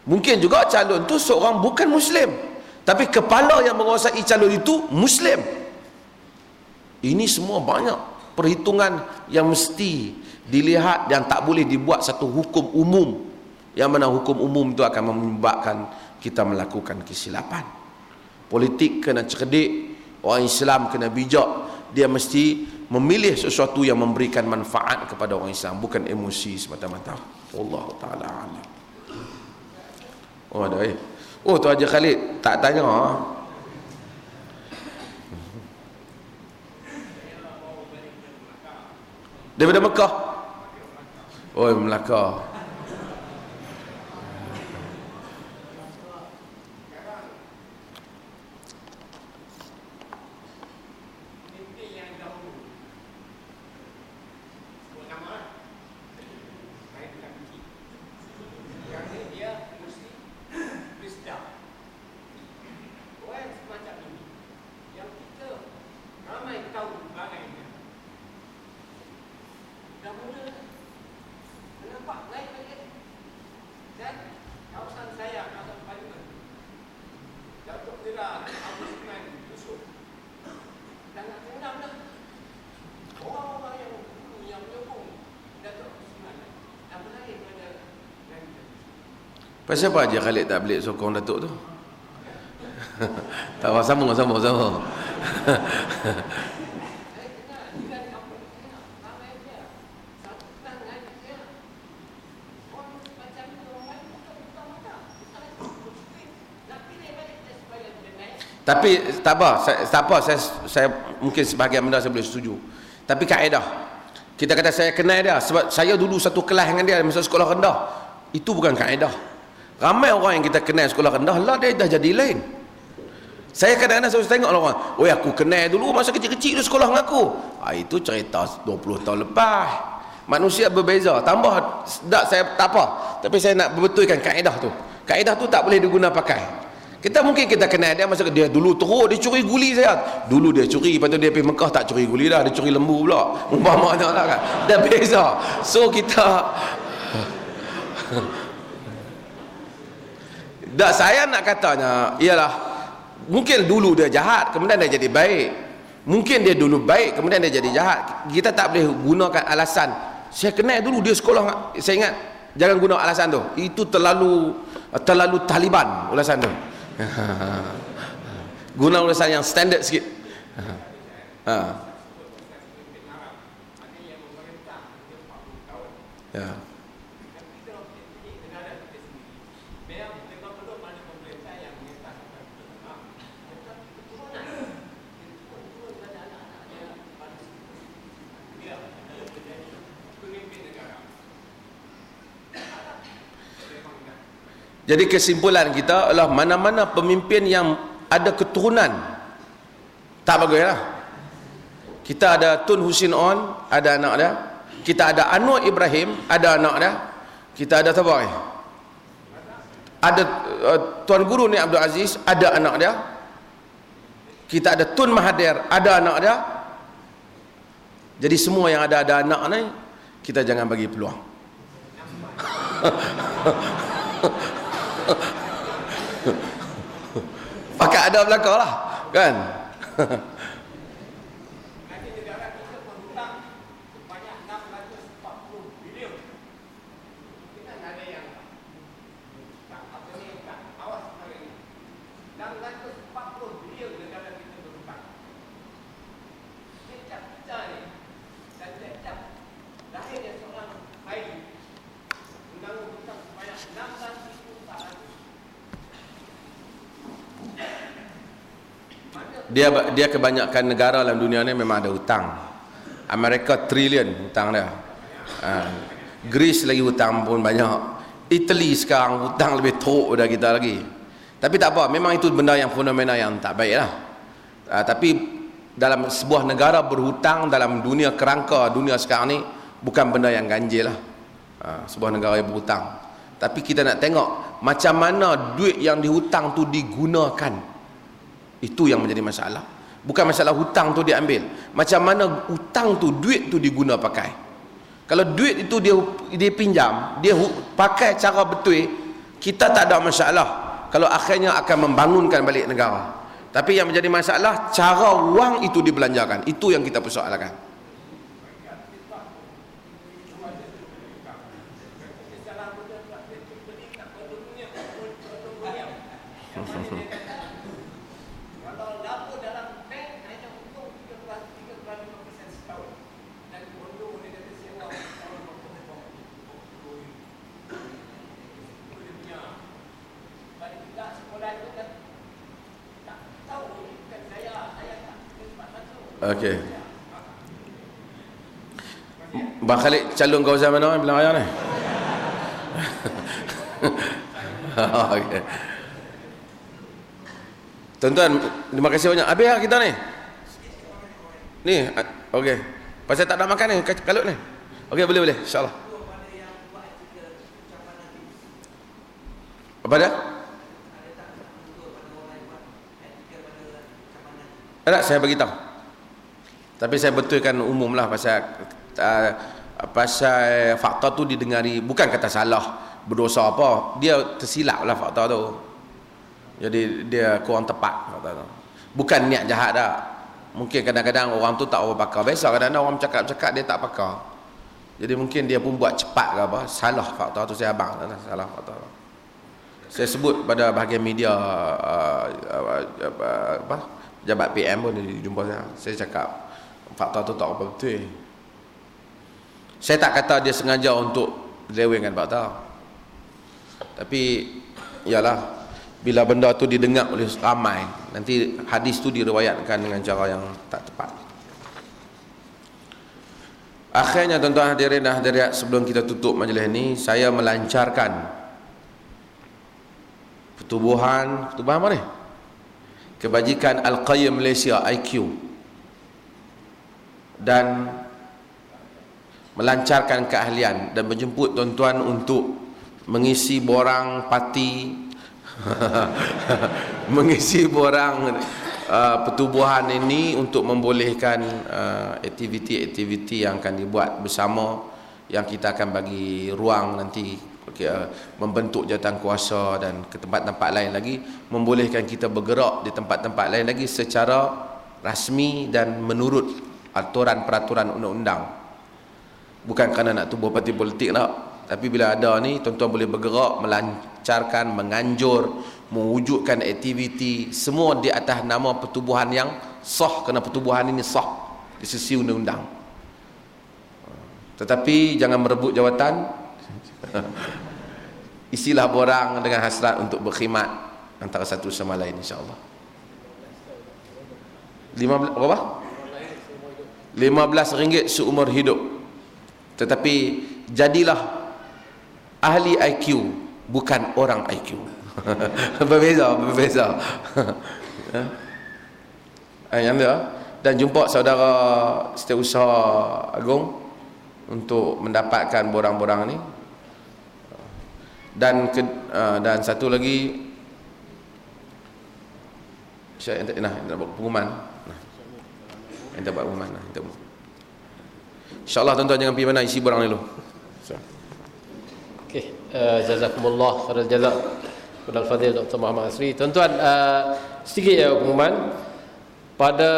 Mungkin juga calon tu seorang bukan Muslim tapi kepala yang menguasai calon itu Muslim. Ini semua banyak perhitungan yang mesti dilihat dan tak boleh dibuat satu hukum umum, yang mana hukum umum itu akan menyebabkan kita melakukan kesilapan. Politik kena cerdik, orang Islam kena bijak. Dia mesti memilih sesuatu yang memberikan manfaat kepada orang Islam, bukan emosi semata-mata. Wallahu taala alam. Oh ada Oh tu Haji Khalid tak tanya. Daripada Mekah. Oh Melaka. Pasal apa Haji Khalid tak balik sokong Datuk tu? Tak apa, sama. Tapi tak apa, saya mungkin sebahagian benda saya boleh setuju. Tapi kaedah, kita kata saya kenal dia sebab saya dulu satu kelas dengan dia masa sekolah rendah. Itu bukan kaedah. Ramai orang yang kita kenal sekolah rendah lah dia dah jadi lain. Saya kadang-kadang selalu tengok orang, "Oi aku kenal dulu masa kecil-kecil tu sekolah dengan aku." Itu cerita 20 tahun lepas. Manusia berbeza. Tambah tak saya tak apa. Tapi saya nak berbetulkan kaedah tu. Kaedah tu tak boleh diguna pakai. Kita kenal dia masa dia dulu teruk dia curi guli saya. Dulu dia curi, lepas tu dia pergi Mekah tak curi guli dah, dia curi lembu pula. Umpamanya lah kan. Dah beza. So kita tak, saya nak katanya ialah mungkin dulu dia jahat kemudian dia jadi baik. Mungkin dia dulu baik kemudian dia jadi jahat. Kita tak boleh gunakan alasan saya kenal dulu dia sekolah. Saya ingat jangan guna alasan tu. Itu terlalu Taliban alasan tu. Guna alasan yang standard sikit. Ya. Jadi kesimpulan kita adalah mana-mana pemimpin yang ada keturunan tak bagus lah. Kita ada Tun Husin On, ada anak dia. Kita ada Anwar Ibrahim, ada anak dia. Kita ada siapa ni? Ada Tuan Guru ni Abdul Aziz, ada anak dia. Kita ada Tun Mahathir, ada anak dia. Jadi semua yang ada anak ni, kita jangan bagi peluang. Pakai ada belakang lah, kan? Dia kebanyakan negara dalam dunia ni memang ada hutang. Amerika trilion hutang dia. Greece lagi hutang pun banyak. Italy sekarang hutang lebih teruk daripada kita lagi. Tapi tak apa, memang itu benda yang fenomena yang tak baik lah. Tapi dalam sebuah negara berhutang dalam dunia kerangka dunia sekarang ni bukan benda yang ganjil lah. Sebuah negara yang berhutang. Tapi kita nak tengok macam mana duit yang dihutang tu digunakan. Itu yang menjadi masalah. Bukan masalah hutang tu diambil, macam mana hutang tu, duit tu diguna pakai. Kalau duit itu dia pinjam, dia pakai cara betul, kita tak ada masalah kalau akhirnya akan membangunkan balik negara. Tapi yang menjadi masalah cara wang itu dibelanjakan. Itu yang kita persoalkan. Okey. Bang Khalid calon kawasan mana bilang ayah ni? Okey. Tuan-tuan, terima kasih banyak. Habis lah kita ni. Ni, okey. Pasal tak ada makan ni, kalut ni. Okey, boleh, insya-Allah. Apa dah? Tak, saya bagi tahu. Tapi saya betulkan umum lah pasal fakta tu didengari, bukan kata salah, berdosa apa, dia tersilap lah fakta tu. Jadi dia kurang tepat fakta tu. Bukan niat jahat dah. Mungkin kadang-kadang orang tu tak apa pakar. Biasa kadang-kadang orang cakap-cakap dia tak pakar. Jadi mungkin dia pun buat cepat ke apa, salah fakta tu, saya abang salah fakta tu. Saya sebut pada bahagian media pejabat PM pun dia jumpa saya cakap fakta tu tak apa betul. Saya tak kata dia sengaja untuk lewengkan fakta. Tapi ialah bila benda tu didengar oleh ramai, nanti hadis tu diriwayatkan dengan cara yang tak tepat. Akhirnya tuan-tuan hadirin dan hadirat, sebelum kita tutup majlis ni, saya melancarkan pertubuhan apa ni? Kebajikan Al-Qayyim Malaysia IQ, dan melancarkan keahlian dan menjemput tuan-tuan untuk mengisi borang parti mengisi borang pertubuhan ini untuk membolehkan aktiviti-aktiviti yang akan dibuat bersama, yang kita akan bagi ruang nanti membentuk jawatan kuasa dan ke tempat-tempat lain lagi, membolehkan kita bergerak di tempat-tempat lain lagi secara rasmi dan menurut aturan peraturan undang-undang. Bukan kerana nak tubuh parti politik nak, tapi bila ada ni tuan-tuan boleh bergerak, melancarkan, menganjur, mewujudkan aktiviti semua di atas nama pertubuhan yang sah, kerana pertubuhan ini sah di sisi undang-undang. Tetapi jangan merebut jawatan. Isilah borang dengan hasrat untuk berkhidmat antara satu sama lain, insya-Allah. 15 berapa? RM15 seumur hidup. Tetapi jadilah ahli IQ bukan orang IQ. Berbeza. Yang dia, dan jumpa saudara Setiausaha Agung untuk mendapatkan borang-borang ni. Dan satu lagi, saya nak buat pengumuman. Kita buat pengumuman. InsyaAllah tuan-tuan jangan pergi mana, isi borang dulu. Okey, jazakumullah khairal jazak kepada Al-Fadhil Dr. Muhammad Asri. Tuan-tuan, sedikit ya pengumuman. Pada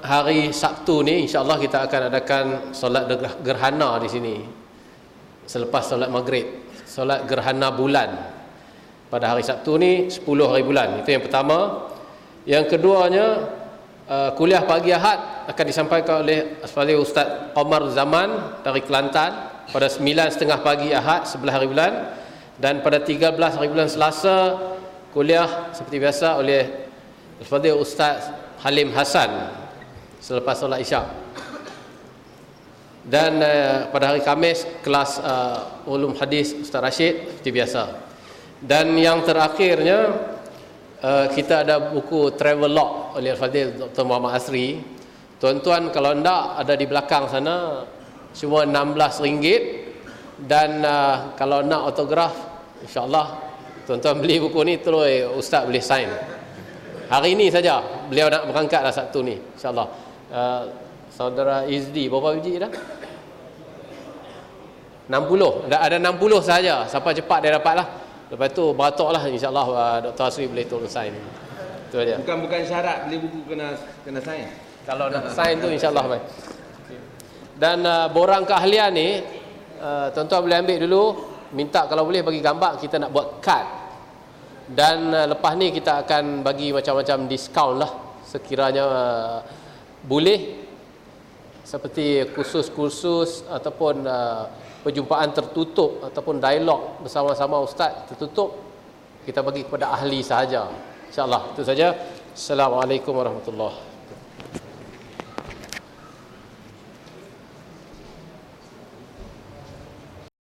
hari Sabtu ni insya-Allah kita akan adakan solat gerhana di sini. Selepas solat Maghrib, solat gerhana bulan. Pada hari Sabtu ni 10 hari bulan. Itu yang pertama. Yang keduanya, kuliah pagi Ahad akan disampaikan oleh Al-Fadhil Ustaz Qamar Zaman dari Kelantan pada 9.30 pagi Ahad 11 hari bulan, dan pada 13 hari bulan Selasa kuliah seperti biasa oleh Al-Fadhil Ustaz Halim Hasan selepas solat Isyak. Dan pada hari Khamis kelas ulum hadis Ustaz Rashid seperti biasa. Dan yang terakhirnya, kita ada buku travelog oleh Al-Fadhil Dr. Muhammad Asri. Tuan-tuan kalau enggak, ada di belakang sana, cuma RM16. Dan kalau nak autograf, insya-Allah tuan-tuan beli buku ni terus Ustaz boleh sign. Hari ini saja beliau nak berangkat dah Sabtu ni, insya-Allah. Saudara Izdi berapa biji dah? 60. Ada 60 saja. Siapa cepat dia dapatlah. Lepas tu beratuklah, insya-Allah Dr. Asri boleh tolong sign. Itu aja. Bukan syarat beli buku kena sign. Kalau nak sign tu insya-Allah baik. Dan borang keahlian ni tuan-tuan boleh ambil dulu, minta kalau boleh bagi gambar, kita nak buat kad. Dan lepas ni kita akan bagi macam-macam diskaun lah sekiranya boleh, seperti kursus-kursus ataupun perjumpaan tertutup ataupun dialog bersama-sama ustaz tertutup, kita bagi kepada ahli sahaja. InsyaAllah itu saja. Assalamualaikum warahmatullahi wabarakatuh.